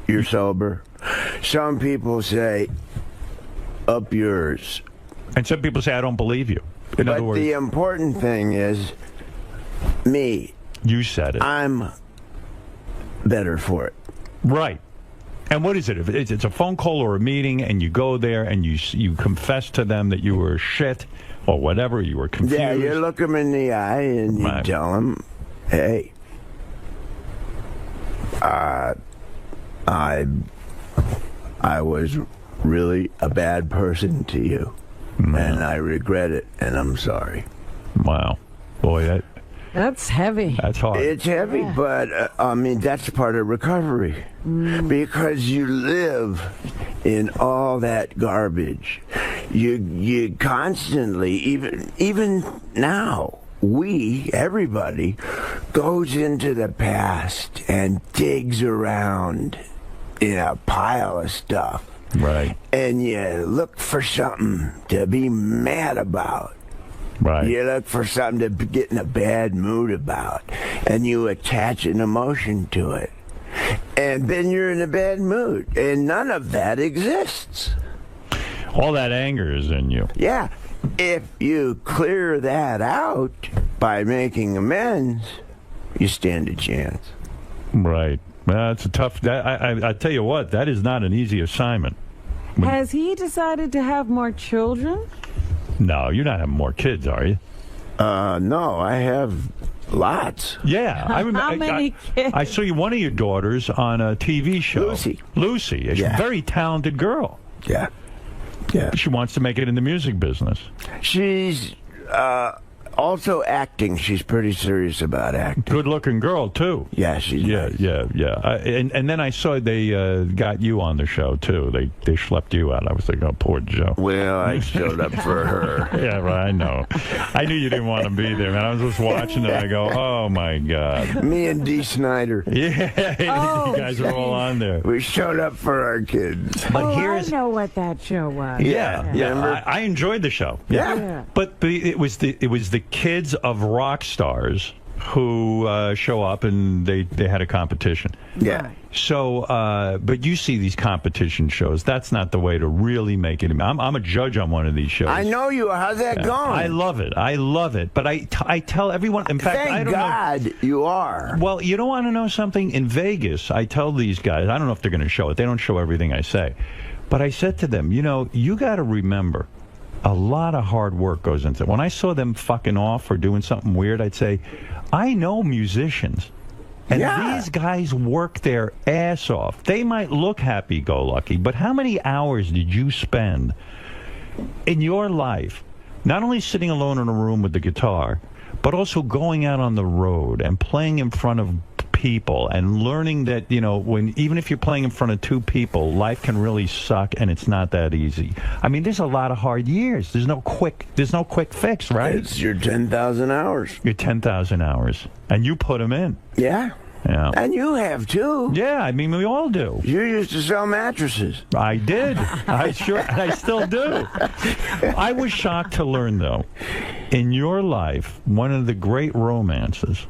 you're sober. Some people say, up yours. And some people say, I don't believe you. In other words, the important thing is me. You said it. I'm better for it. Right. And what is it? If it's a phone call or a meeting, and you go there and you confess to them that you were shit or whatever, you were confused. Yeah, you look them in the eye and you tell them, hey, I was really a bad person to you, and I regret it, and I'm sorry. Wow. Boy, that's heavy. That's hard. It's heavy, but I mean, that's part of recovery. Because you live in all that garbage. You constantly, even now, everybody goes into the past and digs around in a pile of stuff. Right. And you look for something to be mad about. Right. You look for something to get in a bad mood about. And you attach an emotion to it. And then you're in a bad mood. And none of that exists. All that anger is in you. Yeah. If you clear that out by making amends, you stand a chance. Right. Well, it's a tough. I tell you what, that is not an easy assignment. Has he decided to have more children? No, you're not having more kids, are you? No, I have lots. Yeah, I remember. How many kids? I saw you, one of your daughters, on a TV show. Lucy. She's a very talented girl. Yeah. She wants to make it in the music business. She's also acting. She's pretty serious about acting. Good-looking girl too. Yeah, she's nice. Yeah. And then I saw they got you on the show too. They schlepped you out. I was like, oh, poor Joe. Well, I showed up for her. Yeah, right. I know. I knew you didn't want to be there, man. I was just watching it. I go, oh my God. Me and Dee Snider. Yeah, you guys are all on there. We showed up for our kids. But I know what that show was. Yeah. I enjoyed the show. Yeah. But it was the kids of rock stars who show up, and they had a competition. Yeah. So, but you see these competition shows. That's not the way to really make it. I'm a judge on one of these shows. I know you are. How's that going? I love it. But I tell everyone. In fact, I don't know. You are. Well, you don't want to know something? In Vegas, I tell these guys. I don't know if they're going to show it. They don't show everything I say. But I said to them, you got to remember, a lot of hard work goes into it. When I saw them fucking off or doing something weird, I'd say, I know musicians. And these guys work their ass off. They might look happy-go-lucky, but how many hours did you spend in your life not only sitting alone in a room with the guitar, but also going out on the road and playing in front of people and learning that, even if you're playing in front of two people, life can really suck and it's not that easy. I mean, there's a lot of hard years. There's no quick fix, right? It's your 10,000 hours. Your 10,000 hours. And you put them in. Yeah. Yeah. And you have too. Yeah, I mean, we all do. You used to sell mattresses. I did. I still do. I was shocked to learn, though, in your life, one of the great romances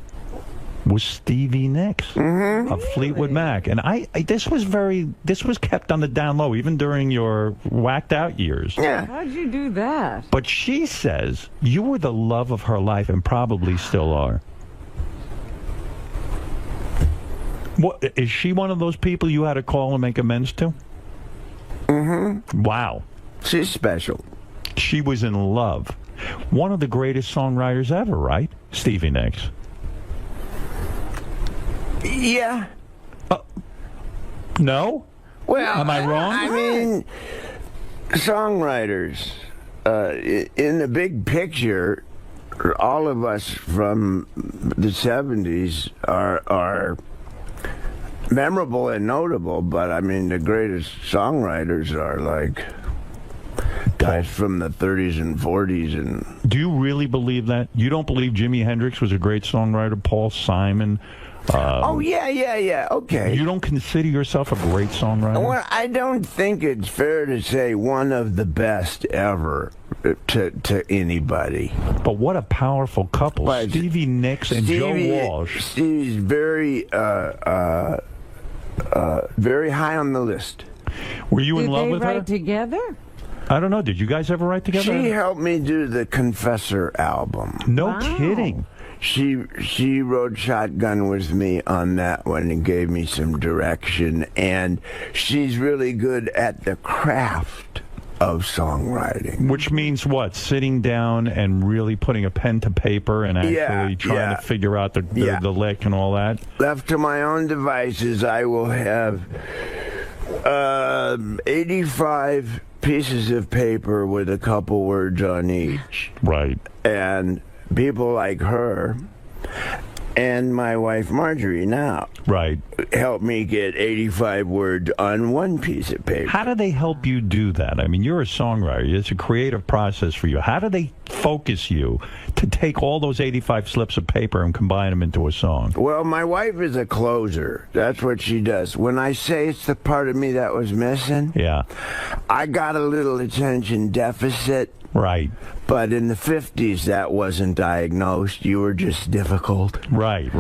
was Stevie Nicks of Fleetwood Mac. And this was kept on the down low, even during your whacked out years. Yeah. How'd you do that? But she says you were the love of her life and probably still are. What, is she one of those people you had to call and make amends to? Mm-hmm. Wow. She's special. She was in love. One of the greatest songwriters ever, right? Stevie Nicks. Yeah. No? Well, am I wrong? I mean, songwriters, in the big picture, all of us from the 70s are memorable and notable, but I mean, the greatest songwriters are like guys from the 30s and 40s. And do you really believe that? You don't believe Jimi Hendrix was a great songwriter? Paul Simon? Yeah. Okay. You don't consider yourself a great songwriter? Well, I don't think it's fair to say one of the best ever to anybody. But what a powerful couple, Stevie Nicks and Joe Walsh. Stevie's very high on the list. Were you in love with her? Did they write together? I don't know. Did you guys ever write together? She helped me do the Confessor album. No kidding. She rode shotgun with me on that one and gave me some direction, and she's really good at the craft of songwriting. Which means what? Sitting down and really putting a pen to paper and actually trying to figure out the lick and all that? Left to my own devices, I will have 85 pieces of paper with a couple words on each. Right. And people like her and my wife Marjorie now help me get 85 words on one piece of paper. How do they help you do that? I mean, you're a songwriter. It's a creative process for you. How do they focus you to take all those 85 slips of paper and combine them into a song? Well, my wife is a closer. That's what she does. When I say it's the part of me that was missing, I got a little attention deficit. Right. But in the 50s, that wasn't diagnosed. You were just difficult. Right.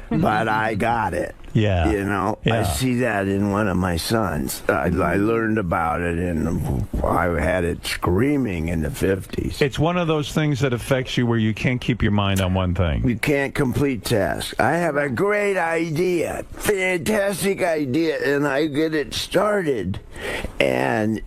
But I got it. Yeah. You know, I Yeah. see that in one of my sons. I learned about it, and I had it screaming in the 50s. It's one of those things that affects you where you can't keep your mind on one thing. You can't complete tasks. I have a great idea, fantastic idea, and I get it started. And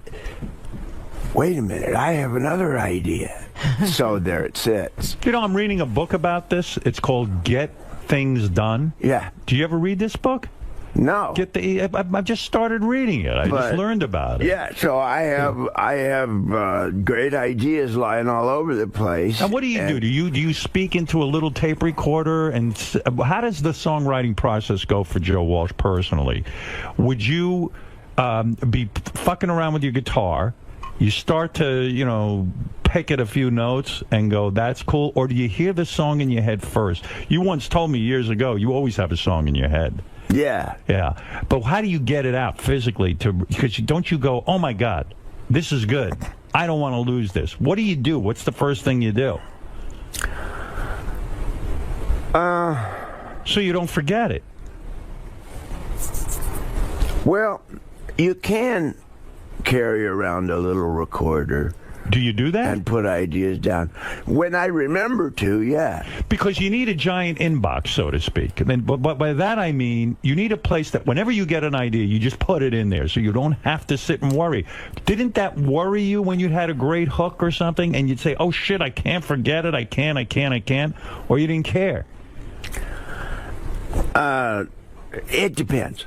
wait a minute, I have another idea. So there it sits. You know, I'm reading a book about this. It's called Get Things Done. Yeah. Do you ever read this book? No. I just started reading it. I just learned about it. Yeah, so I have great ideas lying all over the place. And what do you do? Do you speak into a little tape recorder? And how does the songwriting process go for Joe Walsh personally? Would you be fucking around with your guitar? You start to, you know, pick at a few notes and go, that's cool? Or do you hear the song in your head first? You once told me years ago you always have a song in your head. Yeah. Yeah. But how do you get it out physically? Because don't you go, oh, my God, this is good. I don't want to lose this. What do you do? What's the first thing you do? So you don't forget it. Well, you can carry around a little recorder. Do you do that? And put ideas down. When I remember to, yeah. Because you need a giant inbox, so to speak. But by that I mean you need a place that whenever you get an idea, you just put it in there so you don't have to sit and worry. Didn't that worry you when you had a great hook or something and you'd say, oh, shit, I can't forget it, I can't, or you didn't care? It depends.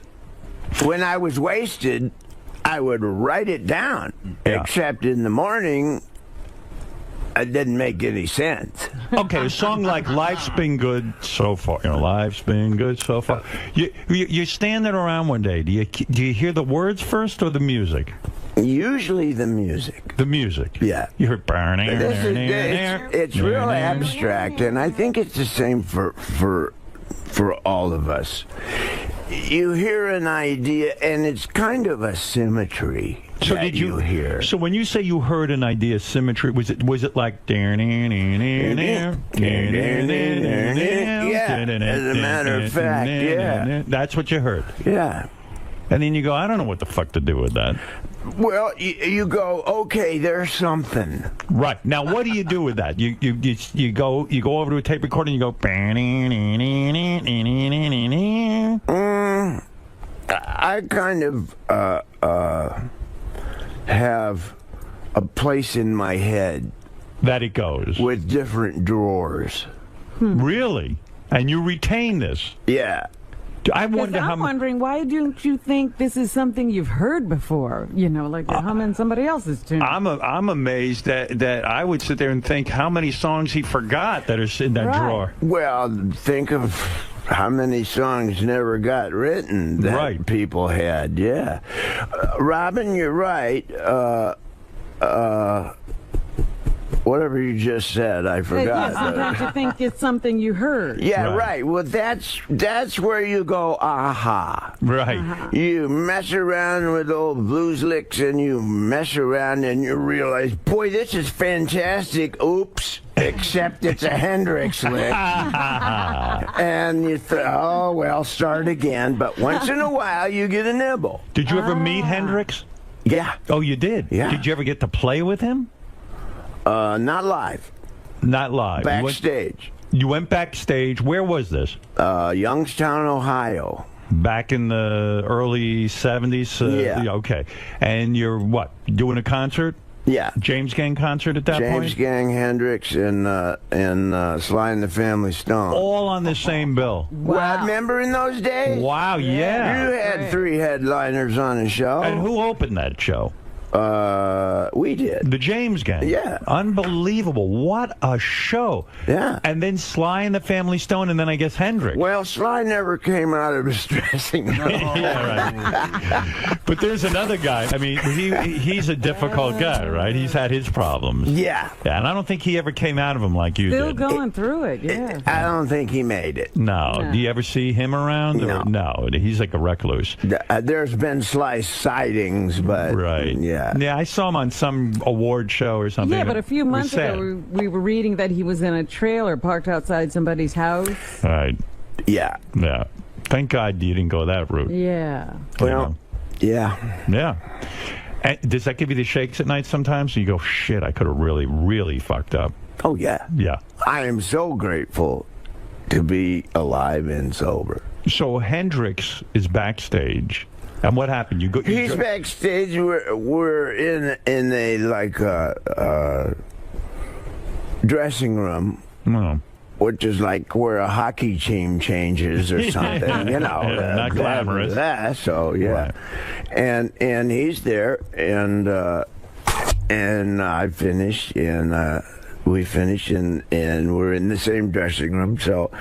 When I was wasted, I would write it down, except in the morning, it didn't make any sense. Okay, a song like Life's Been Good So Far, you know, Life's Been Good So Far. You're standing around one day. Do you hear the words first or the music? Usually the music. The music? Yeah. You heard burning. It's real abstract, and I think it's the same for all of us. You hear an idea, and it's kind of a symmetry. So did you hear? So when you say you heard an idea, symmetry, was it like? Yeah. As a matter of fact, yeah. That's what you heard. Yeah. And then you go, I don't know what the fuck to do with that. Well, you go, okay, there's something. Right. Now, what do you do with that? You go over to a tape recorder and you go. I kind of have a place in my head that it goes with different drawers. Really? And you retain this? Yeah. I wonder I'm wondering, why don't you think this is something you've heard before? You know, like you're humming somebody else's tune. I'm amazed that I would sit there and think how many songs he forgot that are in that drawer. Well, think of how many songs never got written that people had. Yeah. Robin, you're right. Whatever you just said, I forgot. Sometimes you think it's something you heard. Yeah, right. Well, that's where you go, aha. Right. You mess around with old blues licks, and you mess around, and you realize, boy, this is fantastic. Oops. Except it's a Hendrix lick. And you oh, well, start again. But once in a while, you get a nibble. Did you ever meet Hendrix? Yeah. Oh, you did? Yeah. Did you ever get to play with him? Not live. Not live. Backstage. You went backstage. Where was this? Youngstown, Ohio. Back in the early 70s? Yeah. Okay. And you're what? Doing a concert? Yeah. James Gang concert at that point? James Gang, Hendrix, and Sly and the Family Stone. All on the same bill. Wow. Well, remember in those days? Wow, yeah. You had 3 headliners on a show. And who opened that show? We did. The James Gang. Yeah. Unbelievable. What a show. Yeah. And then Sly and the Family Stone, and then I guess Hendrix. Well, Sly never came out of his dressing room. Yeah, right. But there's another guy. I mean, he's a difficult guy, right? He's had his problems. Yeah. Yeah, and I don't think he ever came out of them like you Still did. going through it, yeah. I don't think he made it. No. Do you ever see him around? No. No. He's like a recluse. There's been Sly sightings, but... Right. Yeah. Yeah, I saw him on some award show or something. Yeah, but a few months ago, we were reading that he was in a trailer parked outside somebody's house. Right. Yeah. Yeah. Thank God you didn't go that route. Yeah. Well, yeah. Yeah. And does that give you the shakes at night sometimes? You go, shit, I could have really, really fucked up. Oh, yeah. Yeah. I am so grateful to be alive and sober. So Hendrix is backstage. And what happened? He's backstage. We're in a like dressing room, which is like where a hockey team changes or something. You know, not glamorous. That, so yeah, right. and he's there, and I finish, and we finish, and we're in the same dressing room. So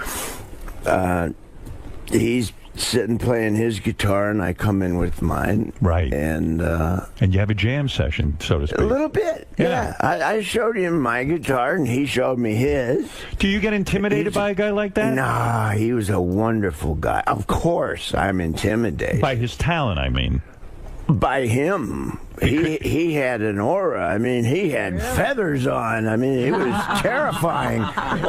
he's sitting playing his guitar, and I come in with mine. Right. And you have a jam session, so to speak. A little bit. Yeah. I showed him my guitar, and he showed me his. Do you get intimidated by a guy like that? Nah, he was a wonderful guy. Of course, I'm intimidated. By his talent, I mean. By him. He had an aura. I mean, he had feathers on. I mean, it was terrifying.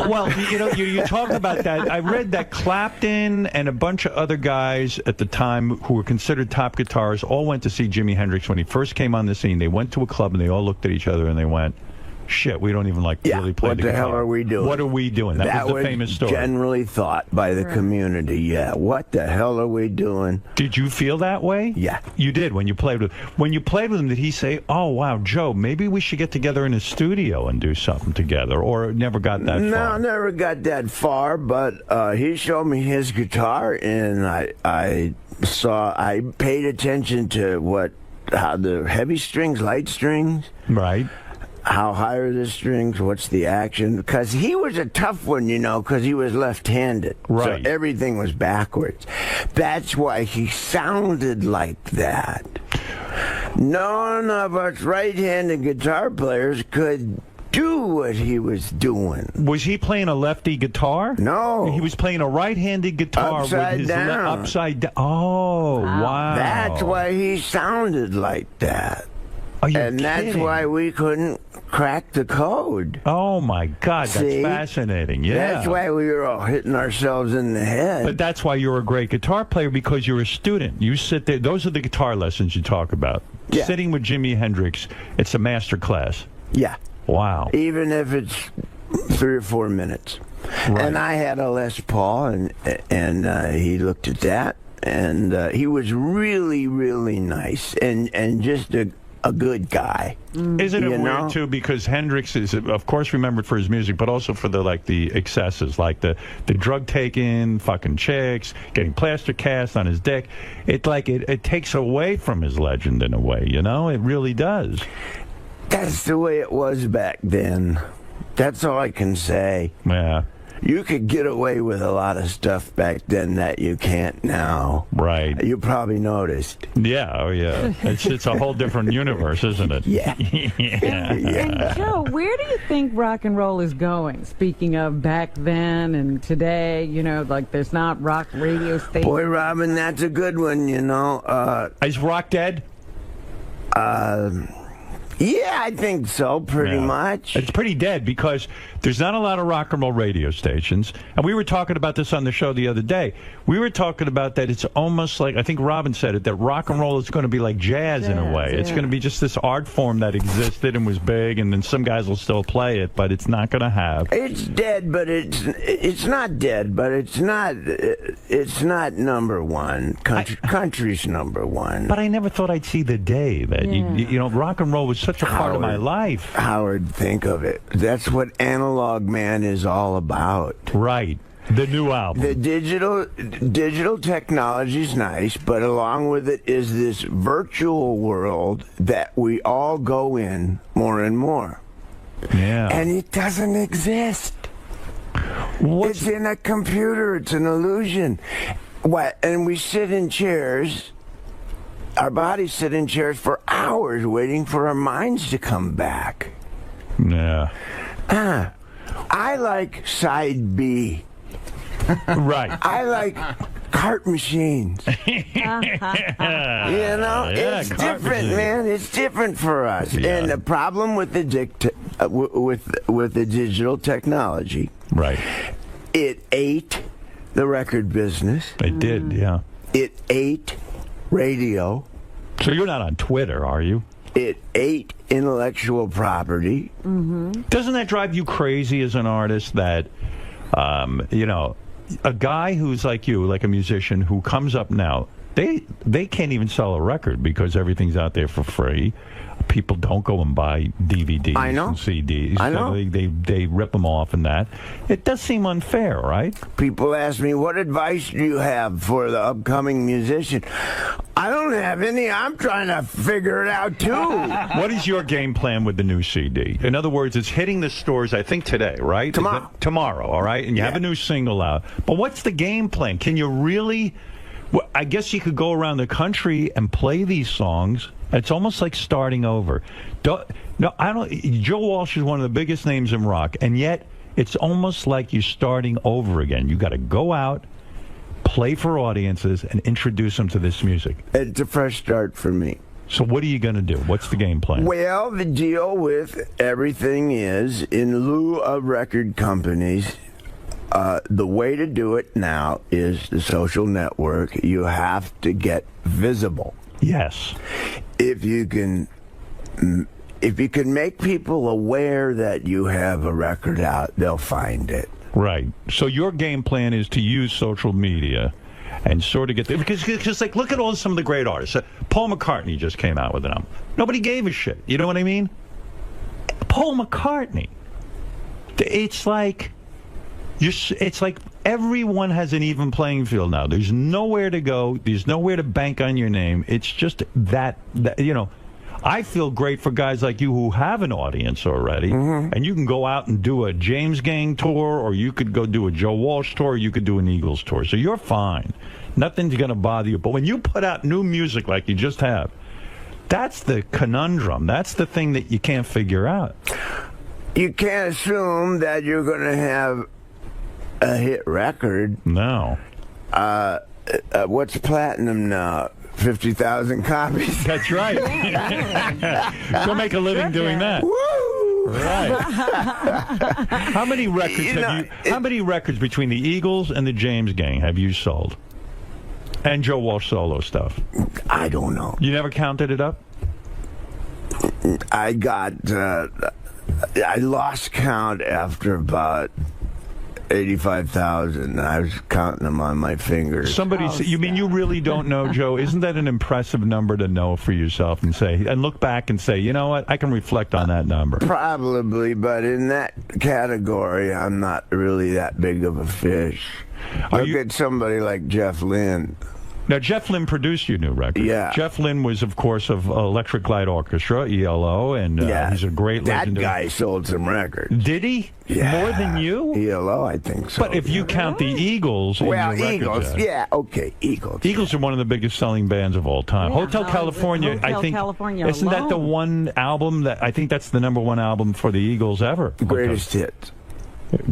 Well, you talk about that. I read that Clapton and a bunch of other guys at the time who were considered top guitarists all went to see Jimi Hendrix when he first came on the scene. They went to a club and they all looked at each other and they went, shit, we don't even really play the guitar. What the hell are we doing? What are we doing? That was the famous story. Generally thought by the community. Yeah, what the hell are we doing? Did you feel that way? Yeah, you did when you played with. When you played with him, did he say, "Oh wow, Joe, maybe we should get together in a studio and do something together," or never got that far? No, never got that far. But he showed me his guitar, and I paid attention to how the heavy strings, light strings, right. How high are the strings? What's the action? Because he was a tough one, because he was left-handed. Right. So everything was backwards. That's why he sounded like that. None of us right-handed guitar players could do what he was doing. Was he playing a lefty guitar? No. He was playing a right-handed guitar upside with his down. Upside down. Oh, wow. That's why he sounded like that. Are you and that's kidding? why we couldn't crack the code. Oh my God, that's fascinating. Yeah, that's why we were all hitting ourselves in the head. But that's why you're a great guitar player, because you're a student. You sit there. Those are the guitar lessons you talk about. Yeah. Sitting with Jimi Hendrix, it's a master class. Yeah. Wow. Even if it's 3 or 4 minutes. Right. And I had a Les Paul, and he looked at that, and he was really, really nice, and just a good guy. Isn't it weird too? Because Hendrix is, of course, remembered for his music, but also for the excesses, like the drug taking, fucking chicks, getting plaster cast on his dick. It takes away from his legend in a way. It really does. That's the way it was back then. That's all I can say. Yeah. You could get away with a lot of stuff back then that you can't now. Right. You probably noticed. Yeah, oh yeah. It's a whole different universe, isn't it? Yeah. And Joe, where do you think rock and roll is going? Speaking of back then and today, there's not rock radio stations. Boy, Robin, that's a good one, Is rock dead? Yeah, I think so, pretty much. It's pretty dead because there's not a lot of rock and roll radio stations. And we were talking about this on the show the other day. We were talking about that it's almost like, I think Robin said it, that rock and roll is going to be like jazz in a way. Yeah. It's going to be just this art form that existed and was big, and then some guys will still play it, but it's not going to have. It's dead, but it's not dead, but it's not number one. Country's number one. But I never thought I'd see the day that, rock and roll was such a part of my life. Howard, think of it. That's what Analog Man is all about. Right. The new album. The digital technology is nice, but along with it is this virtual world that we all go in more and more. Yeah. And it doesn't exist. It's in a computer. It's an illusion. And we sit in chairs. Our bodies sit in chairs for hours waiting for our minds to come back. Yeah. I like side B. Right. I like cart machines. Yeah, it's different, machines. man. It's different for us. Yeah. And the problem with the digital technology, right? It ate the record business. It did, yeah. It ate radio. So you're not on Twitter, are you? It ate intellectual property. Doesn't that drive you crazy as an artist that, you know, a guy who's like you, like a musician who comes up now, they can't even sell a record because everything's out there for free. People don't go and buy DVDs and CDs. I know. So they rip them off and that. It does seem unfair, right? People ask me, what advice do you have for the upcoming musician? I don't have any. I'm trying to figure it out, too. What is your game plan with the new CD? In other words, it's hitting the stores, I think, today, right? Tomorrow, all right? And you have a new single out. But what's the game plan? Can you really... Well, I guess you could go around the country and play these songs. It's almost like starting over. Joe Walsh is one of the biggest names in rock, and yet it's almost like you're starting over again. You got to go out, play for audiences, and introduce them to this music. It's a fresh start for me. So what are you going to do? What's the game plan? Well, the deal with everything is, in lieu of record companies, the way to do it now is the social network. You have to get visible. Yes. If you can make people aware that you have a record out, they'll find it. Right. So your game plan is to use social media and sort of get there. Because like, look at some of the great artists. Paul McCartney just came out with an album. Nobody gave a shit. You know what I mean? Paul McCartney. It's like... It's like everyone has an even playing field now. There's nowhere to go. There's nowhere to bank on your name. It's just that you know, I feel great for guys like you who have an audience already, and you can go out and do a James Gang tour, or you could go do a Joe Walsh tour, or you could do an Eagles tour. So you're fine. Nothing's going to bother you. But when you put out new music like you just have, that's the conundrum. That's the thing that you can't figure out. You can't assume that you're going to have a hit record. No. What's platinum now? 50,000 copies. That's right. Go make a living doing that. Woo! Right. How many records how many records between the Eagles and the James Gang have you sold? And Joe Walsh solo stuff? I don't know. You never counted it up? I lost count after about 85,000. I was counting them on my fingers. You mean you really don't know, Joe? Isn't that an impressive number to know for yourself and look back and say, you know what, I can reflect on that number? Probably, but in that category, I'm not really that big of a fish. Look at somebody like Jeff Lynne. Now, Jeff Lynne produced your new record. Yeah. Jeff Lynne was, of course, of Electric Light Orchestra, ELO, and he's a great legendary... That guy sold some records. Did he? Yeah. More than you? ELO, I think so. But if you count the Eagles... Well, in your Eagles, record, yeah, okay, Eagles. Eagles are one of the biggest selling bands of all time. Yeah, Hotel California, I think... California isn't that the alone. one album that... I think that's the #1 album for the Eagles ever. Greatest hits.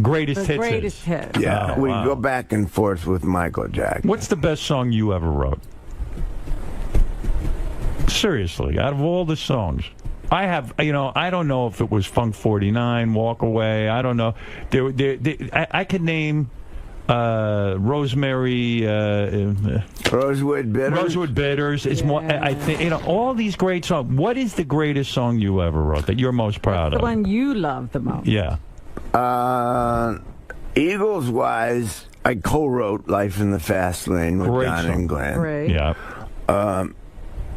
Greatest hits. Greatest hits. Yeah, Oh, we wow. go back and forth with Michael Jackson. What's the best song you ever wrote? Seriously, out of all the songs. I have, I don't know if it was Funk 49, Walk Away, I don't know. I could name Rosemary... Rosewood Bitters? Rosewood Bitters. It's more, I think, all these great songs. What is the greatest song you ever wrote that you're most proud The of? one you love the most. Yeah. Eagles-wise, I co-wrote Life in the Fast Lane with Great Don song. and Glenn. Great. Yeah.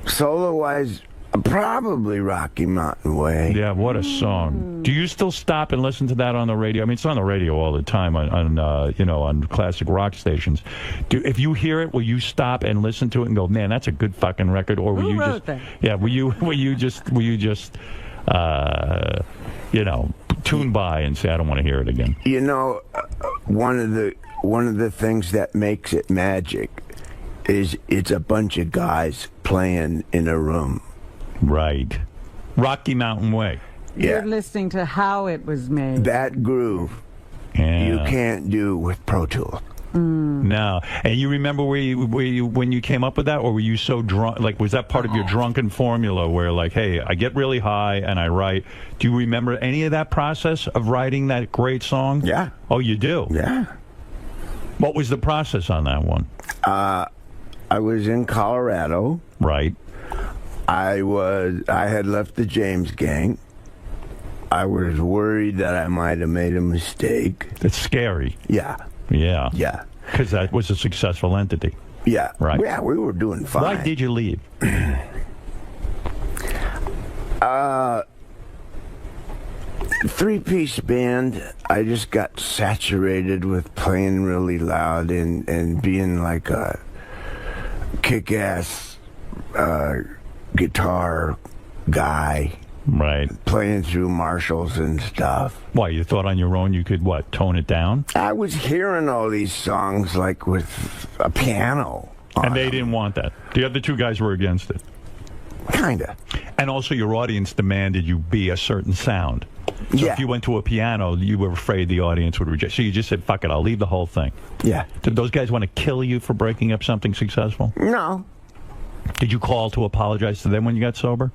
Solo-wise, probably Rocky Mountain Way. Yeah, what a song. Do you still stop and listen to that on the radio? I mean, it's on the radio all the time on classic rock stations. If you hear it, will you stop and listen to it and go, man, that's a good fucking record? Or will Who you wrote just... that? Yeah, will you just tune by and say, I don't want to hear it again? One of the things that makes it magic is it's a bunch of guys playing in a room. Right. Rocky Mountain Way. You're listening to how it was made. That groove you can't do with Pro Tools. No. And you remember when you came up with that, or were you so drunk? Like, was that part of your drunken formula where, like, hey, I get really high and I write? Do you remember any of that process of writing that great song? Yeah. Oh, you do? Yeah. What was the process on that one? I was in Colorado. Right. I had left the James Gang. I was worried that I might have made a mistake. It's scary. Yeah. Yeah. Yeah. Because that was a successful entity. Yeah. Right. Yeah, we were doing fine. Why did you leave? Three-piece band. I just got saturated with playing really loud and being like a kick-ass guitar guy. Right. Playing through Marshalls and stuff. Why, you thought on your own you could, what, tone it down? I was hearing all these songs like with a piano. And they didn't want that. The other two guys were against it. Kinda. And also your audience demanded you be a certain sound. So Yeah. if you went to a piano, you were afraid the audience would reject. So you just said, fuck it, I'll leave the whole thing. Yeah. Did those guys want to kill you for breaking up something successful? No. Did you call to apologize to them when you got sober?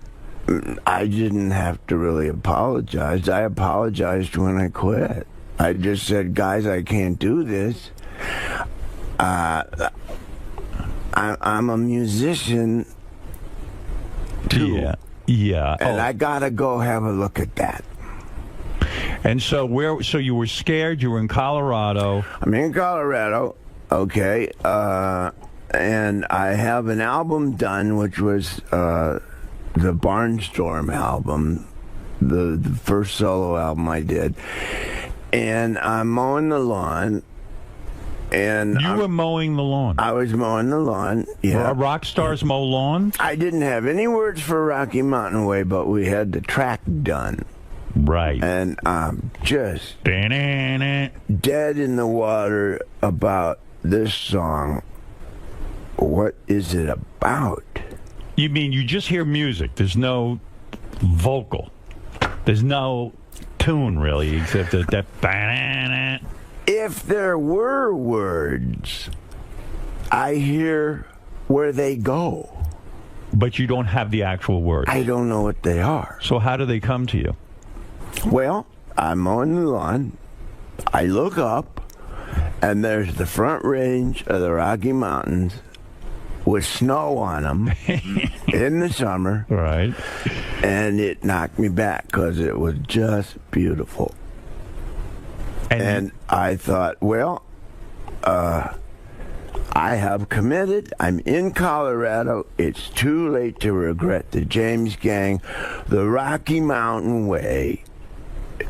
I didn't have to really apologize. I apologized when I quit. I just said, guys, I can't do this. I'm a musician, too. Yeah. Yeah. And I gotta go have a look at that. And so so you were scared, you were in Colorado. I'm in Colorado, okay, and I have an album done, which was the Barnstorm album, the first solo album I did. And I'm mowing the lawn. And you were mowing the lawn? I was mowing the lawn, yeah. Rock stars mow lawns? I didn't have any words for Rocky Mountain Way, but we had the track done. Right. And I'm just dead in the water about this song. What is it about? You mean you just hear music? There's no vocal. There's no tune, really, except that. If there were words, I hear where they go. But you don't have the actual words. I don't know what they are. So how do they come to you? Well, I'm on the lawn. I look up, and there's the front range of the Rocky Mountains with snow on them in the summer. Right. And it knocked me back because it was just beautiful. And I thought, well, I have committed. I'm in Colorado. It's too late to regret the James Gang. The Rocky Mountain Way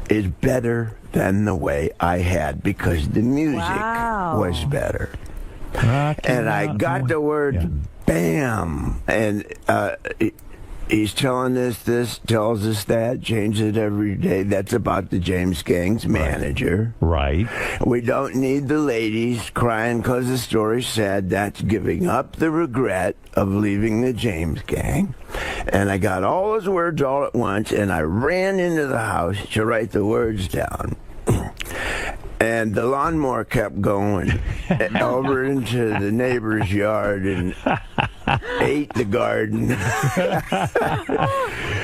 is better than the way I had because the music was better. And I got the word bam. And he's telling us this, tells us that, changes it every day. That's about the James Gang's manager. Right. We don't need the ladies crying because the story's sad. That's giving up the regret of leaving the James Gang. And I got all those words all at once, and I ran into the house to write the words down. And the lawnmower kept going over into the neighbor's yard and ate the garden.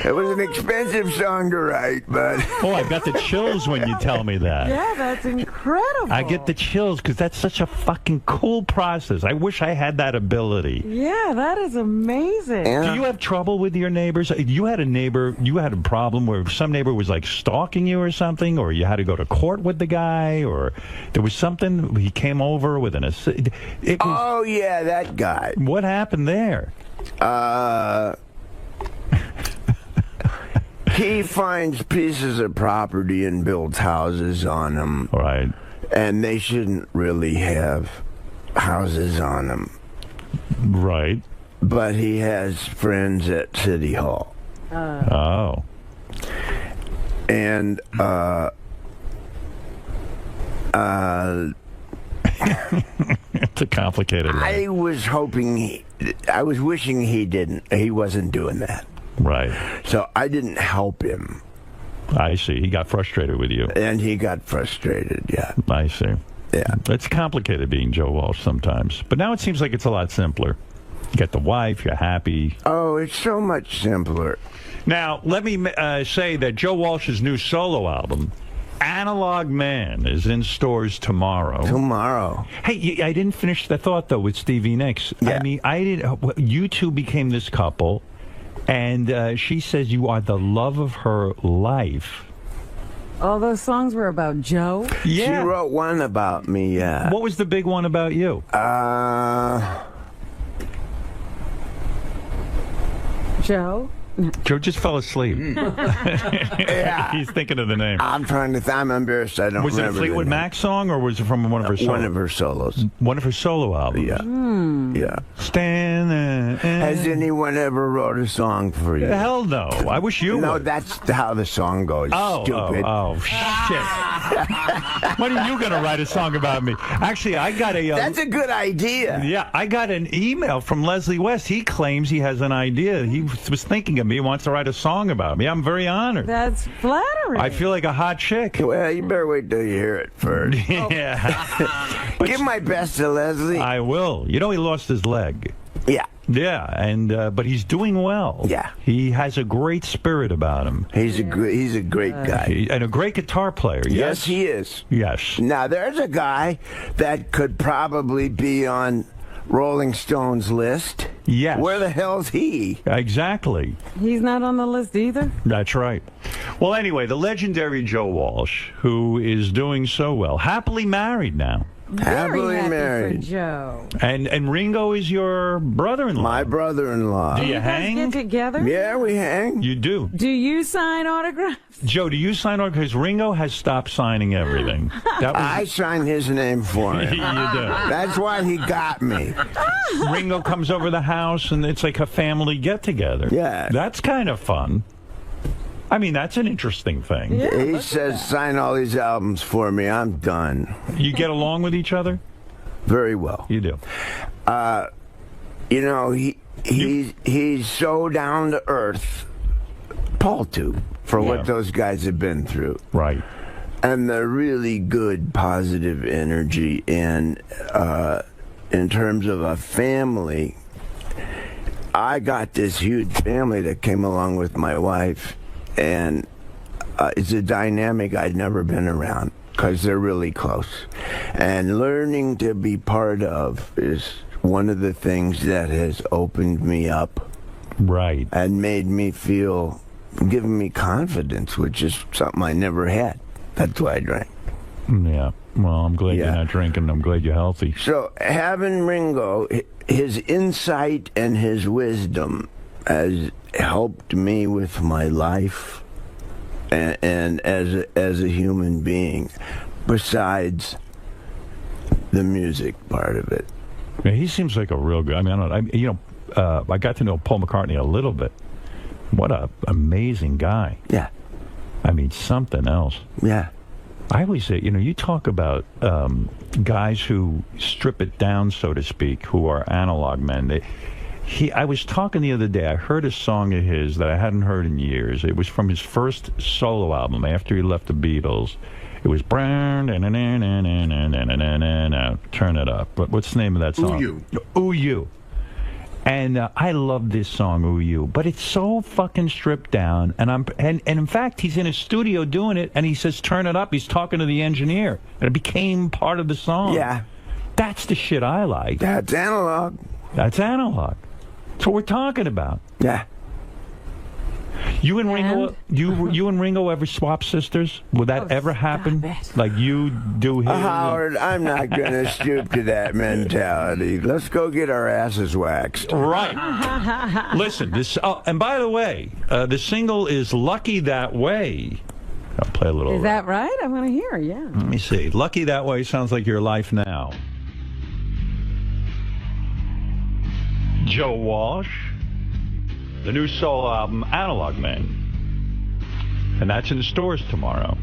It was an expensive song to write, but... Oh, I got the chills when you tell me that. Yeah, that's incredible. I get the chills because that's such a fucking cool process. I wish I had that ability. Yeah, that is amazing. Do you have trouble with your neighbors? You had a problem where some neighbor was like stalking you or something, or you had to go to court with the guy, or there was something, he came over with oh, yeah, that guy. What happened there? He finds pieces of property and builds houses on them. Right. And they shouldn't really have houses on them. Right. But he has friends at City Hall. Oh. And, it's a complicated life. I was wishing he wasn't doing that. Right. So I didn't help him. I see. He got frustrated with you. And he got frustrated, yeah. I see. Yeah. It's complicated being Joe Walsh sometimes. But now it seems like it's a lot simpler. You got the wife, you're happy. Oh, it's so much simpler. Now, let me say that Joe Walsh's new solo album Analog Man is in stores tomorrow. Tomorrow. Hey, I didn't finish the thought, though, with Stevie Nicks. Yeah. I mean, you two became this couple, and she says you are the love of her life. All those songs were about Joe? She wrote one about me, yeah. What was the big one about you? Joe? Joe just fell asleep. Yeah. He's thinking of the name. I'm trying to. I'm embarrassed. I don't. Was it a remember Fleetwood the name. Mac song, or was it from one of her solos? One of her solos. One of her solo albums. Yeah. Yeah. Stand there. Has anyone ever wrote a song for you? Hell no. I wish you No, would. that's how the song goes. Stupid. Shit. When are you going to write a song about me? Actually, I got a... That's a good idea. Yeah, I got an email from Leslie West. He claims he has an idea. He was thinking of me, wants to write a song about me. I'm very honored. That's flattering. I feel like a hot chick. Well, you better wait till you hear it first. Yeah. Give my best to Leslie. I will. You know he lost his leg. Yeah. Yeah, and but he's doing well. Yeah. He has a great spirit about him. He's a great guy. And a great guitar player. Yes, he is. Yes. Now, there's a guy that could probably be on Rolling Stone's list. Yes. Where the hell's he? Exactly. He's not on the list either? That's right. Well, anyway, the legendary Joe Walsh, who is doing so well, happily married now. Happily Very happy married. for Joe. And Ringo is your brother-in-law. My brother-in-law. Do you guys hang? get together? Yeah, we hang. You do. Do you sign autographs? Joe, do you sign autographs? Because Ringo has stopped signing everything. That was, I signed his name for him. You do. That's why he got me. Ringo comes over the house, and it's like a family get-together. Yeah. That's kind of fun. I mean, that's an interesting thing. Yeah, He says, sign all these albums for me. I'm done. You get along with each other? Very well. You do. You know, he's so down to earth, Paul too, for what those guys have been through. Right. And the really good positive energy, and in terms of a family, I got this huge family that came along with my wife, and it's a dynamic I'd never been around because they're really close. And learning to be part of is one of the things that has opened me up. Right. And made me feel, given me confidence, which is something I never had. That's why I drank. Yeah. Well, I'm glad you're not drinking. I'm glad you're healthy. So having Ringo, his insight and his wisdom has helped me with my life and as a human being, besides the music part of it. Yeah, he seems like a real guy. I mean, I got to know Paul McCartney a little bit. What a amazing guy. Yeah. I mean, something else. Yeah. I always say, you talk about guys who strip it down, so to speak, who are analog men. I was talking the other day, I heard a song of his that I hadn't heard in years. It was from his first solo album after he left the Beatles. It was Turn It Up. But what's the name of that song? Ooh You. Ooh You. And I love this song, Ooh You, but it's so fucking stripped down. And in fact, he's in a studio doing it, and he says, turn it up. He's talking to the engineer, and it became part of the song. Yeah. That's the shit I like. That's analog. That's analog. That's what we're talking about. Yeah. You and Ringo, you and Ringo ever swap sisters? Would that ever happen? Like you do him? Howard, I'm not going to stoop to that mentality. Let's go get our asses waxed. Right. Listen, this. Oh, and by the way, the single is "Lucky That Way." I'll play a little. Is that right? I want to hear. Yeah. Let me see. "Lucky That Way" sounds like your life now. Joe Walsh, the new solo album, Analog Man. And that's in the stores tomorrow.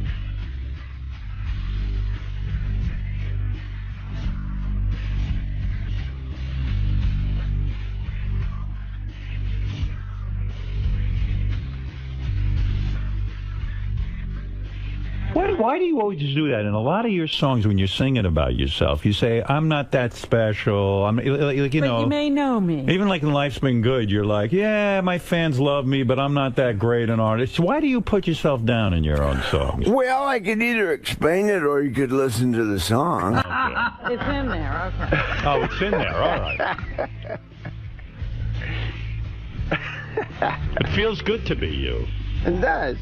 Why do you always do that? In a lot of your songs, when you're singing about yourself, you say, I'm not that special. I'm like, you know. But you may know me. Even like in Life's Been Good, you're like, yeah, my fans love me, but I'm not that great an artist. Why do you put yourself down in your own songs? Well, I could either explain it or you could listen to the song. It's in there, okay. Oh, it's in there, all right. It feels good to be you. It does.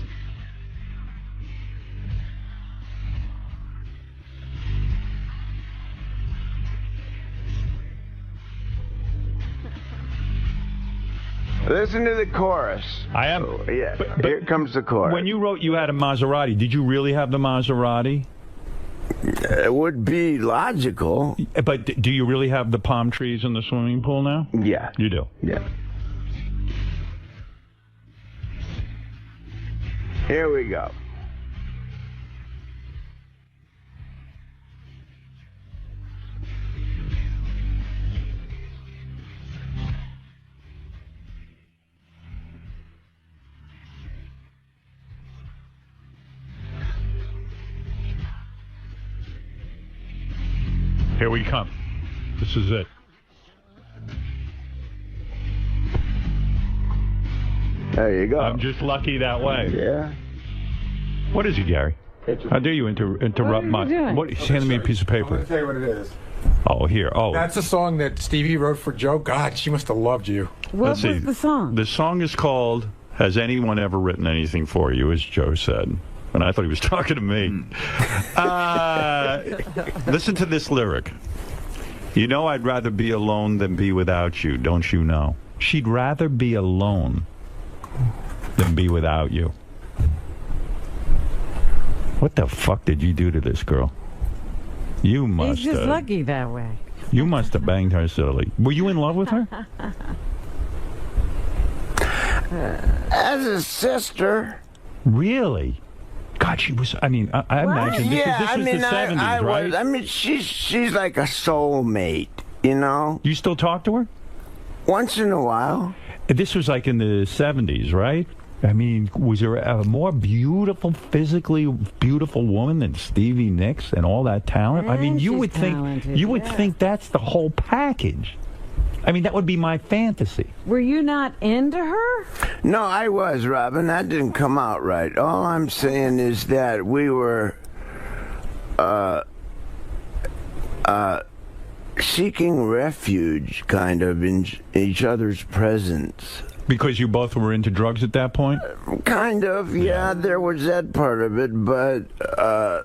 Listen to the chorus. I am. Oh, yeah, but here comes the chorus. When you wrote you had a Maserati, did you really have the Maserati? It would be logical. But do you really have the palm trees in the swimming pool now? Yeah. You do? Yeah. Here we go. Here we come. This is it. There you go. I'm just lucky that way. Yeah. What is it, Gary? How dare you interrupt my... What? He's handing me a piece of I'm paper. going to tell you what it is. Oh, here. Oh. That's a song that Stevie wrote for Joe. God, she must have loved you. What Let's was see. the song? The song is called Has Anyone Ever Written Anything For You, as Joe said. And I thought he was talking to me. Listen to this lyric. You know I'd rather be alone than be without you, don't you know? She'd rather be alone than be without you. What the fuck did you do to this girl? You must He's just lucky that way. You must have banged her silly. Were you in love with her? As a sister. Really? God, she was. I mean, I imagine this was the 70s, right? I mean, she's like a soulmate, you know. You still talk to her? Once in a while. This was like in the 70s, right? I mean, was there a more beautiful, physically beautiful woman than Stevie Nicks and all that talent? I mean, you would think that's the whole package. I mean, that would be my fantasy. Were you not into her? No, I was, Robin. That didn't come out right. All I'm saying is that we were seeking refuge, kind of, in each other's presence. Because you both were into drugs at that point? Kind of, yeah, there was that part of it, but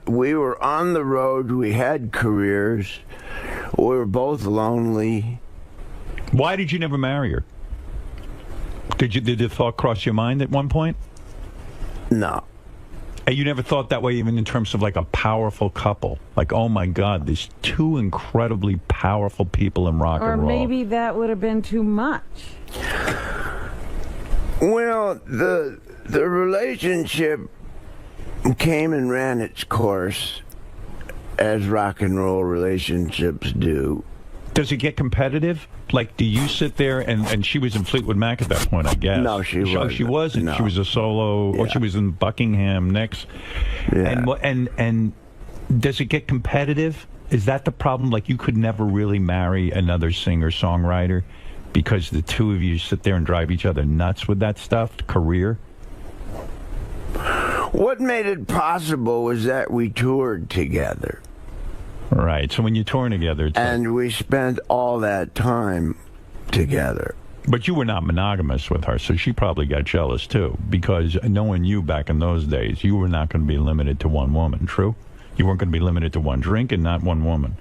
we were on the road, we had careers, we were both lonely. Why did you never marry her? Did the thought cross your mind at one point? No. And you never thought that way even in terms of like a powerful couple? Like, oh my God, there's two incredibly powerful people in rock and roll. Or maybe that would have been too much. Well, the relationship came and ran its course, as rock and roll relationships do. Does it get competitive? Like, do you sit there and she was in Fleetwood Mac at that point, I guess? No, she wasn't. Oh, she wasn't. No. She was a solo, or she was in Buckingham Nicks. Yeah. And does it get competitive? Is that the problem? Like, you could never really marry another singer-songwriter because the two of you sit there and drive each other nuts with that stuff, career? What made it possible was that we toured together. Right. So when you toured together, and we spent all that time together. But you were not monogamous with her, so she probably got jealous too. Because knowing you back in those days, you were not going to be limited to one woman. True? You weren't going to be limited to one drink and not one woman.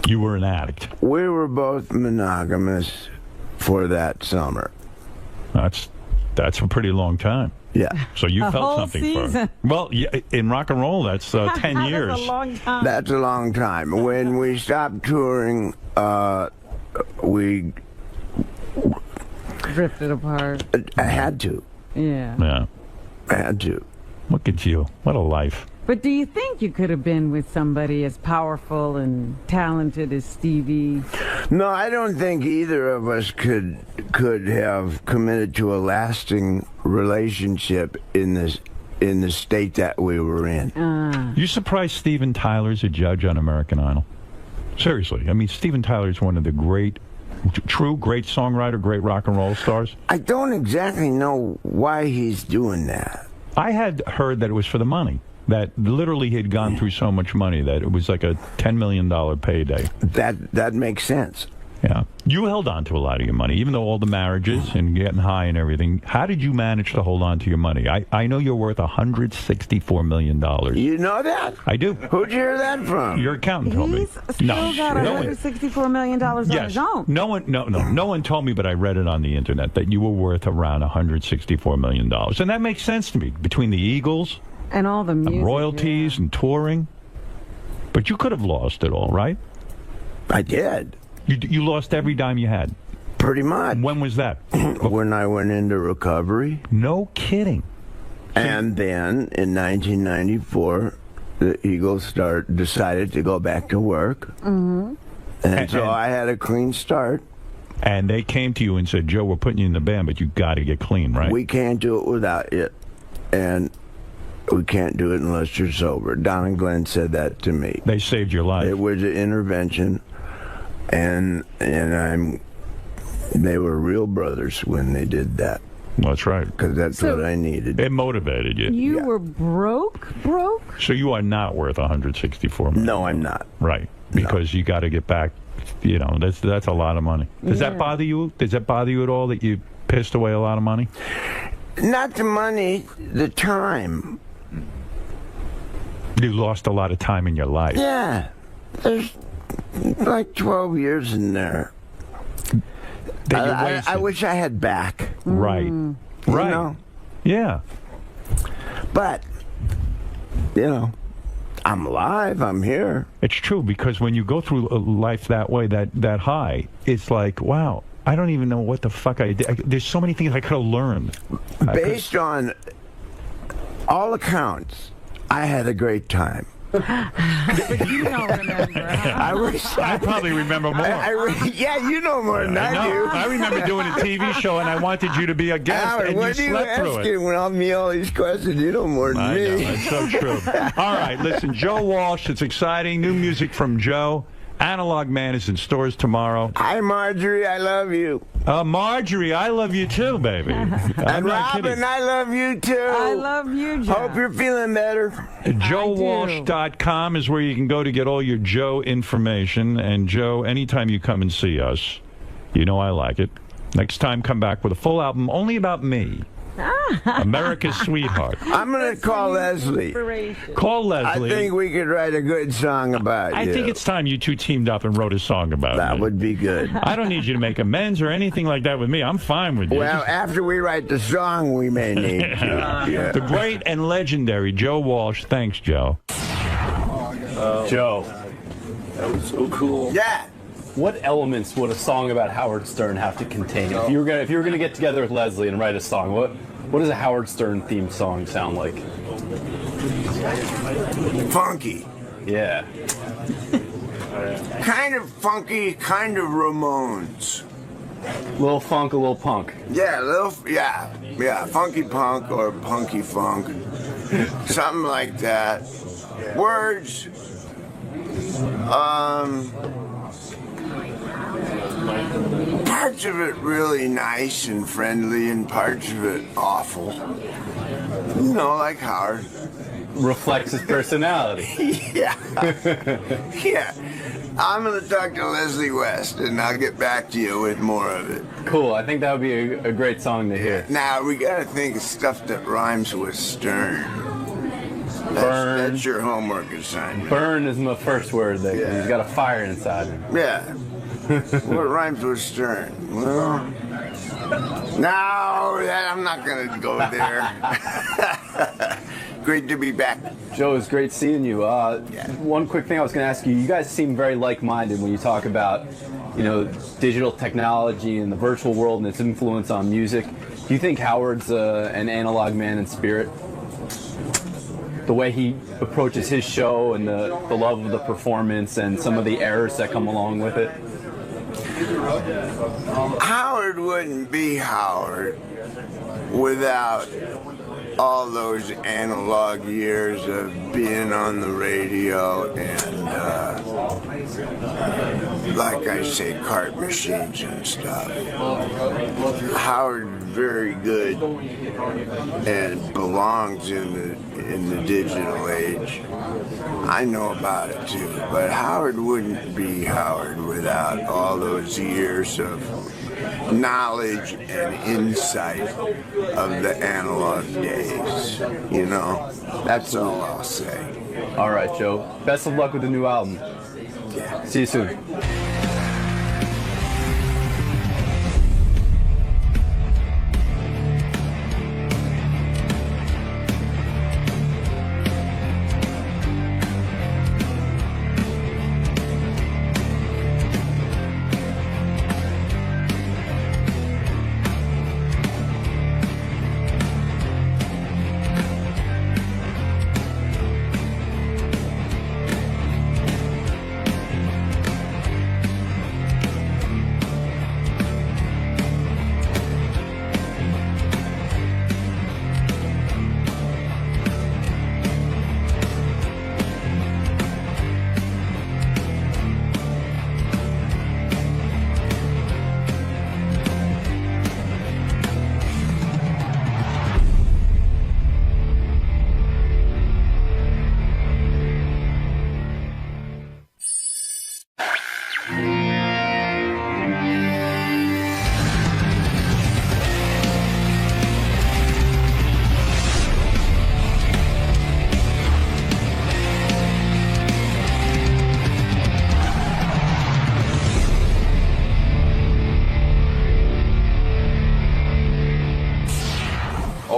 You were an addict. We were both monogamous for that summer. That's a pretty long time. Yeah. So you A felt whole something season. for her. Well, yeah, in rock and roll, that's 10 years. That's a long time. That's a long time. When we stopped touring, we drifted apart. I had to. Yeah. Yeah. I had to. Look at you. What a life. But do you think you could have been with somebody as powerful and talented as Stevie? No, I don't think either of us could have committed to a lasting relationship in in the state that we were in. You surprised Steven Tyler's a judge on American Idol? Seriously, I mean, Steven Tyler's one of the great songwriter, great rock and roll stars. I don't exactly know why he's doing that. I had heard that it was for the money. That literally he had gone through so much money that it was like a $10 million payday. That makes sense. Yeah. You held on to a lot of your money, even though all the marriages and getting high and everything. How did you manage to hold on to your money? I know you're worth $164 million. You know that? I do. Who'd you hear that from? Your accountant told me. He's still got $164 million on his own. No one told me, but I read it on the internet that you were worth around $164 million. And that makes sense to me, between the Eagles and all the music, and royalties and touring. But you could have lost it all, right? I did. You lost every dime you had? Pretty much. When was that? When I went into recovery. No kidding. And then, in 1994, the Eagles decided to go back to work. Mm-hmm. And so I had a clean start. And they came to you and said, Joe, we're putting you in the band, but you got to get clean, right? We can't do it without you. And we can't do it unless you're sober. Don and Glenn said that to me. They saved your life. It was an intervention. And they were real brothers when they did that. That's right. Because that's what I needed. It motivated you. You were broke? So you are not worth $164 million. No, I'm not. Right. Because you got to get back. You know, that's a lot of money. Does that bother you? Does that bother you at all that you pissed away a lot of money? Not the money, the time. You lost a lot of time in your life. Yeah. There's like 12 years in there. I wish I had back. Right. Right. You know? Yeah. But, you know, I'm alive. I'm here. It's true, because when you go through life that way, that high, it's like, wow, I don't even know what the fuck I did. There's so many things I could have learned. Based on all accounts, I had a great time. But you don't remember. I probably remember more. Yeah, you know more than I do. I remember doing a TV show, and I wanted you to be a guest, Howard, and you what are you slept through it. asking when I'm me all these questions? You know more than me. I know, that's so true. All right, listen, Joe Walsh, it's exciting. New music from Joe. Analog Man is in stores tomorrow. Hi, Marjorie, I love you. Marjorie, I love you too, baby. And Robin, I love you too. I love you, Joe. Hope you're feeling better. JoeWalsh.com is where you can go to get all your Joe information. And Joe, anytime you come and see us, you know I like it. Next time, come back with a full album only about me. America's Sweetheart. I'm going to call Leslie. Call Leslie. I think we could write a good song about you. I think it's time you two teamed up and wrote a song about that. Me. Would be good. I don't need you to make amends or anything like that with me. I'm fine with you. Well, after we write the song, we may need to. Yeah. The great and legendary Joe Walsh. Thanks, Joe. Joe. That was so cool. Yeah. What elements would a song about Howard Stern have to contain? If you were gonna get together with Leslie and write a song, what does a Howard Stern themed song sound like? Funky. Yeah. Kind of funky, kind of Ramones. Little funk, a little punk. Yeah, yeah, funky punk or punky funk. Something like that. Words. Parts of it really nice and friendly, and parts of it awful. You know, like Howard. Reflects his personality. Yeah. Yeah. I'm going to talk to Leslie West, and I'll get back to you with more of it. Cool. I think that would be a great song to hear. Now, we got to think of stuff that rhymes with Stern. Burn. That's your homework assignment. Burn is my first word there. Yeah. He's got a fire inside him. Yeah. What rhymes with Stern? Well, no, I'm not going to go there. Great to be back. Joe, it's great seeing you. One quick thing I was going to ask you. You guys seem very like-minded when you talk about, digital technology and the virtual world and its influence on music. Do you think Howard's an analog man in spirit? The way he approaches his show and the love of the performance and some of the errors that come along with it? Howard wouldn't be Howard without all those analog years of being on the radio and, like I say, cart machines and stuff. Howard very good and belongs in the digital age. I know about it too, but Howard wouldn't be Howard without all those years of knowledge and insight of the analog days. You know, that's all I'll say. All right, Joe. Best of luck with the new album. Yeah. See you soon.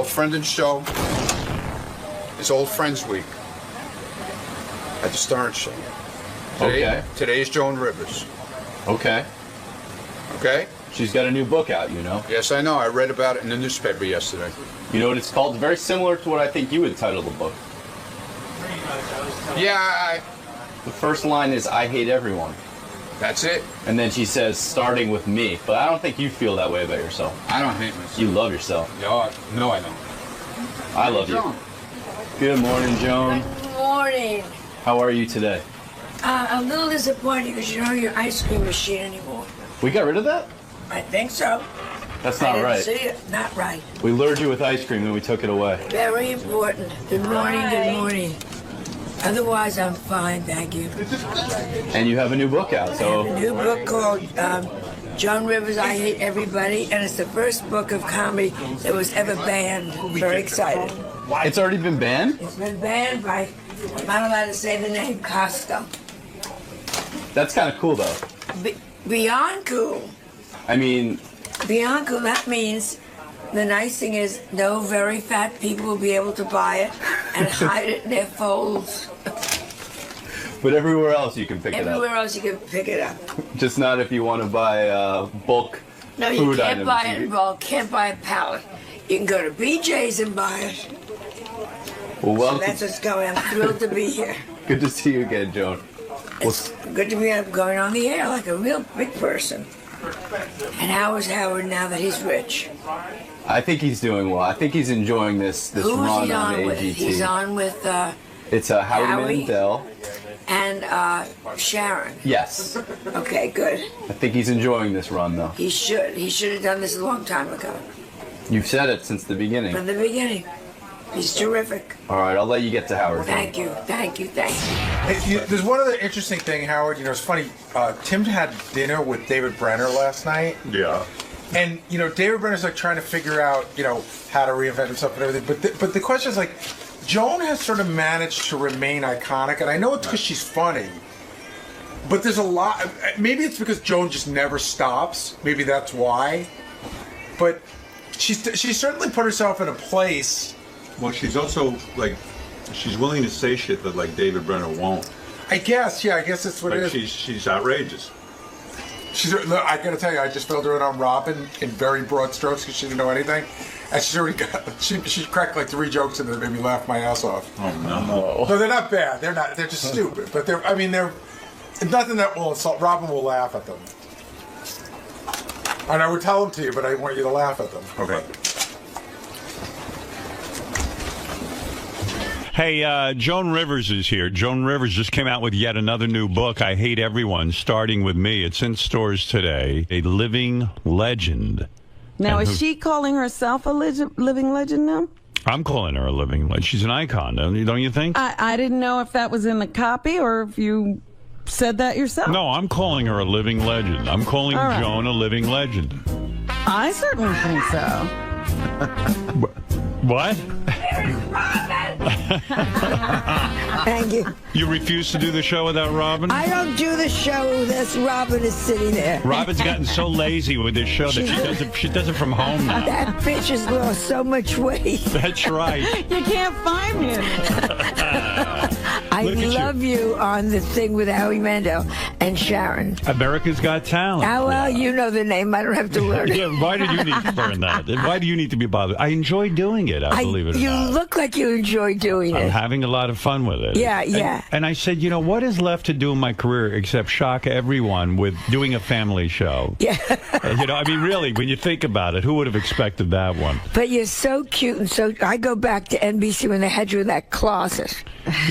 Friend and show is Old Friends Week at the Stern Show. Today is Joan Rivers. Okay. Okay? She's got a new book out, you know. Yes, I know. I read about it in the newspaper yesterday. You know what it's called? Very similar to what I think you would title the book. Yeah. The first line is, "I hate everyone." That's it. And then she says, "starting with me." But I don't think you feel that way about yourself. I don't hate myself. You love yourself. No, I don't. I love you. Good morning, Joan. Good morning. How are you today? A little disappointed because you don't have your ice cream machine anymore. We got rid of that? I think so. That's not I didn't right. see it. Not right. We lured you with ice cream, then we took it away. Very important. Good morning, good morning. Otherwise, I'm fine, thank you. And you have a new book out, so... I have a new book called Joan Rivers, I Hate Everybody, and it's the first book of comedy that was ever banned. Very excited. It's already been banned? It's been banned by, I'm not allowed to say the name, Costco. That's kind of cool, though. Beyond cool. I mean... Beyond cool, that means the nice thing is no very fat people will be able to buy it and hide it in their folds. But everywhere else you can pick it up. Everywhere else you can pick it up. Just not if you want to buy bulk No, you food can't items. buy it in bulk, can't buy a pallet. You can go to BJ's and buy it. Well, So welcome. that's what's going on. I'm thrilled to be here. Good to see you again, Joan. It's good to be going on the air like a real big person. And how is Howard now that he's rich? I think he's doing well. I think he's enjoying this Who's run he on on with? AGT. He's on with It's Howie Howie? Mandel. and Sharon. Yes. Okay, good. I think he's enjoying this run, though. He should. He should have done this a long time ago. You've said it since the beginning. From the beginning. He's terrific. All right, I'll let you get to Howard. Thank you. Thank you. Thank you. Hey, there's one other interesting thing, Howard. You know, it's funny. Tim had dinner with David Brenner last night. Yeah. And, you know, David Brenner's like trying to figure out, you know, how to reinvent himself and everything. But the question is like, Joan has sort of managed to remain iconic. And I know it's because she's funny. But there's a lot. Maybe it's because Joan just never stops. Maybe that's why. But she certainly put herself in a place. Well, she's also, like, she's willing to say shit that, like, David Brenner won't. I guess, yeah, I guess that's what like it is. She's outrageous. Look, I gotta tell you, I just filled her in on Robin in very broad strokes because she didn't know anything. And she's already got, she cracked like 3 jokes in there that made me laugh my ass off. Oh, no. No, they're not bad. They're just stupid. But they're nothing that will insult. Robin will laugh at them. And I would tell them to you, but I want you to laugh at them. Okay. Hey, Joan Rivers is here. Joan Rivers just came out with yet another new book, I Hate Everyone, Starting With Me. It's in stores today. A living legend. Now, is she calling herself a living legend now? I'm calling her a living legend. She's an icon, don't you think? I didn't know if that was in the copy or if you said that yourself. No, I'm calling her a living legend. I'm calling right. Joan a living legend. I certainly think so. What? Thank you. You refuse to do the show without Robin? I don't do the show unless Robin is sitting there. Robin's gotten so lazy with this show that she does it from home now. That bitch has lost so much weight. That's right. You can't find me. I love you on the thing with Howie Mandel and Sharon. America's Got Talent. Oh, well, you know the name. I don't have to learn it. Yeah, why do you need to learn that? Why do you need to be bothered? I enjoy doing it, I believe it or You not. look like you enjoy doing I'm it. having a lot of fun with it. Yeah, yeah. And I said, what is left to do in my career except shock everyone with doing a family show? Yeah. I mean, really, when you think about it, who would have expected that one? But you're so cute and so. I go back to NBC when they had you in that closet.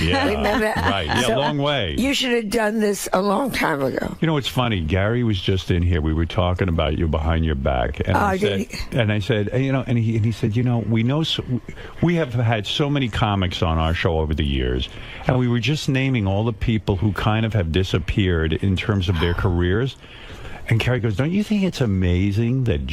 Yeah. Remember that? Right. Yeah, long way. You should have done this a long time ago. It's funny. Gary was just in here. We were talking about you behind your back, and I said, and he said, we know we have had so many comics on our show over the years, and we were just naming all the people who kind of have disappeared in terms of their careers. And Gary goes, don't you think it's amazing that